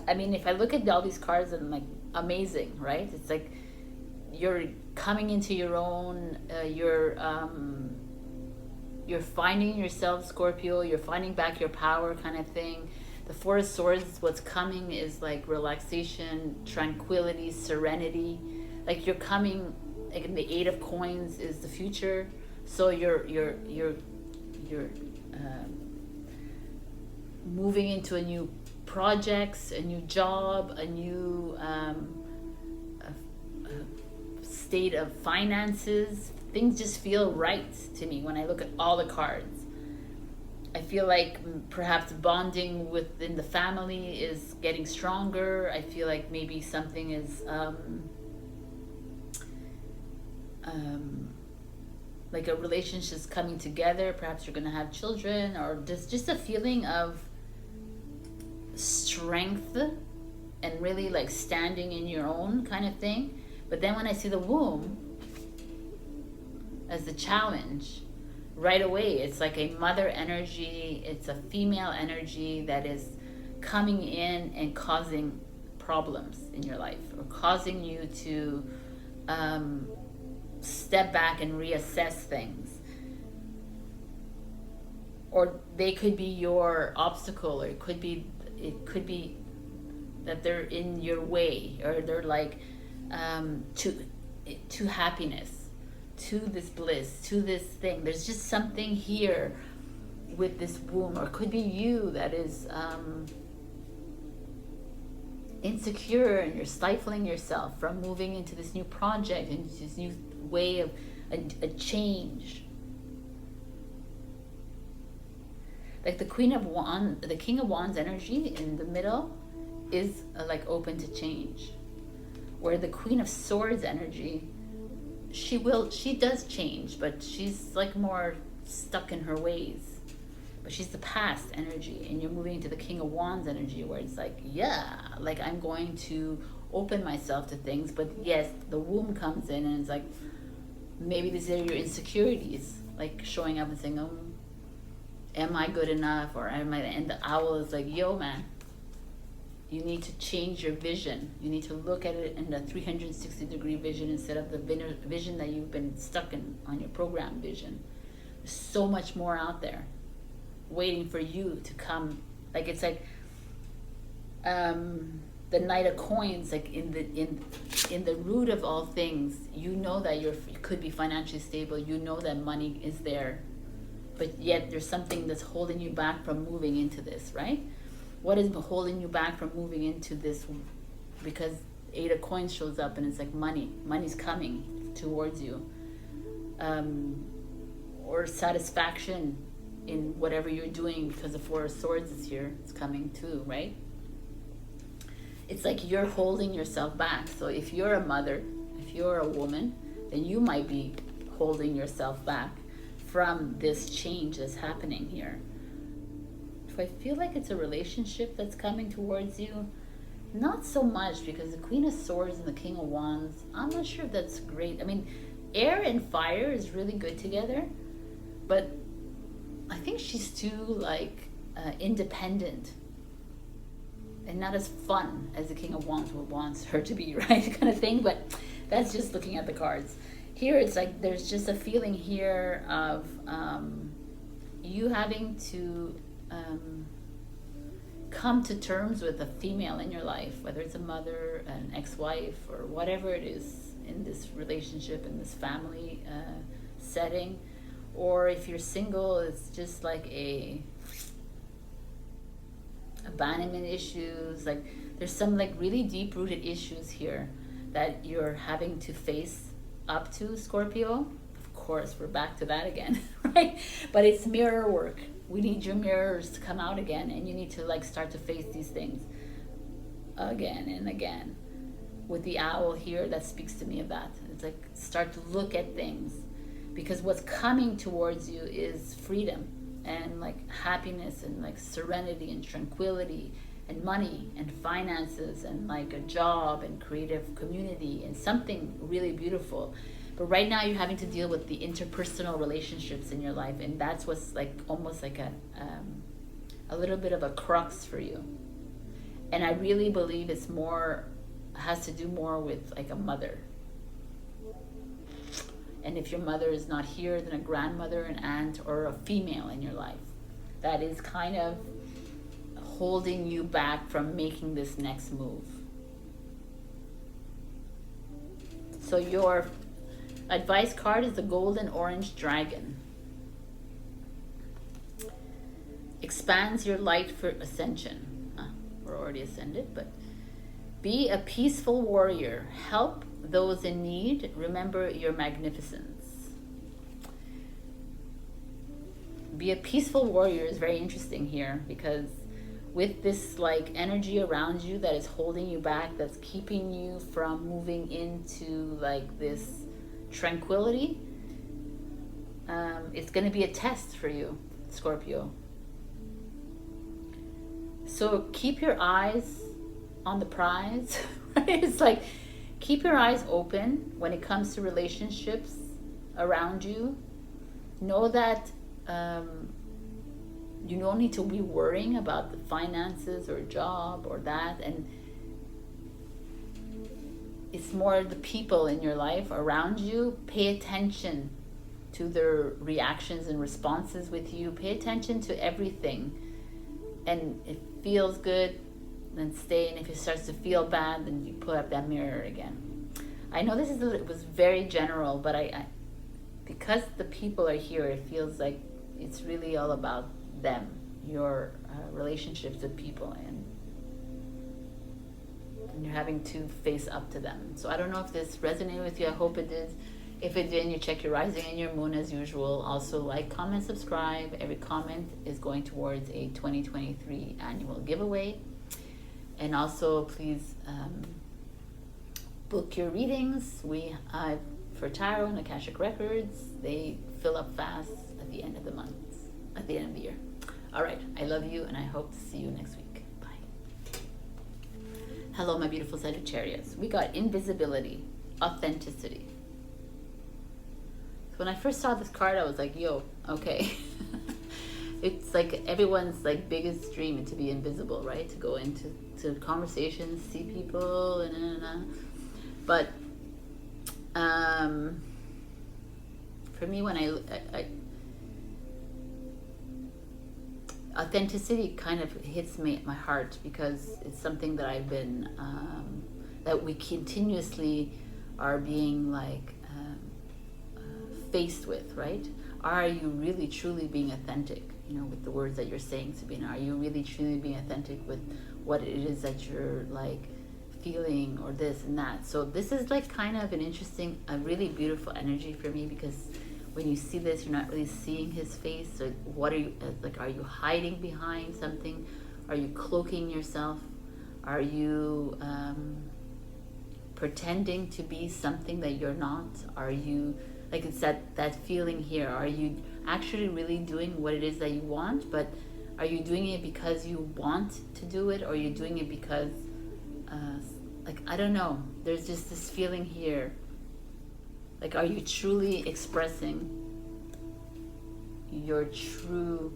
I mean, if I look at all these cards, I'm like, amazing, right? It's like you're coming into your own, you're finding yourself, Scorpio, you're finding back your power kind of thing. The Four of Swords, what's coming is like relaxation, tranquility, serenity. Like you're coming, like in the Eight of Coins is the future. So you're moving into a new projects, a new job, a new state of finances. Things just feel right to me when I look at all the cards. I feel like perhaps bonding within the family is getting stronger. I feel like maybe something is like a relationship's coming together. Perhaps you're going to have children, or just a feeling of strength and really like standing in your own kind of thing. But then when I see the womb as the challenge, right away it's like a mother energy, it's a female energy that is coming in and causing problems in your life, or causing you to step back and reassess things. Or they could be your obstacle, or it could be that they're in your way, or they're like to happiness, to this bliss, to this thing. There's just something here with this womb. Or it could be you that is insecure, and you're stifling yourself from moving into this new project, into this new way of a change. Like the Queen of Wands, the King of Wands energy in the middle is like open to change. Where the Queen of Swords energy, she does change, but she's like more stuck in her ways. But she's the past energy, and you're moving into the King of Wands energy, where it's like, yeah, like I'm going to open myself to things. But yes, the womb comes in, and it's like, maybe these are your insecurities, like showing up and saying, oh, am I good enough, or am I? And the owl is like, yo, man, you need to change your vision. You need to look at it in the 360-degree vision instead of the vision that you've been stuck in on your program vision. There's so much more out there waiting for you to come. Like it's like the Knight of Coins, like in the root of all things, you know that you could be financially stable, you know that money is there, but yet there's something that's holding you back from moving into this, right? What is holding you back from moving into this? Because Eight of Coins shows up, and it's like money's coming towards you, or satisfaction in whatever you're doing, because the Four of Swords is here, it's coming too, right? It's like you're holding yourself back. So if you're a mother, if you're a woman, then you might be holding yourself back from this change that's happening here. Do I feel like it's a relationship that's coming towards you? Not so much, because the Queen of Swords and the King of Wands, I'm not sure if that's great. I mean, air and fire is really good together, but I think she's too like independent and not as fun as the King of Wands wants her to be, right? Kind of thing. But that's just looking at the cards. Here it's like there's just a feeling here of you having to come to terms with a female in your life, whether it's a mother, an ex-wife, or whatever it is in this relationship, in this family setting. Or if you're single, it's just like abandonment issues. Like there's some like really deep-rooted issues here that you're having to face up to, Scorpio. Of course, we're back to that again, right? But it's mirror work. We need your mirrors to come out again, and you need to like start to face these things. again and again. With the owl here, that speaks to me of that. It's like, start to look at things, because what's coming towards you is freedom and like happiness and like serenity and tranquility and money and finances and like a job and creative community and something really beautiful. But right now you're having to deal with the interpersonal relationships in your life, and that's what's like almost like a little bit of a crux for you. And I really believe it's more, has to do more with like a mother. And if your mother is not here, then a grandmother, an aunt, or a female in your life that is kind of holding you back from making this next move. So your advice card is the golden orange dragon. Expands your light for ascension. We're already ascended, but be a peaceful warrior. Help those in need. Remember your magnificence. Be a peaceful warrior is very interesting here, because with this like energy around you that is holding you back, that's keeping you from moving into like this tranquility, it's going to be a test for you, Scorpio. So keep your eyes on the prize, right? It's like, keep your eyes open when it comes to relationships around you. Know that you don't need to be worrying about the finances or job or that, and it's more the people in your life around you. Pay attention to their reactions and responses with you. Pay attention to everything, and it feels good, then stay, and if it starts to feel bad, then you pull up that mirror again. I know this is it was very general, but I because the people are here, it feels like it's really all about them, your relationships with people, and you're having to face up to them. So I don't know if this resonated with you. I hope it did. If it didn't, you check your rising and your moon as usual. Also, like, comment, subscribe. Every comment is going towards a 2023 annual giveaway. And also, please book your readings. We for Tarot and Akashic Records, they fill up fast at the end of the month, at the end of the year. All right, I love you, and I hope to see you next week. Bye. Hello, my beautiful Sagittarius. We got invisibility, authenticity. So when I first saw this card, I was like, yo, okay. It's like everyone's like biggest dream to be invisible, right? To go into conversations, see people, and but for me, when I authenticity kind of hits me at my heart, because it's something that I've been that we continuously are being like faced with, right? Are you really truly being authentic, you know, with the words that you're saying, Sabrina? Are you really truly being authentic with what it is that you're like feeling, or this and that? So this is like kind of an interesting, a really beautiful energy for me, because when you see this, you're not really seeing his face. So what are you, like, are you hiding behind something? Are you cloaking yourself? Are you pretending to be something that you're not? Are you, like, it's that feeling here. Are you actually really doing what it is that you want? But are you doing it because you want to do it, or are you doing it because like, I don't know, there's just this feeling here. Like, are you truly expressing your true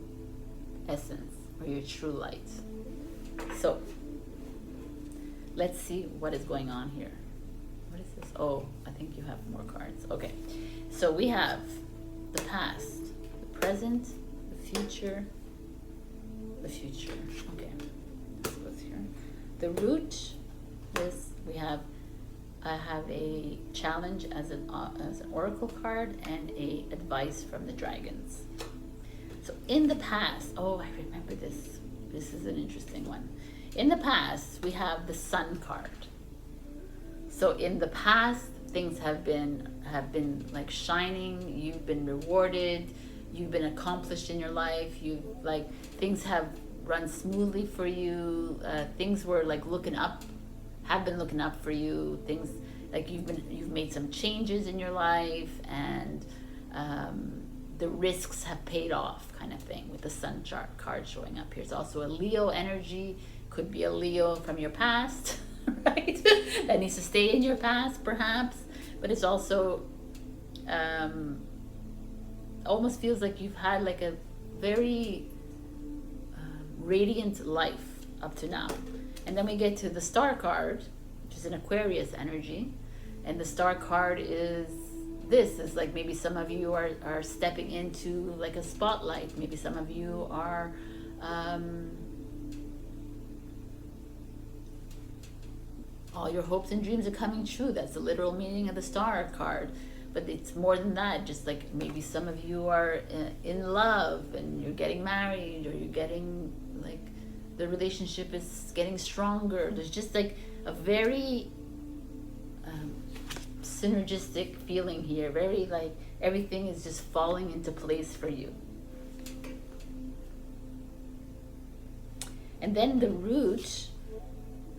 essence or your true light? So let's see what is going on here. What is this? Oh, I think you have more cards. Okay, so we have the past, the present, the future, the future. Okay, let's go here. The root is, we have, I have a challenge as an oracle card and a advice from the dragons. So in the past, oh, I remember this. This is an interesting one. In the past, we have the Sun card. So in the past, things have been like shining. You've been rewarded. You've been accomplished in your life. You've, like, things have run smoothly for you. Things were like have been looking up for you. Things like you've made some changes in your life, and the risks have paid off, kind of thing, with the Sun chart card showing up here. It's also a Leo energy. Could be a Leo from your past, right? That needs to stay in your past, perhaps. But it's also almost feels like you've had like a very radiant life up to now. And then we get to the Star card, which is an Aquarius energy. And the Star card is like maybe some of you are stepping into like a spotlight. Maybe some of you are all your hopes and dreams are coming true. That's the literal meaning of the Star card. But it's more than that. Just like maybe some of you are in love and you're getting married, or you're getting like the relationship is getting stronger. There's just like a very synergistic feeling here. Very like everything is just falling into place for you. And then the root.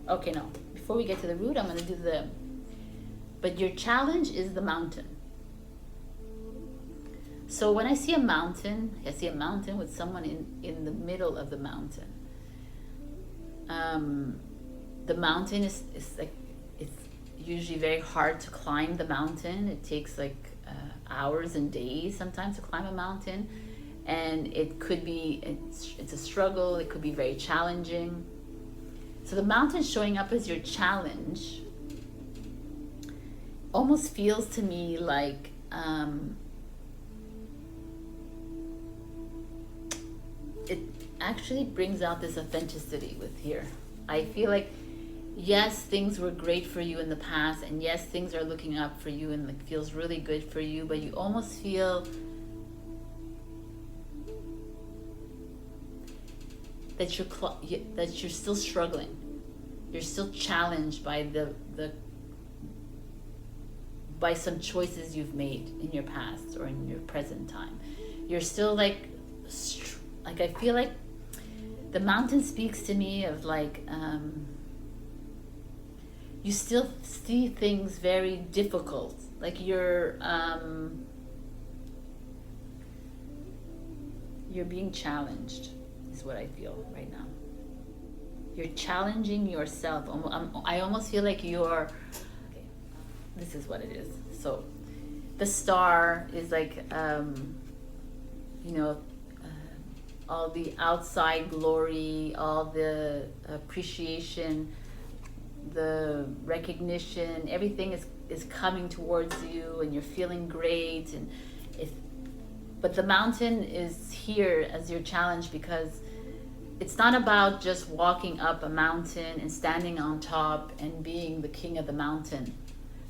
Okay, no. Before we get to the root, I'm going to do but your challenge is the mountain. So when I see a mountain with someone in the middle of the mountain. The mountain is like, it's usually very hard to climb the mountain. It takes like hours and days sometimes to climb a mountain. And it could be, it's a struggle. It could be very challenging. So the mountain showing up as your challenge almost feels to me like it actually brings out this authenticity with here. I feel like, yes, things were great for you in the past, and yes, things are looking up for you and like feels really good for you, but you almost feel that you're still struggling. You're still challenged by by some choices you've made in your past or in your present time. You're still like I feel like the mountain speaks to me of like you still see things very difficult. Like you're being challenged is what I feel right now. You're challenging yourself. I almost feel like you're, okay, this is what it is. So the star is like, all the outside glory, all the appreciation, the recognition, everything is coming towards you and you're feeling great. But the mountain is here as your challenge because it's not about just walking up a mountain and standing on top and being the king of the mountain.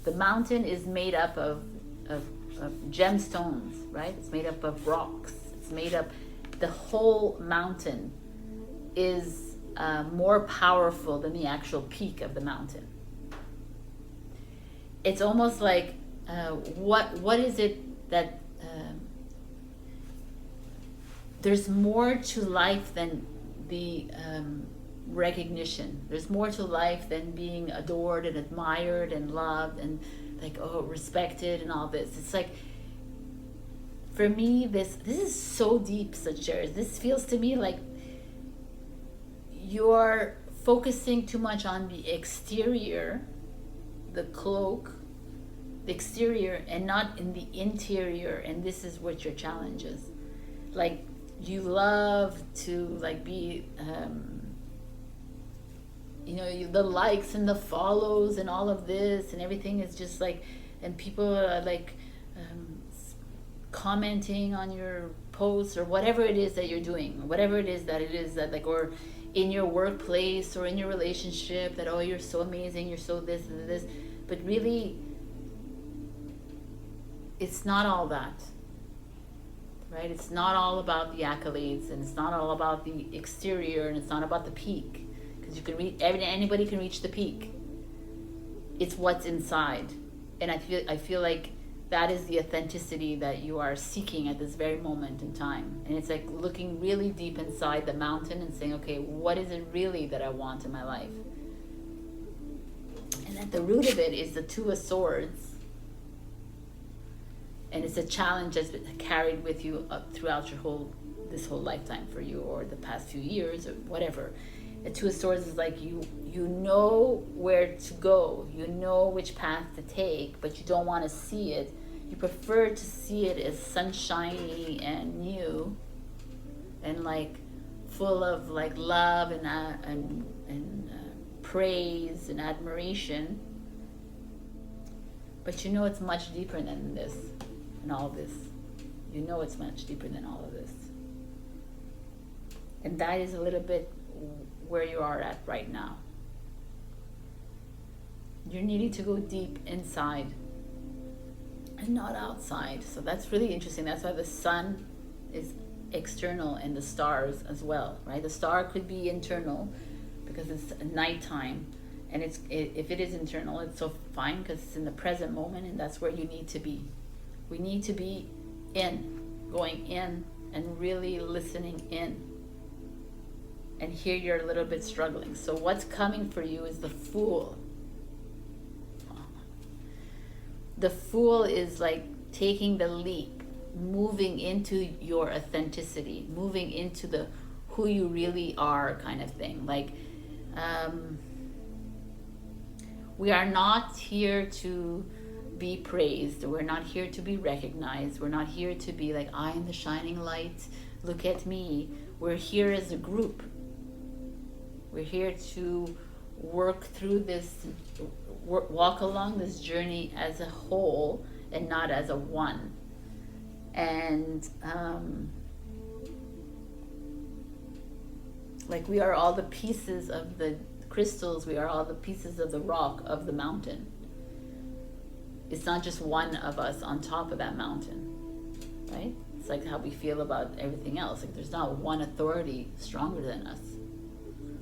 The mountain is made up of gemstones, right? It's made up of rocks. It's made up, the whole mountain is more powerful than the actual peak of the mountain. It's almost like, what is it that, there's more to life than the recognition. There's more to life than being adored and admired and loved and like, respected and all this. It's like, for me, this is so deep, Sagittarius. This feels to me like you're focusing too much on the exterior, the cloak, the exterior, and not in the interior. And this is what your challenge is. Like, you love to like be the likes and the follows and all of this, and everything is just like, and people are like commenting on your posts or whatever it is that you're doing, whatever it is that like, or in your workplace or in your relationship, that, oh, you're so amazing, you're so this and this. But really, it's not all that. Right? It's not all about the accolades, and it's not all about the exterior, and it's not about the peak, because you can anybody can reach the peak. It's what's inside. And I feel like that is the authenticity that you are seeking at this very moment in time. And it's like looking really deep inside the mountain and saying, okay, what is it really that I want in my life? And at the root of it is the Two of Swords. And it's a challenge that's been carried with you up throughout your this whole lifetime for you, or the past few years, or whatever. The Two of Swords is like you know where to go, you know which path to take, but you don't want to see it. You prefer to see it as sunshiny and new, and like full of like love and praise and admiration. But you know it's much deeper than this and all this. You know it's much deeper than all of this. And that is a little bit where you are at right now. You're needing to go deep inside and not outside. So that's really interesting. That's why the sun is external and the stars as well, right? The star could be internal because it's nighttime, and if it is internal, it's so fine because it's in the present moment, and that's where you need to be. We need to be going in and really listening in. And here you're a little bit struggling. So what's coming for you is the Fool. The Fool is like taking the leap, moving into your authenticity, moving into the who you really are kind of thing. Like, we are not here to be praised. We're not here to be recognized. We're not here to be like, I am the shining light, look at me. We're here as a group. We're here to work through this, walk along this journey as a whole and not as a one. And like we are all the pieces of the crystals, we are all the pieces of the rock of the mountain. It's not just one of us on top of that mountain, right? It's like how we feel about everything else. Like there's not one authority stronger than us.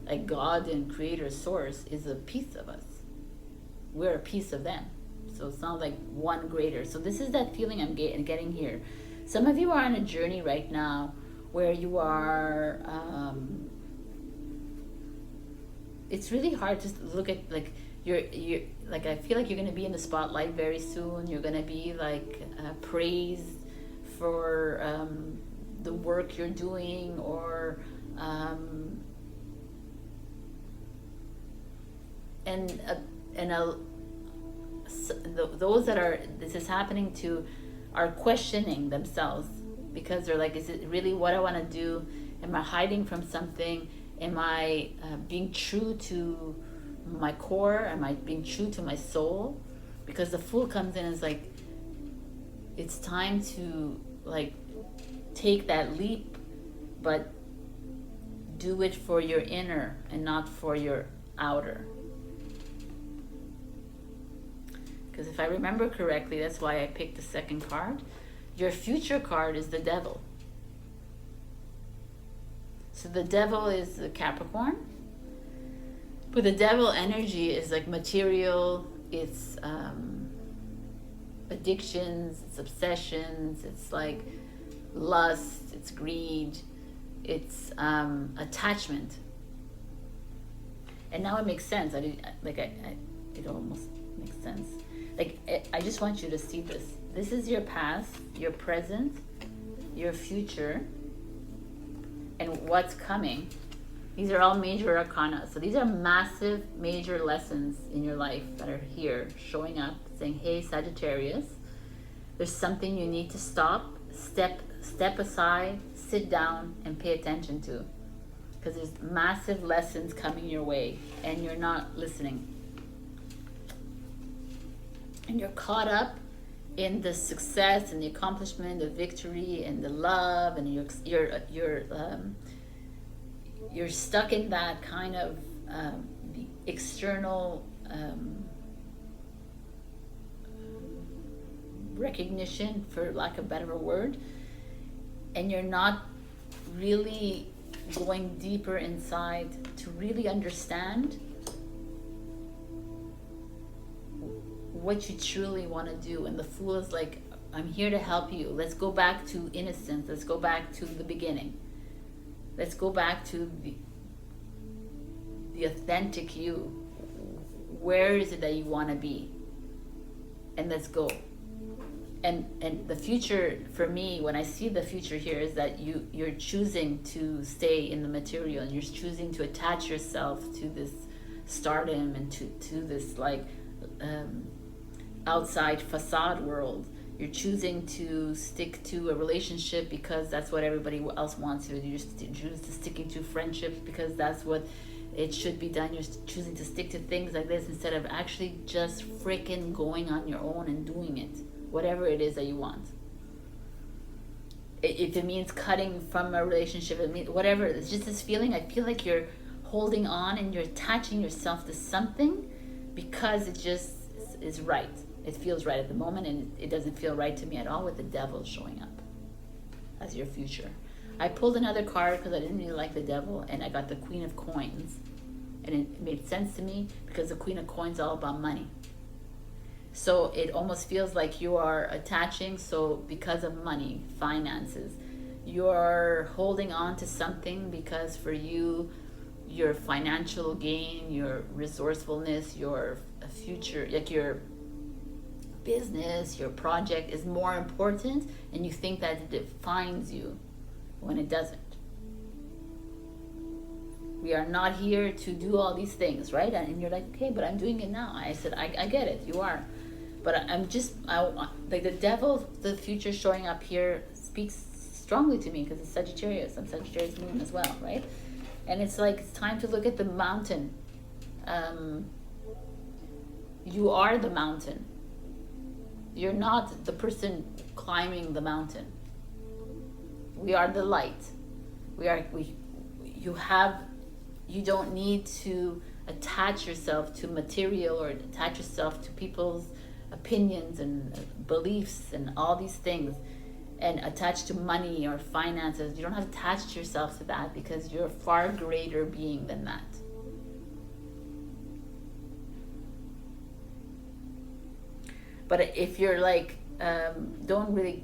Like God and Creator Source is a piece of us. We're a piece of them. So it's not like one greater. So this is that feeling I'm getting here. Some of you are on a journey right now where you are, it's really hard to look at, like, you're like, I feel like you're going to be in the spotlight very soon. You're going to be like praised for the work you're doing, or those that are this is happening to are questioning themselves, because they're like, is it really what I want to do? Am I hiding from something? Am I being true to my core? Am I being true to my soul? Because the Fool comes in and is like, it's time to like take that leap, but do it for your inner and not for your outer. Because if I remember correctly, that's why I picked the second card. Your future card is the Devil. So the Devil is the Capricorn. But the Devil energy is like material, it's addictions, it's obsessions, it's like lust, it's greed, it's attachment. And now it makes sense. It almost makes sense. Like, I just want you to see this. This is your past, your present, your future, and what's coming. These are all major arcana. So these are massive, major lessons in your life that are here, showing up, saying, hey, Sagittarius, there's something you need to stop, step aside, sit down, and pay attention to. Because there's massive lessons coming your way, and you're not listening. And you're caught up in the success and the accomplishment, the victory and the love, and you're stuck in that kind of external recognition, for lack of a better word, and you're not really going deeper inside to really understand what you truly want to do. And the Fool is like, I'm here to help you. Let's go back to innocence. Let's go back to the beginning. Let's go back to the authentic you. Where is it that you want to be? And let's go. And the future for me, when I see the future here, is that you're choosing to stay in the material, and you're choosing to attach yourself to this stardom and to this like outside facade world. You're choosing to stick to a relationship because that's what everybody else wants you. You're choosing to sticking to friendships because that's what it should be done. You're choosing to stick to things like this instead of actually just freaking going on your own and doing it, whatever it is that you want. If it means cutting from a relationship, it means whatever. It's just this feeling. I feel like you're holding on and you're attaching yourself to something because it just is right. It feels right at the moment, and it doesn't feel right to me at all with the Devil showing up as your future. I pulled another card because I didn't really like the Devil, and I got the Queen of Coins. And it made sense to me because the Queen of Coins is all about money. So it almost feels like you are attaching, so because of money, finances, you're holding on to something because for you, your financial gain, your resourcefulness, your future, like your business, your project is more important, and you think that it defines you when it doesn't. We are not here to do all these things, right? And you're like, okay, but I'm doing it now. I said, I get it, you are. But like the Devil, the future showing up here speaks strongly to me because it's Sagittarius. I'm Sagittarius moon as well, right? And it's like, it's time to look at the mountain. You are the mountain. You're not the person climbing the mountain. We are the light. You don't need to attach yourself to material or attach yourself to people's opinions and beliefs and all these things and attach to money or finances. You don't have to attach yourself to that because you're a far greater being than that. But if you're like, don't really,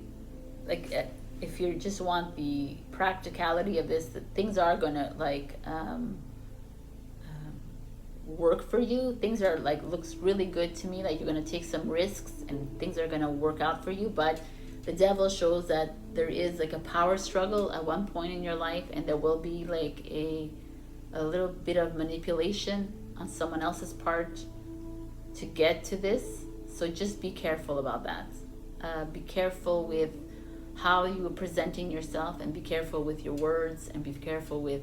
like, if you just want the practicality of this, that things are gonna like work for you. Things are like, looks really good to me, like you're gonna take some risks and things are gonna work out for you. But the Devil shows that there is like a power struggle at one point in your life, and there will be like a little bit of manipulation on someone else's part to get to this. So just be careful about that. Be careful with how you are presenting yourself, and be careful with your words, and be careful with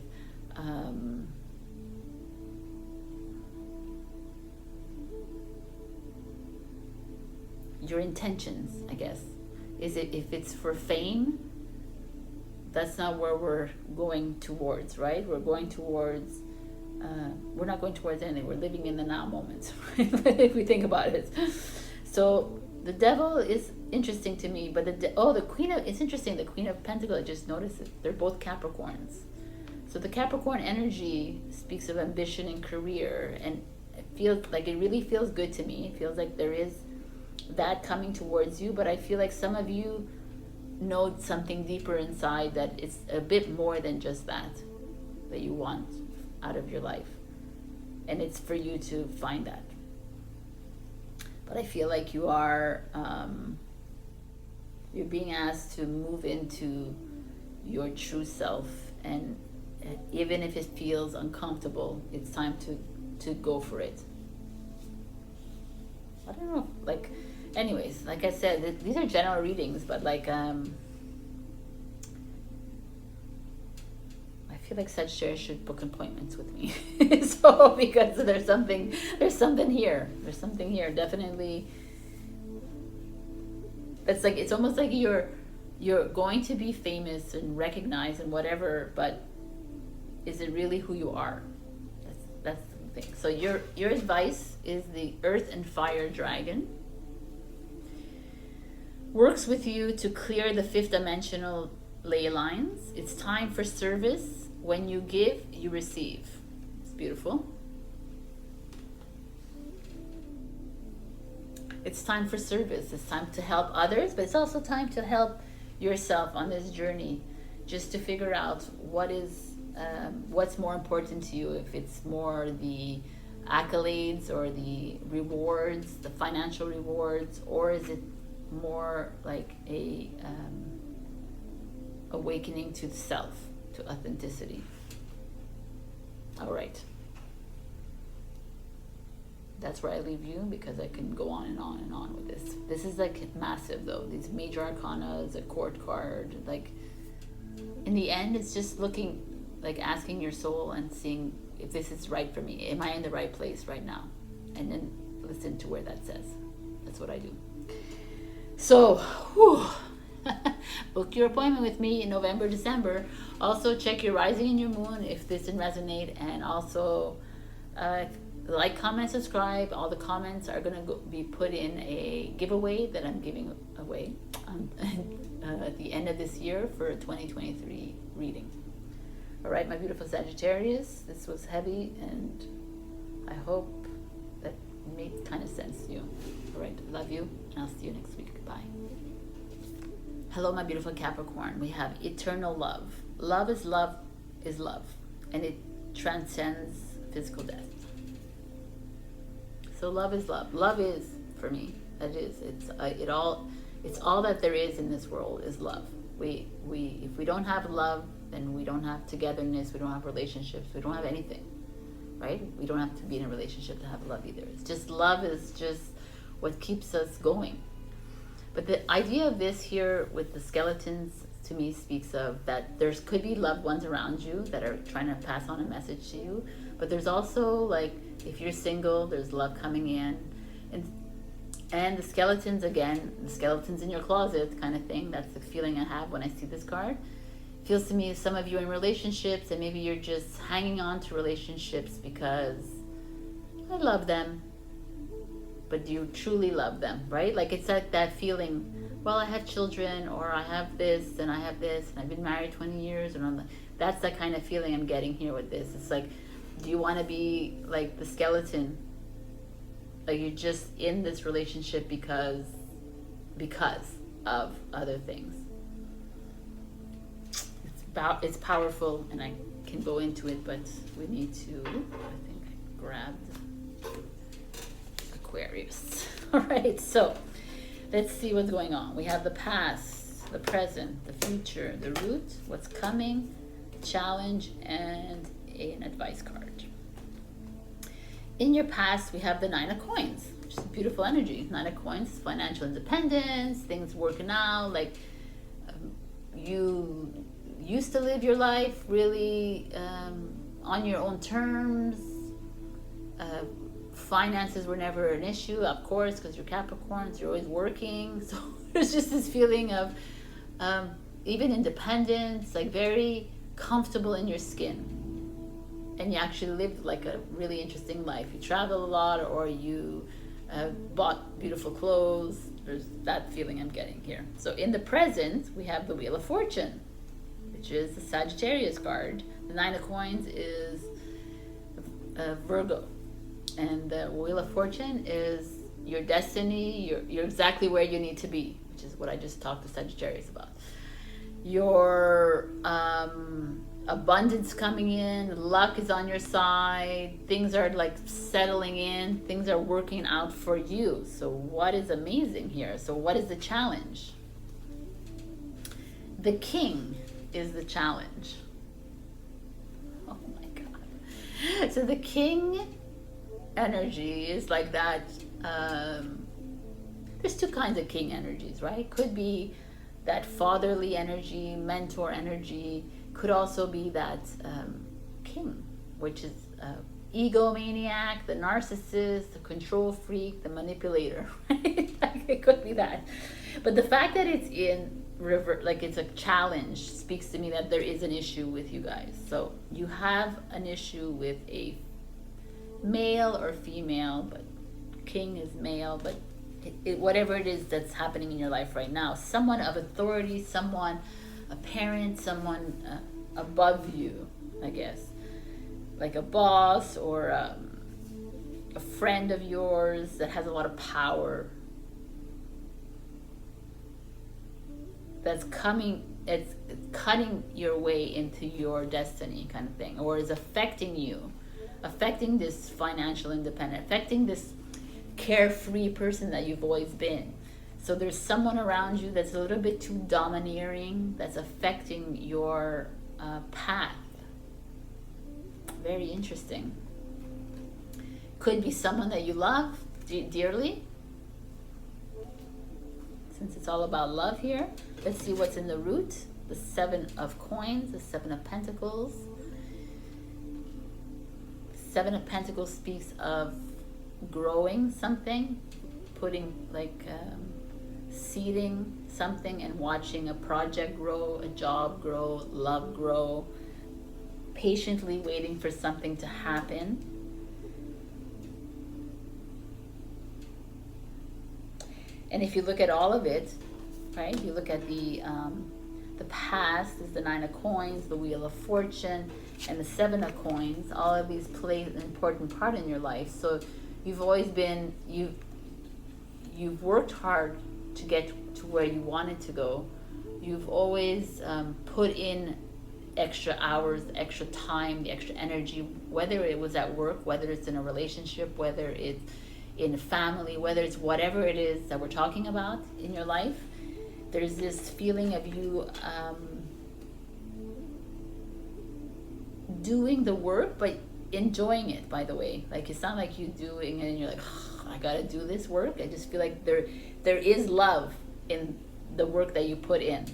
your intentions, I guess. If it's for fame, that's not where we're going towards, right? We're going towards, we're not going towards anything. We're living in the now moment, right? If we think about it. So the Devil is interesting to me, but the Queen of, it's interesting, the Queen of Pentacles, I just noticed it. They're both Capricorns. So the Capricorn energy speaks of ambition and career, and it feels like, it really feels good to me. It feels like there is that coming towards you, but I feel like some of you know something deeper inside that it's a bit more than just that you want out of your life, and it's for you to find that. But I feel like you are you're being asked to move into your true self, and even if it feels uncomfortable, it's time to go for it. I don't know, like, anyways, like I said, these are general readings, but like I feel like Sagittarius should book appointments with me. So because there's something here, definitely. It's like, it's almost like you're going to be famous and recognized and whatever, but is it really who you are? That's the thing. So your advice is the Earth and Fire Dragon. Works with you to clear the fifth dimensional ley lines. It's time for service. When you give, you receive. It's beautiful. it's time for service. It's time to help others, but it's also time to help yourself on this journey, just to figure out what's more important to you. If it's more the accolades or the rewards, the financial rewards, or is it more like a awakening to self, to authenticity? All right. That's where I leave you, because I can go on and on and on with this. This is like massive though. These major arcana is a court card. Like in the end, it's just looking, like asking your soul and seeing if this is right for me. Am I in the right place right now? And then listen to where that says. That's what I do. So, whew. Book your appointment with me in November, December. Also check your rising and your moon if this didn't resonate. And also like, comment, subscribe. All the comments are going to be put in a giveaway that I'm giving away at the end of this year for a 2023 reading. All right, my beautiful Sagittarius, this was heavy, and I hope that made kind of sense to you. All right, love you, and I'll see you next week. Goodbye. Hello, my beautiful Capricorn. We have eternal love. Love, and it transcends physical death. So love is love. Love is, for me, that is. It's all that there is in this world is love. If we don't have love, then we don't have togetherness. We don't have relationships. We don't have anything, right? We don't have to be in a relationship to have love either. It's just love is just what keeps us going. But the idea of this here with the skeletons, to me, speaks of that there could be loved ones around you that are trying to pass on a message to you. But there's also, like, if you're single, there's love coming in. And the skeletons, again, the skeletons in your closet kind of thing. That's the feeling I have when I see this card. It feels to me some of you are in relationships, and maybe you're just hanging on to relationships because I love them. But do you truly love them, right? Like, it's like that feeling, well, I have children, or I have this, and I have this, and I've been married 20 years, and that's the kind of feeling I'm getting here with this. It's like, do you want to be like the skeleton? Like, you're just in this relationship because of other things. It's powerful, and I can go into it, but we need to, I think I grabbed Aquarius. All right, so let's see what's going on. We have the past, the present, the future, the root, what's coming, challenge, and an advice card. In your past, we have the Nine of Coins, which is a beautiful energy. Nine of Coins, financial independence, things working out, like you used to live your life really on your own terms. Finances were never an issue, of course, because you're Capricorns, you're always working. So there's just this feeling of even independence, like very comfortable in your skin. And you actually lived like a really interesting life. You travel a lot, or you bought beautiful clothes. There's that feeling I'm getting here. So in the present, we have the Wheel of Fortune, which is the Sagittarius card. The Nine of Coins is Virgo. And the Wheel of Fortune is your destiny. You're exactly where you need to be, which is what I just talked to Sagittarius about. Your abundance coming in, luck is on your side, things are like settling in, things are working out for you. So what is amazing here? So what is the challenge? The King is the challenge. Oh my God. So the King energy is like that. There's two kinds of King energies, right? Could be that fatherly energy, mentor energy. Could also be that King, which is egomaniac, the narcissist, the control freak, the manipulator, right? Like, it could be that. But the fact that it's in river, like it's a challenge, speaks to me that there is an issue with you guys. So you have an issue with a male or female, but King is male, but whatever it is that's happening in your life right now, someone of authority, someone, a parent, someone above you, I guess, like a boss or a friend of yours that has a lot of power that's coming, it's cutting your way into your destiny kind of thing, or is affecting you, affecting this financial independence, affecting this carefree person that you've always been. So there's someone around you that's a little bit too domineering, that's affecting your path. Very interesting. Could be someone that you love dearly, since it's all about love here. Let's see what's in the root. The 7 of coins, the 7 of pentacles. 7 of pentacles speaks of growing something, putting like seeding something and watching a project grow, a job grow, love grow, patiently waiting for something to happen. And if you look at all of it, right, you look at the past is the 9 of coins, the Wheel of Fortune, and the 7 of coins. All of these play an important part in your life. So you've always been, you've worked hard to get to where you wanted to go. You've always put in extra hours, extra time, the extra energy, whether it was at work, whether it's in a relationship, whether it's in a family, whether it's whatever it is that we're talking about in your life. There's this feeling of you doing the work, but enjoying it, by the way. Like, it's not like you doing it and you're like, oh, I gotta do this work. I just feel like there is love in the work that you put in.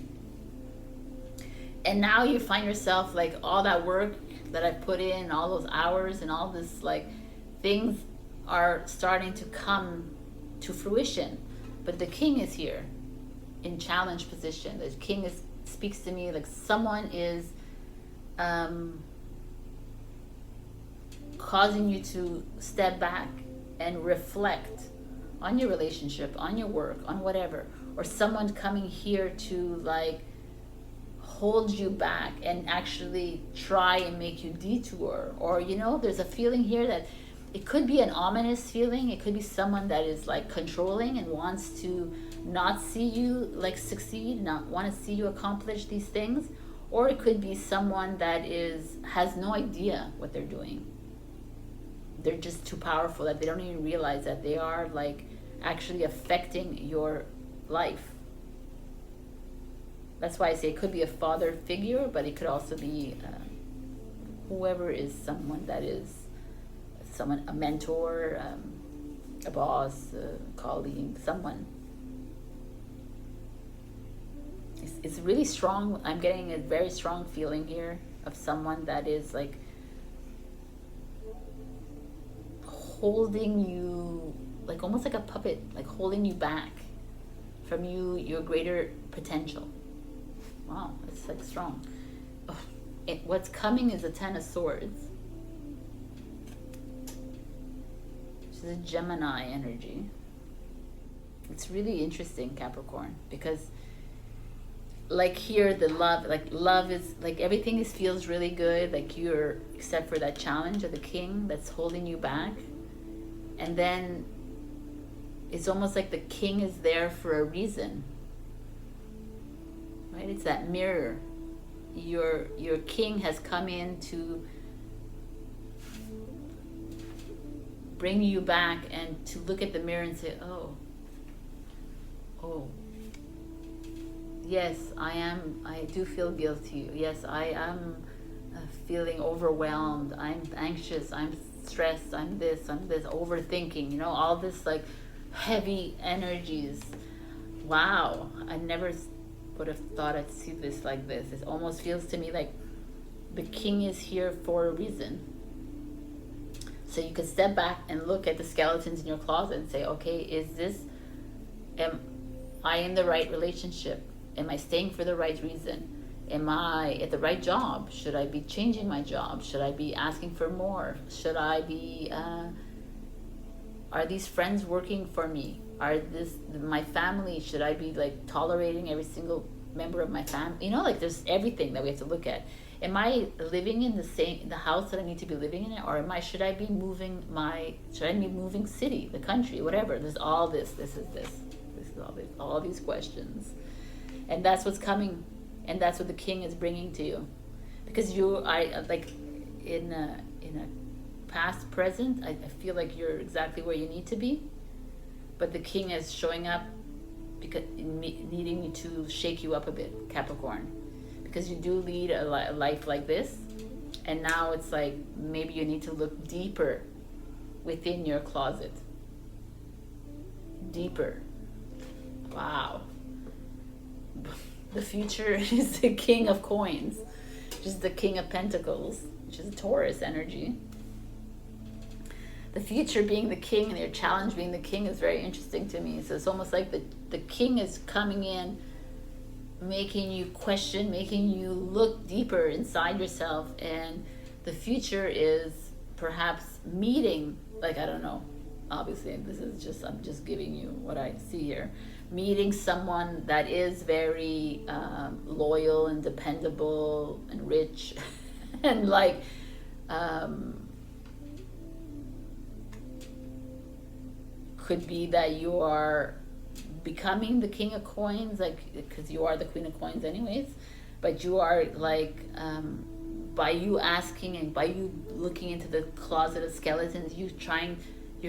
And now you find yourself like, all that work that I put in, all those hours and all this, like, things are starting to come to fruition. But the king is here in challenge position. The king speaks to me like someone is causing you to step back and reflect on your relationship, on your work, on whatever. Or someone coming here to like hold you back and actually try and make you detour. Or, you know, there's a feeling here that it could be an ominous feeling. It could be someone that is like controlling and wants to not see you like succeed, not want to see you accomplish these things. Or it could be someone that has no idea what they're doing. They're just too powerful that they don't even realize that they are like actually affecting your life. That's why I say it could be a father figure, but it could also be whoever is someone that is someone, a mentor, a boss, a colleague, someone. It's really strong. I'm getting a very strong feeling here of someone that is like holding you, like almost like a puppet, like holding you back from your greater potential. Wow, it's like strong. Oh, what's coming is a 10 of Swords. Which is a Gemini energy. It's really interesting, Capricorn, because like here, the love is like everything feels really good, like you're, except for that challenge of the king that's holding you back. And then it's almost like the king is there for a reason, right? It's that mirror. Your king has come in to bring you back and to look at the mirror and say, oh, yes, I do feel guilty. Yes, I am feeling overwhelmed. I'm anxious. I'm stressed. I'm this, overthinking, you know, all this like heavy energies. Wow, I never would have thought I'd see this like this. It almost feels to me like the king is here for a reason. So you can step back and look at the skeletons in your closet and say, okay, am I in the right relationship? Am I staying for the right reason? Am I at the right job? Should I be changing my job? Should I be asking for more? Should I be, are these friends working for me? My family, should I be like tolerating every single member of my family? You know, like there's everything that we have to look at. Am I living in the house that I need to be living in, or should I be moving city, the country, whatever? There's all this is all these questions. And that's what's coming, and that's what the king is bringing to you, because you are like in a past, present. I feel like you're exactly where you need to be, but the king is showing up because needing me to shake you up a bit, Capricorn, because you do lead a life like this, and now it's like maybe you need to look deeper within your closet. Deeper. Wow. The future is the king of coins, which is the king of pentacles, which is a Taurus energy. The future being the king and your challenge being the king is very interesting to me. So it's almost like the king is coming in, making you question, making you look deeper inside yourself. And the future is perhaps meeting, like, I don't know, obviously this is just, I'm just giving you what I see here. Meeting someone that is very loyal and dependable and rich and like could be that you are becoming the king of coins, like, because you are the queen of coins anyways, but you are like by you asking and by you looking into the closet of skeletons, you're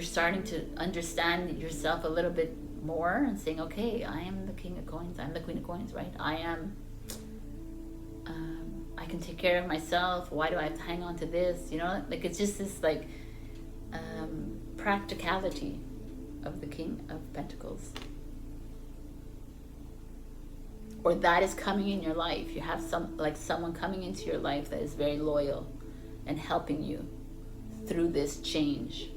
starting to understand yourself a little bit more and saying, okay, I am the king of coins, I'm the queen of coins, right? I can take care of myself. Why do I have to hang on to this? You know, like, it's just this like practicality of the king of pentacles. Or that is coming in your life. You have someone coming into your life that is very loyal and helping you through this change.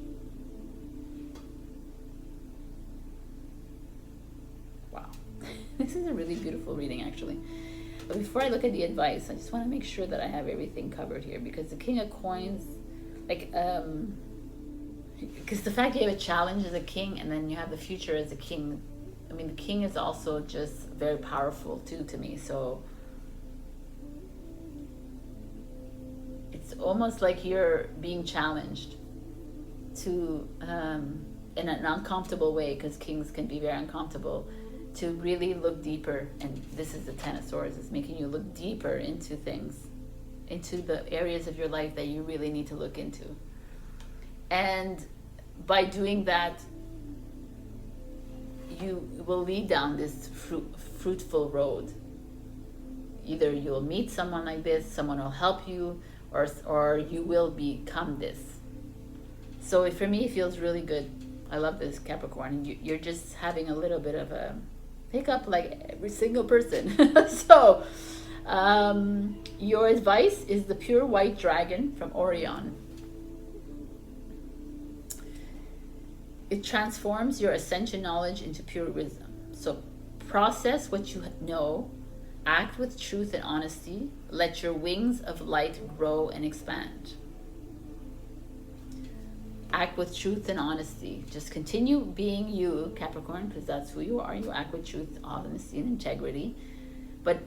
This is a really beautiful reading, actually. But before I look at the advice, I just want to make sure that I have everything covered here, because the king of coins, like, because the fact you have a challenge as a king and then you have the future as a king, I mean, the king is also just very powerful too to me. So it's almost like you're being challenged to, in an uncomfortable way, because kings can be very uncomfortable, to really look deeper. And this is the Ten of Swords. It's making you look deeper into things, into the areas of your life that you really need to look into. And by doing that, you will lead down this fruitful road. Either you'll meet someone like this, someone will help you, or you will become this. So for me, it feels really good. I love this, Capricorn. You're just having a little bit of a hiccup like every single person. So your advice is the pure white dragon from Orion. It transforms your ascension knowledge into pure wisdom. So process what you know, act with truth and honesty, let your wings of light grow and expand. Act with truth and honesty. Just continue being you, Capricorn, because that's who you are. You act with truth, honesty, and integrity. But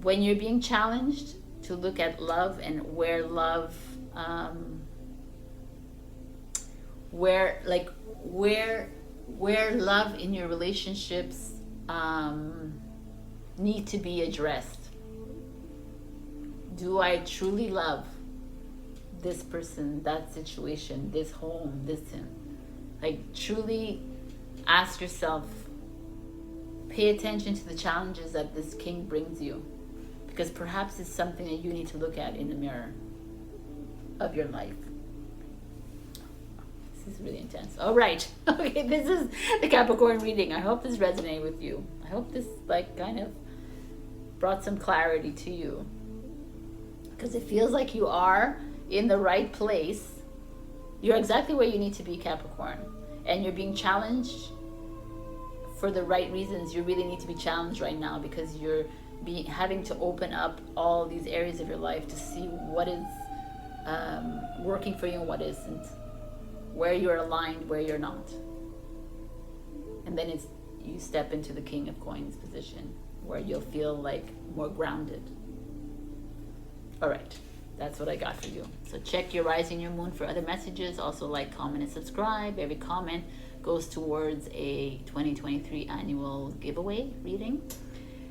when you're being challenged to look at love and where love, where love in your relationships need to be addressed. Do I truly love this person, that situation, this home, this thing? Like, truly ask yourself, pay attention to the challenges that this king brings you, because perhaps it's something that you need to look at in the mirror of your life. This is really intense. All right. Okay, this is the Capricorn reading. I hope this resonated with you. I hope this like kind of brought some clarity to you, because it feels like you are in the right place. You're exactly where you need to be, Capricorn, and you're being challenged for the right reasons. You really need to be challenged right now, because you're having to open up all these areas of your life to see what is working for you and what isn't, where you're aligned, where you're not. And then you step into the King of Coins position, where you'll feel like more grounded. All right. That's what I got for you. So check your rising, your moon for other messages. Also like, comment, and subscribe. Every comment goes towards a 2023 annual giveaway reading.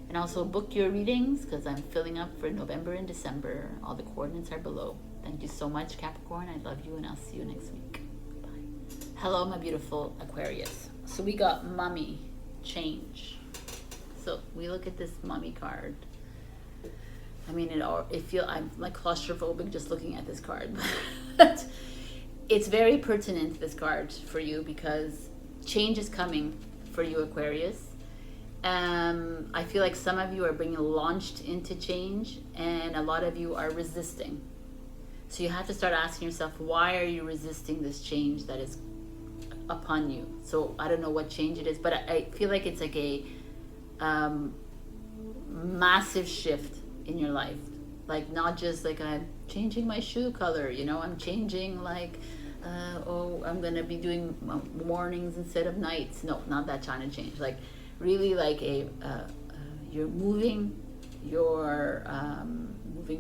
And also book your readings, because I'm filling up for November and December. All the coordinates are below. Thank you so much, Capricorn. I love you, and I'll see you next week. Bye. Hello, my beautiful Aquarius. So we got Mummy, change. So we look at this Mummy card. I mean, I'm like claustrophobic just looking at this card. But it's very pertinent, this card, for you, because change is coming for you, Aquarius. I feel like some of you are being launched into change, and a lot of you are resisting. So you have to start asking yourself, why are you resisting this change that is upon you? So I don't know what change it is, but I feel like it's like a massive shift in your life. Like, not just like I'm changing my shoe color, you know, I'm changing like, I'm gonna be doing mornings instead of nights. No, not that kind of change. Like, really like you're moving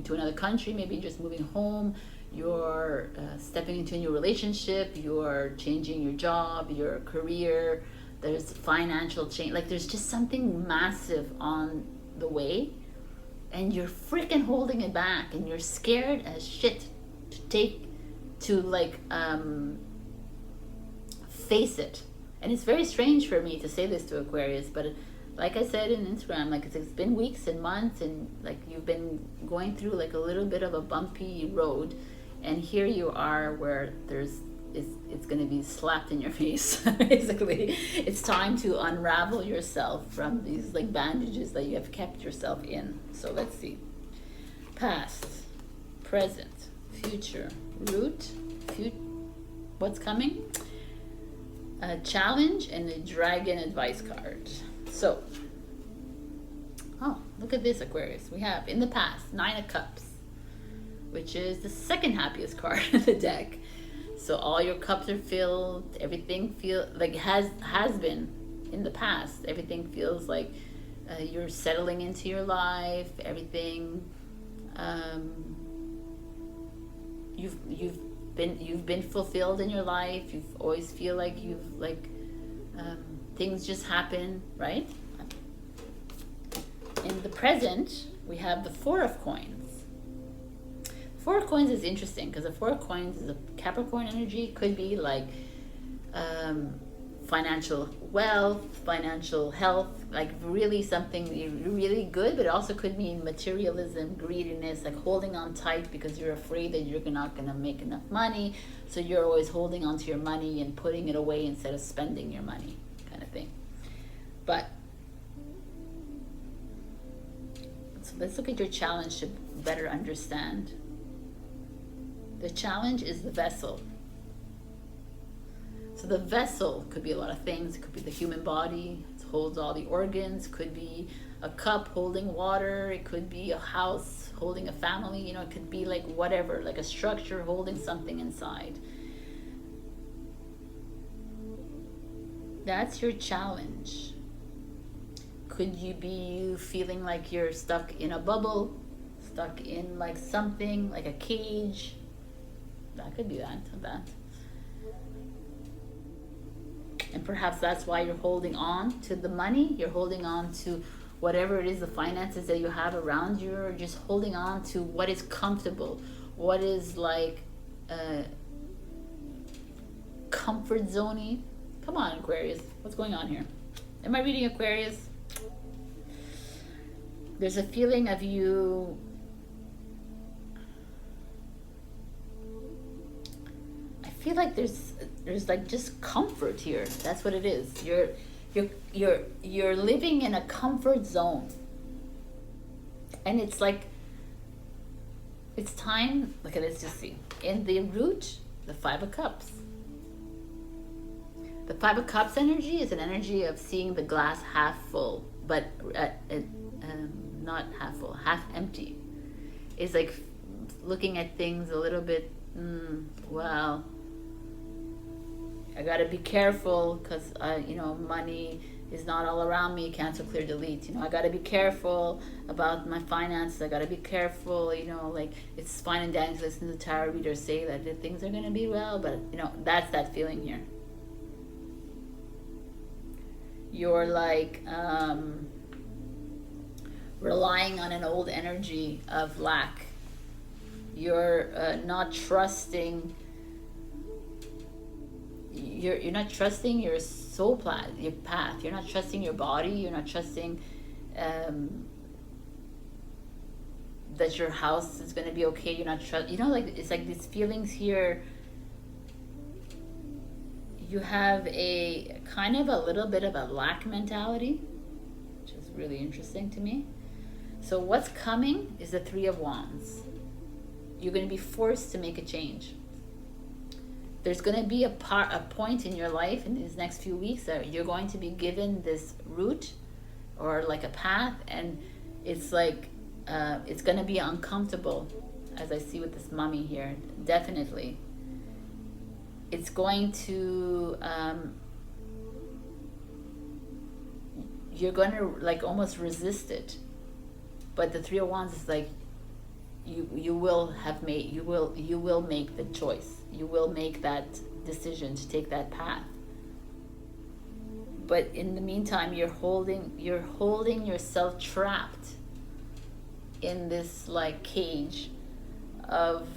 to another country, maybe just moving home, you're stepping into a new relationship, you're changing your job, your career, there's financial change, like there's just something massive on the way, and you're freaking holding it back, and you're scared as shit to face it. And it's very strange for me to say this to Aquarius, but like I said in Instagram, like it's been weeks and months, and like you've been going through like a little bit of a bumpy road, and here you are where it's going to be slapped in your face. Basically, it's time to unravel yourself from these like bandages that you have kept yourself in. So let's see. Past, present, future, root, what's coming? A challenge and a dragon advice card. So, look at this, Aquarius. We have in the past 9 of Cups, which is the second happiest card in the deck. So all your cups are filled. Everything feels like has been in the past. Everything feels like you're settling into your life. Everything you've been fulfilled in your life. You've always feel like things just happen, right? In the present, we have the 4 of Coins. 4 of Coins is interesting because the 4 of Coins is a Capricorn energy. Could be like financial wealth, financial health, like really something really good, but it also could mean materialism, greediness, like holding on tight because you're afraid that you're not going to make enough money. So you're always holding on to your money and putting it away instead of spending your money, kind of thing. But so let's look at your challenge to better understand. The challenge is the vessel. So the vessel could be a lot of things. It could be the human body. It holds all the organs. It could be a cup holding water. It could be a house holding a family. You know, it could be like whatever, like a structure holding something inside. That's your challenge. Could you be feeling like you're stuck in a bubble, stuck in like something, like a cage? That could be that. And perhaps that's why you're holding on to the money. You're holding on to whatever it is, the finances that you have around you, or just holding on to what is comfortable, what is like comfort zone-y. Come on, Aquarius. What's going on here? Am I reading Aquarius? There's a feeling of you I feel like there's like just comfort here. That's what it is. You're living in a comfort zone. And it's like it's time. Okay, let's just see. In the root, the 5 of Cups. The 5 of Cups energy is an energy of seeing the glass half full, but not half full, half empty. It's like looking at things a little bit, well, I gotta be careful because, money is not all around me. Cancel, clear, delete. I gotta be careful about my finances. I gotta be careful, like it's fine and dandy to listen to the tarot readers say that things are gonna be well, but, that's that feeling here. You're like, relying on an old energy of lack. You're not trusting. You're not trusting your soul path, your path. You're not trusting your body. You're not trusting that your house is going to be okay. You're not trust. Like it's like these feelings here. You have a kind of a little bit of a lack mentality, which is really interesting to me. So what's coming is the Three of Wands. You're going to be forced to make a change. There's going to be a point in your life in these next few weeks that you're going to be given this route or like a path, and it's like it's going to be uncomfortable, as I see with this mummy here. Definitely it's going to you're going to like almost resist it, but the Three of Wands is like you will make the choice. You will make that decision to take that path. But in the meantime, you're holding yourself trapped in this like cage of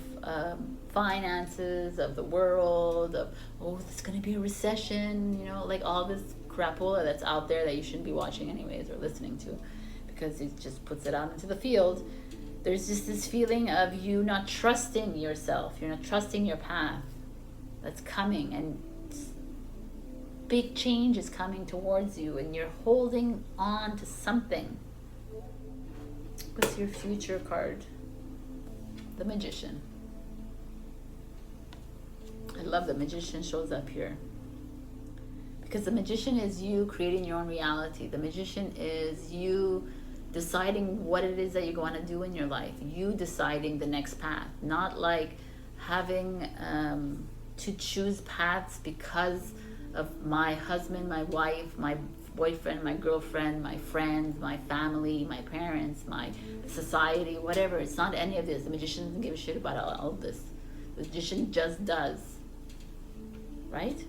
finances, of the world, of there's gonna be a recession, like all this crapola that's out there that you shouldn't be watching anyways or listening to, because it just puts it out into the field. There's just this feeling of you not trusting yourself. You're not trusting your path that's coming, and big change is coming towards you, and you're holding on to something. What's your future card? The Magician. I love the Magician shows up here, because the Magician is you creating your own reality. The Magician is you deciding what it is that you're going to do in your life. You deciding the next path, not like having to choose paths because of my husband, my wife, my boyfriend, my girlfriend, my friends, my family, my parents, my society, whatever. It's not any of this. The Magician doesn't give a shit about all of this. The Magician just does. Right?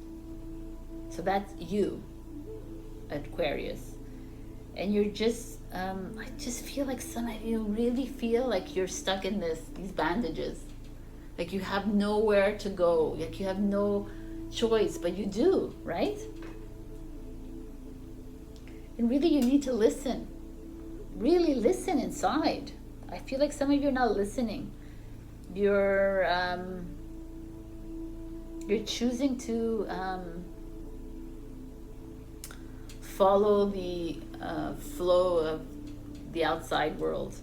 So that's you, Aquarius. And you're just, I just feel like some of you really feel like you're stuck in these bandages. Like you have nowhere to go. Like you have no choice, but you do, right? And really you need to listen. Really listen inside. I feel like some of you are not listening. You're choosing to follow the flow of the outside world,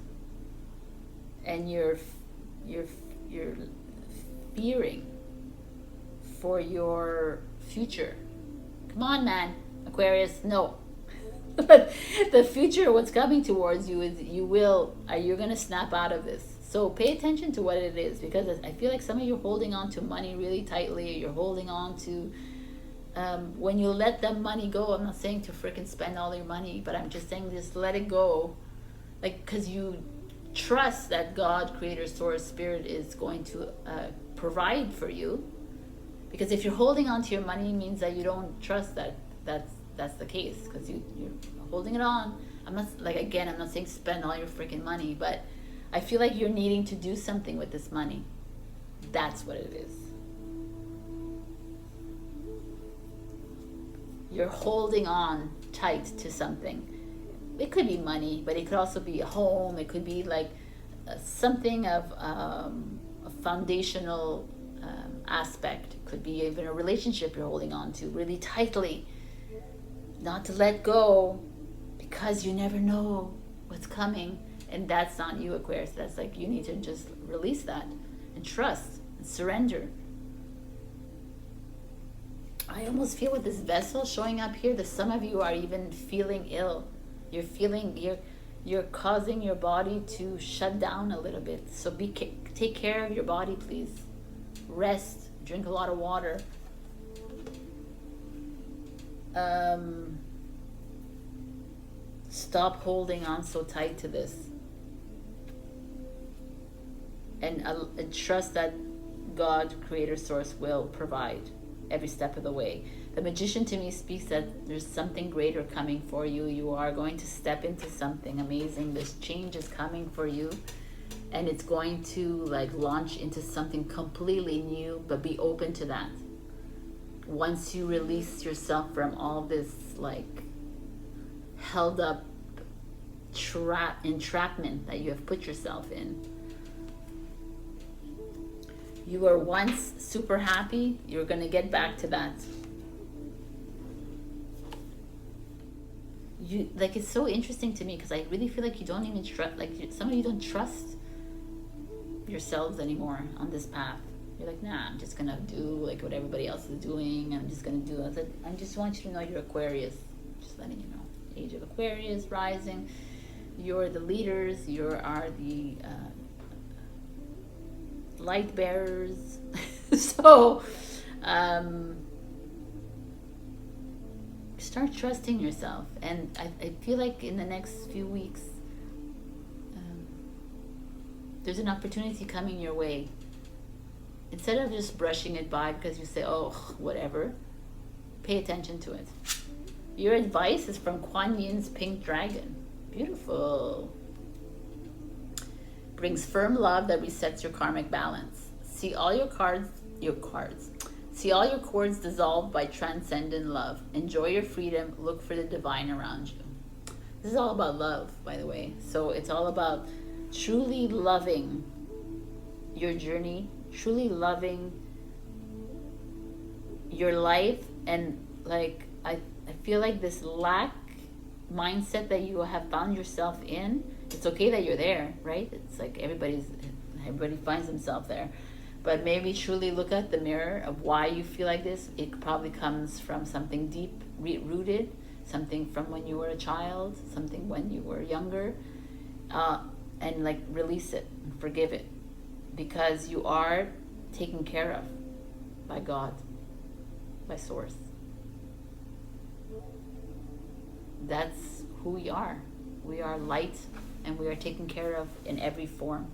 and you're fearing for your future. Come on, man, Aquarius. No. But the future, what's coming towards you is you're gonna snap out of this. So pay attention to what it is, because I feel like some of you are holding on to money really tightly. You're holding on to when you let that money go. I'm not saying to freaking spend all your money, but I'm just saying just let it go, like, because you trust that God, Creator, Source, Spirit is going to provide for you. Because if you're holding on to your money, it means that you don't trust that that's the case, because you're holding it on. I'm not saying spend all your freaking money, but I feel like you're needing to do something with this money. That's what it is. You're holding on tight to something. It could be money, but it could also be a home. It could be like something of a foundational aspect. It could be even a relationship you're holding on to really tightly. Not to let go, because you never know what's coming. And that's not you, Aquarius. That's like you need to just release that and trust and surrender. I almost feel with this vessel showing up here that some of you are even feeling ill. You're causing your body to shut down a little bit. So take care of your body, please. Rest, drink a lot of water. Stop holding on so tight to this. And trust that God, Creator, Source will provide every step of the way. The Magician to me speaks that there's something greater coming for you. You are going to step into something amazing. This change is coming for you, and it's going to like launch into something completely new, but be open to that. Once you release yourself from all this like held up entrapment that you have put yourself in. You were once super happy, you're going to get back to that. You like, it's so interesting to me because I really feel like you don't even trust, like some of you don't trust yourselves anymore on this path. You're like, nah, I'm just gonna do like what everybody else is doing. I'm just gonna do it. I just want you to know you're Aquarius. Just letting you know. Age of Aquarius, rising. You're the leaders. You are the light bearers. So start trusting yourself. And I feel like in the next few weeks, there's an opportunity coming your way. Instead of just brushing it by because you say, oh, whatever, pay attention to it. Your advice is from Kuan Yin's Pink Dragon. Beautiful. Brings firm love that resets your karmic balance. See all your cards. See all your cords dissolved by transcendent love. Enjoy your freedom. Look for the divine around you. This is all about love, by the way. So it's all about truly loving your journey, truly loving your life. And like I feel like this lack mindset that you have found yourself in, it's okay that you're there, right? It's like everybody finds themselves there, but maybe truly look at the mirror of why you feel like this. It probably comes from something deep rooted, something from when you were a child, something when you were younger, and like release it and forgive it, because you are taken care of by God, by Source. That's who we are. We are light, and we are taken care of in every form.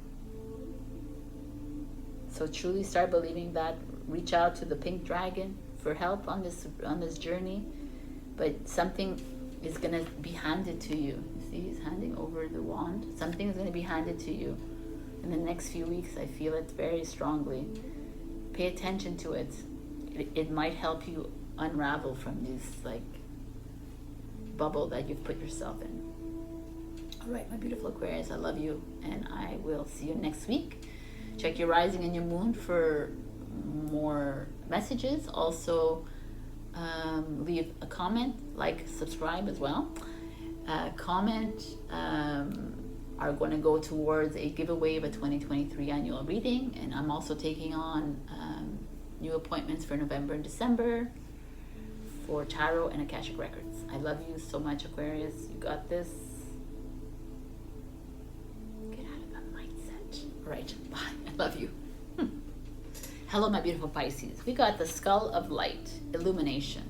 So truly start believing that. Reach out to the Pink Dragon for help on this journey. But something is going to be handed to you. You see, he's handing over the wand. Something is going to be handed to you in the next few weeks. I feel it very strongly. Pay attention to it. It might help you unravel from this like bubble that you've put yourself in. All right, my beautiful Aquarius, I love you, and I will see you next week. Check your rising and your moon for more messages. Also, leave a comment, like, subscribe as well. Comment are going to go towards a giveaway of a 2023 annual reading, and I'm also taking on new appointments for November and December for Tarot and Akashic Records. I love you so much, Aquarius. You got this. Get out of that mindset. All right, bye. I love you. Hello, my beautiful Pisces. We got the Skull of Light, Illumination,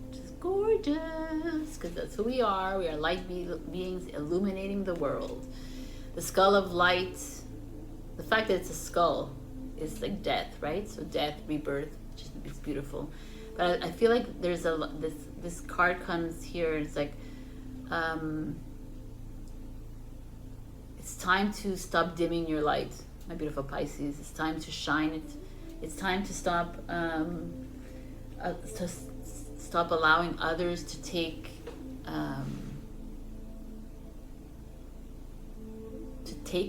which is gorgeous, because that's who we are. We are light beings illuminating the world. The Skull of Light, the fact that it's a skull is like death, right? So death, rebirth, it's beautiful. But I feel like there's this card comes here. It's like it's time to stop dimming your light, my beautiful Pisces. It's time to shine it. It's time to stop allowing others to take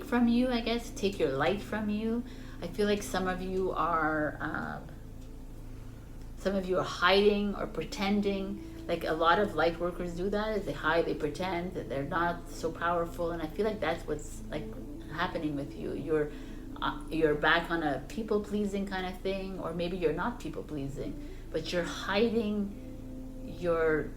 from you, I guess, take your light from you. I feel like some of you are hiding or pretending. Like a lot of light workers do that, is they hide, they pretend that they're not so powerful, and I feel like that's what's like happening with you. You're back on a people-pleasing kind of thing, or maybe you're not people-pleasing, but you're hiding your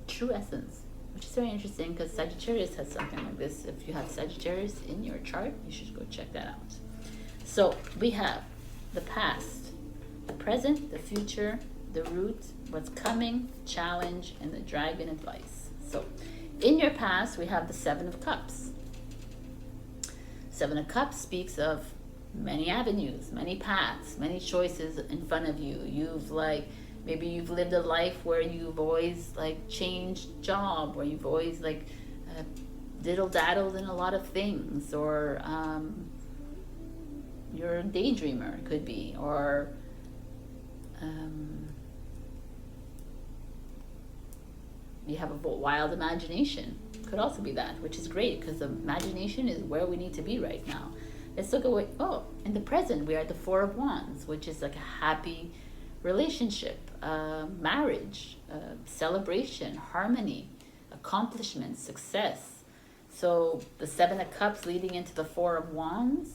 true essence, which is very interesting because Sagittarius has something like this. If you have Sagittarius in your chart, you should go check that out. So we have the past, the present, the future, the root, what's coming, challenge, and the dragon advice. So in your past, we have the Seven of Cups. Seven of Cups speaks of many avenues, many paths, many choices in front of you. You've like, maybe you've lived a life where you've always like changed job, where you've always like diddle daddled in a lot of things, or you're a daydreamer, could be, or you have a wild imagination, could also be that, which is great, because the imagination is where we need to be right now. Let's look at what, in the present, we are at the Four of Wands, which is like a happy relationship, marriage, celebration, harmony, accomplishment, success. So the Seven of Cups leading into the Four of Wands,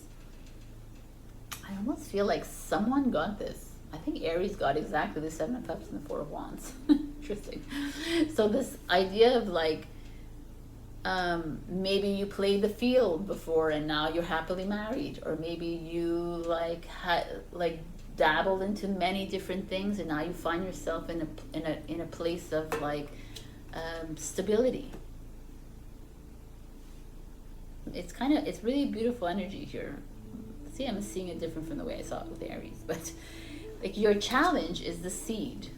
I almost feel like someone got this. I think Aries got exactly the Seven of Cups and the Four of Wands. Interesting. So this idea of like, maybe you played the field before and now you're happily married, or maybe you like dabbled into many different things and now you find yourself in a place of like stability. It's really beautiful energy here. See, I'm seeing it different from the way I saw it with Aries, but like your challenge is the seed.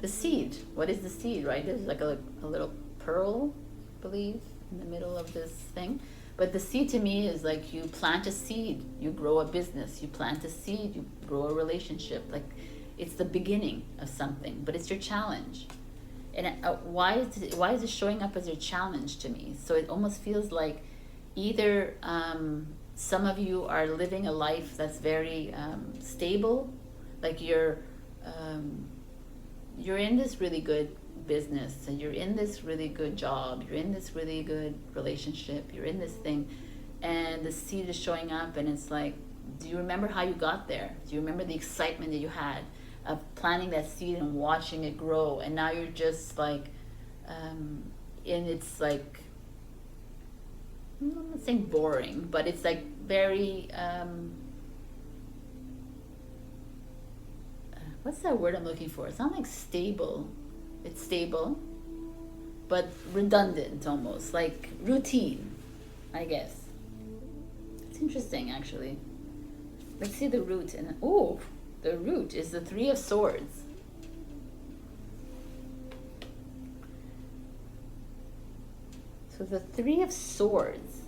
The seed, what is the seed, right? There's like a little pearl, I believe, in the middle of this thing. But the seed to me is like you plant a seed, you grow a business. You plant a seed, you grow a relationship. Like it's the beginning of something, but it's your challenge. And why is it showing up as your challenge to me? So it almost feels like either some of you are living a life that's very stable, like you're in this really good business, and you're in this really good job, you're in this really good relationship, you're in this thing, and the seed is showing up, and it's like, do you remember how you got there? Do you remember the excitement that you had of planting that seed and watching it grow? And now you're just like, and it's like, I'm not saying boring, but it's like very, what's that word I'm looking for? It's not like stable. It's stable, but redundant almost, like routine, I guess. It's interesting, actually. Let's see the root. And the root is the Three of Swords. So the Three of Swords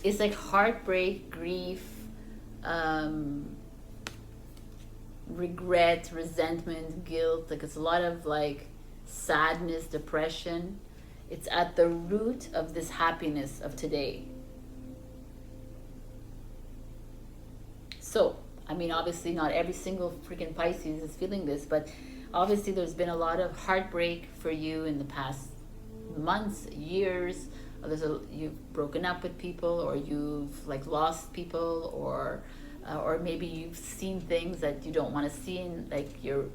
is like heartbreak, grief, regret, resentment, guilt. Like it's a lot of like sadness, depression. It's at the root of this happiness of today. So, I mean, obviously not every single freaking Pisces is feeling this, but obviously there's been a lot of heartbreak for you in the past months, years. You've broken up with people, or you've like lost people, or maybe you've seen things that you don't want to see, and like you're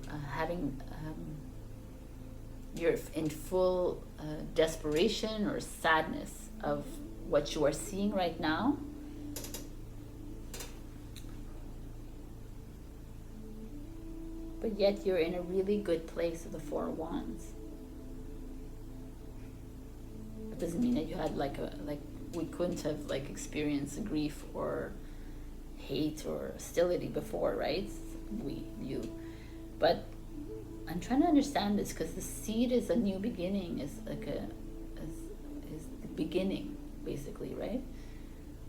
you're in full desperation or sadness of what you are seeing right now. But yet you're in a really good place with the Four of Wands. It doesn't mean that you had we couldn't have like experienced grief or hate or hostility before, right? You. But I'm trying to understand this, because the seed is a new beginning, is the beginning, basically, right?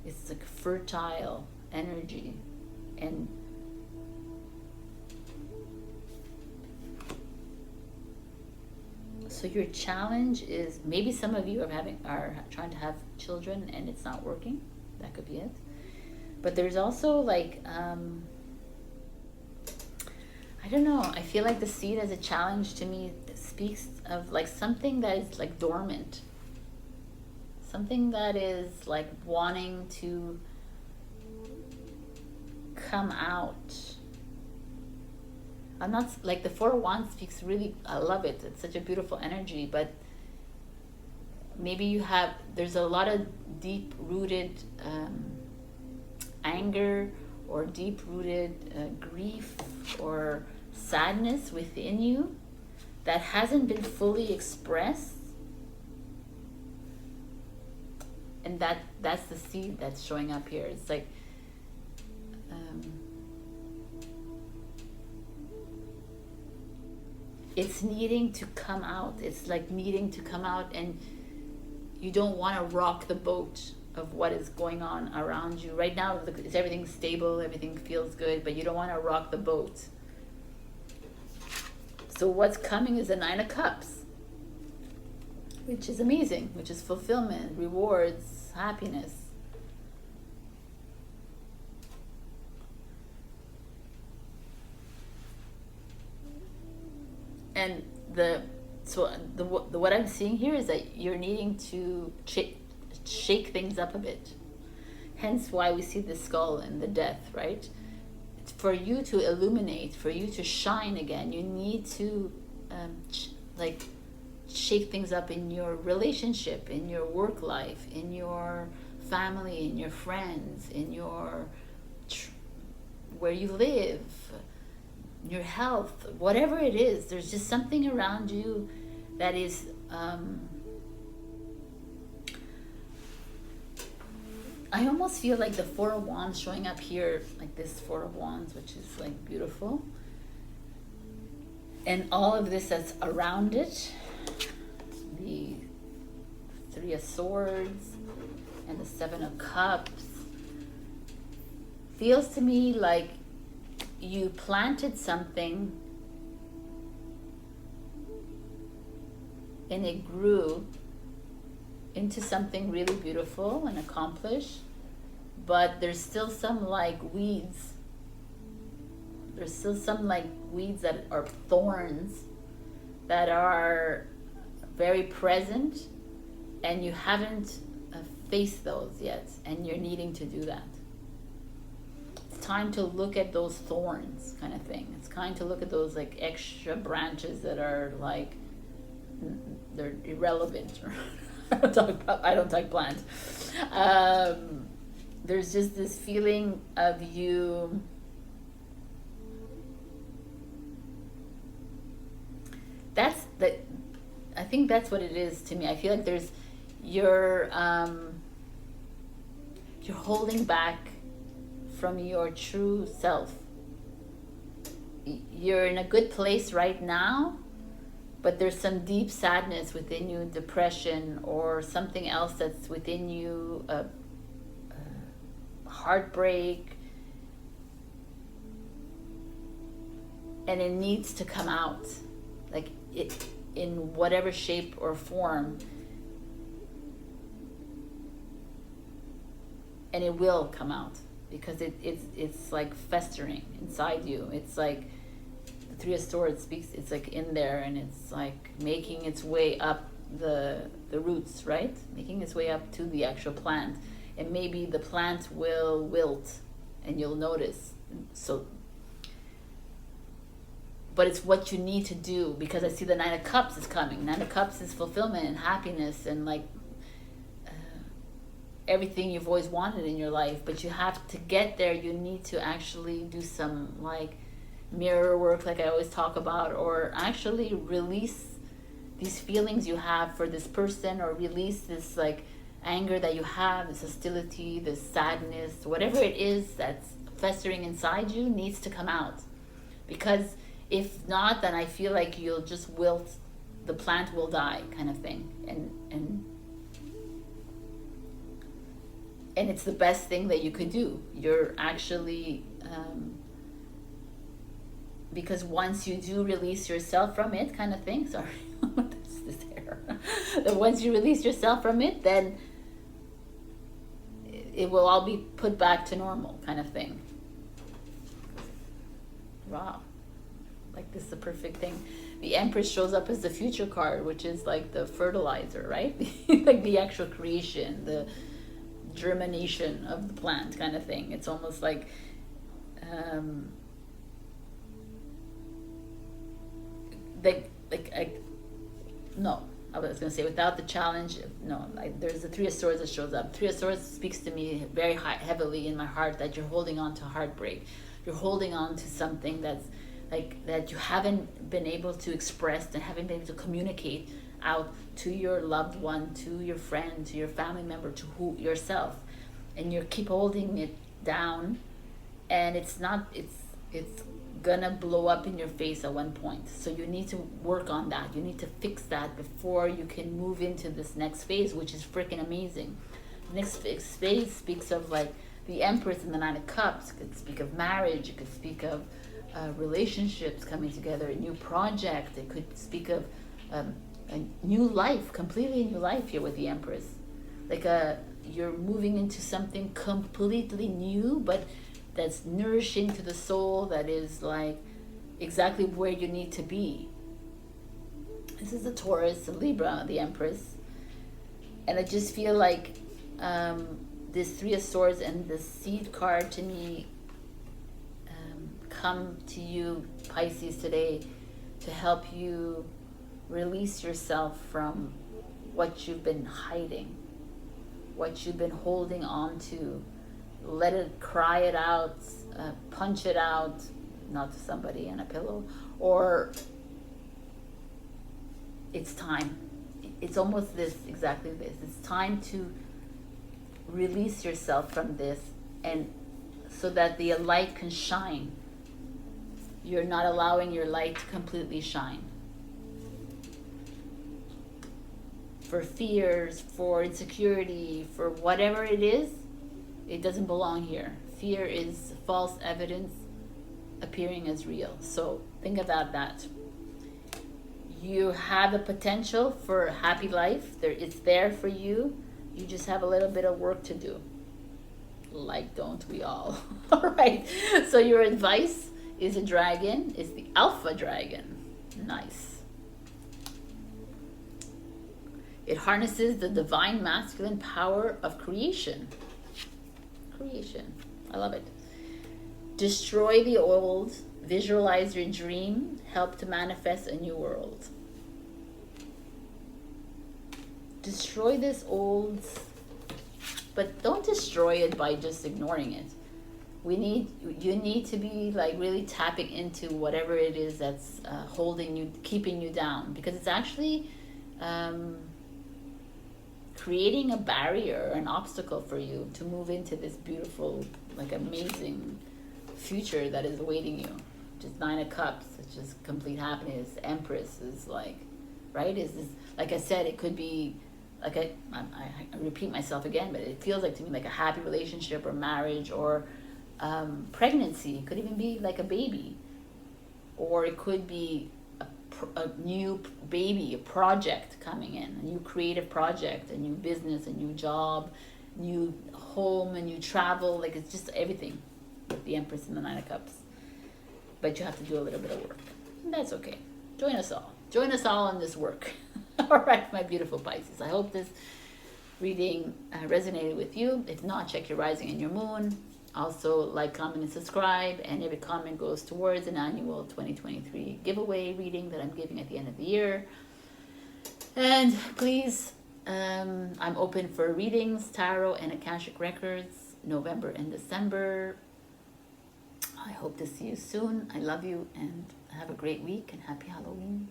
It's like fertile energy, and so your challenge is, maybe some of you are trying to have children and it's not working. That could be it. But there's also like, I don't know, I feel like the seed as a challenge to me speaks of like something that is like dormant. Something that is like wanting to come out. I'm not, like the Four of Wands speaks really, I love it. It's such a beautiful energy, but maybe there's a lot of deep-rooted anger, or deep-rooted grief or sadness within you that hasn't been fully expressed. and that's the seed that's showing up here. It's like it's needing to come out. It's like needing to come out, and you don't want to rock the boat of what is going on around you right now. Is everything stable? Everything feels good, but you don't want to rock the boat. So what's coming is the Nine of Cups, which is amazing, which is fulfillment, rewards, happiness. And what I'm seeing here is that you're needing to shake things up a bit. Hence why we see the skull and the death, right? For you to illuminate, for you to shine again, you need to shake things up in your relationship, in your work life, in your family, in your friends, in your where you live, your health, whatever it is. There's just something around you that is I almost feel like the Four of Wands showing up here, like this Four of Wands, which is like beautiful, and all of this that's around it, the Three of Swords and the Seven of Cups, feels to me like you planted something and it grew into something really beautiful and accomplished, but there's still some like weeds. There's still some like weeds that are thorns that are very present, and you haven't faced those yet, and you're needing to do that. It's time to look at those thorns, kind of thing. It's time to look at those like extra branches that are like they're irrelevant. I don't talk plant. There's just this feeling of you I think that's what it is to me. I feel like there's you're holding back from your true self. You're in a good place right now, but there's some deep sadness within you, depression, or something else that's within you, heartbreak, and it needs to come out, like it in whatever shape or form, and it will come out because it's like festering inside you. It's like Three of Swords speaks, it's like in there, and it's like making its way up the roots, right? Making its way up to the actual plant. And maybe the plant will wilt and you'll notice. So, but it's what you need to do, because I see the Nine of Cups is coming. Nine of Cups is fulfillment and happiness and like everything you've always wanted in your life. But you have to get there. You need to actually do some like mirror work, like I always talk about, or actually release these feelings you have for this person, or release this like anger that you have, this hostility, this sadness, whatever it is that's festering inside you needs to come out. Because if not, then I feel like you'll just wilt, the plant will die, kind of thing. And it's the best thing that you could do. You're actually because once you do release yourself from it, kind of thing, sorry, that's this hair. Once you release yourself from it, then it will all be put back to normal, kind of thing. Wow, like this is the perfect thing. The Empress shows up as the future card, which is like the fertilizer, right? Like the actual creation, the germination of the plant, kind of thing. It's almost like I was going to say without the challenge, no, like there's the Three of Swords that shows up. Three of Swords speaks to me very heavily in my heart that you're holding on to heartbreak. You're holding on to something that's like that you haven't been able to express and haven't been able to communicate out to your loved one, to your friend, to your family member, to who yourself, and you keep holding it down, and it's gonna blow up in your face at one point. So you need to work on that. You need to fix that before you can move into this next phase, which is freaking amazing. The next phase speaks of like the Empress and the Nine of Cups. It could speak of marriage. It could speak of relationships coming together, a new project. It could speak of a new life, completely new life here with the Empress. Like you're moving into something completely new, but that's nourishing to the soul, that is like exactly where you need to be. This is the Taurus, the Libra, the Empress. And I just feel like this Three of Swords and the Seed card to me come to you, Pisces, today to help you release yourself from what you've been hiding, what you've been holding on to. Let it, cry it out, punch it out, not to somebody in a pillow, or it's time. It's almost this, exactly this. It's time to release yourself from this, and so that the light can shine. You're not allowing your light to completely shine. For fears, for insecurity, for whatever it is, it doesn't belong here. Fear is false evidence appearing as real. So think about that. You have the potential for a happy life. It's there for you. You just have a little bit of work to do. Like, don't we all? All right. So your advice is a dragon. It's the Alpha Dragon. Nice. It harnesses the divine masculine power of creation. Creation. I love it. Destroy the old, visualize your dream, help to manifest a new world. Destroy this old, but don't destroy it by just ignoring it. You need to be like really tapping into whatever it is that's holding you, keeping you down, because it's actually creating a barrier, an obstacle for you to move into this beautiful, like amazing future that is awaiting you. Just Nine of Cups, it's just complete happiness. Empress is like, right? Is this, like I said, it could be like I repeat myself again, but it feels like to me like a happy relationship or marriage or pregnancy. It could even be like a baby, or it could be a new baby, a project coming in, a new creative project, a new business, a new job, new home, a new travel. Like it's just everything with the Empress and the Nine of Cups. But you have to do a little bit of work. And that's okay. Join us all. Join us all on this work. All right, my beautiful Pisces. I hope this reading resonated with you. If not, check your rising and your moon. Also, like, comment, and subscribe. And every comment goes towards an annual 2023 giveaway reading that I'm giving at the end of the year. And please, I'm open for readings, tarot, and Akashic Records, November and December. I hope to see you soon. I love you, and have a great week, and happy Halloween.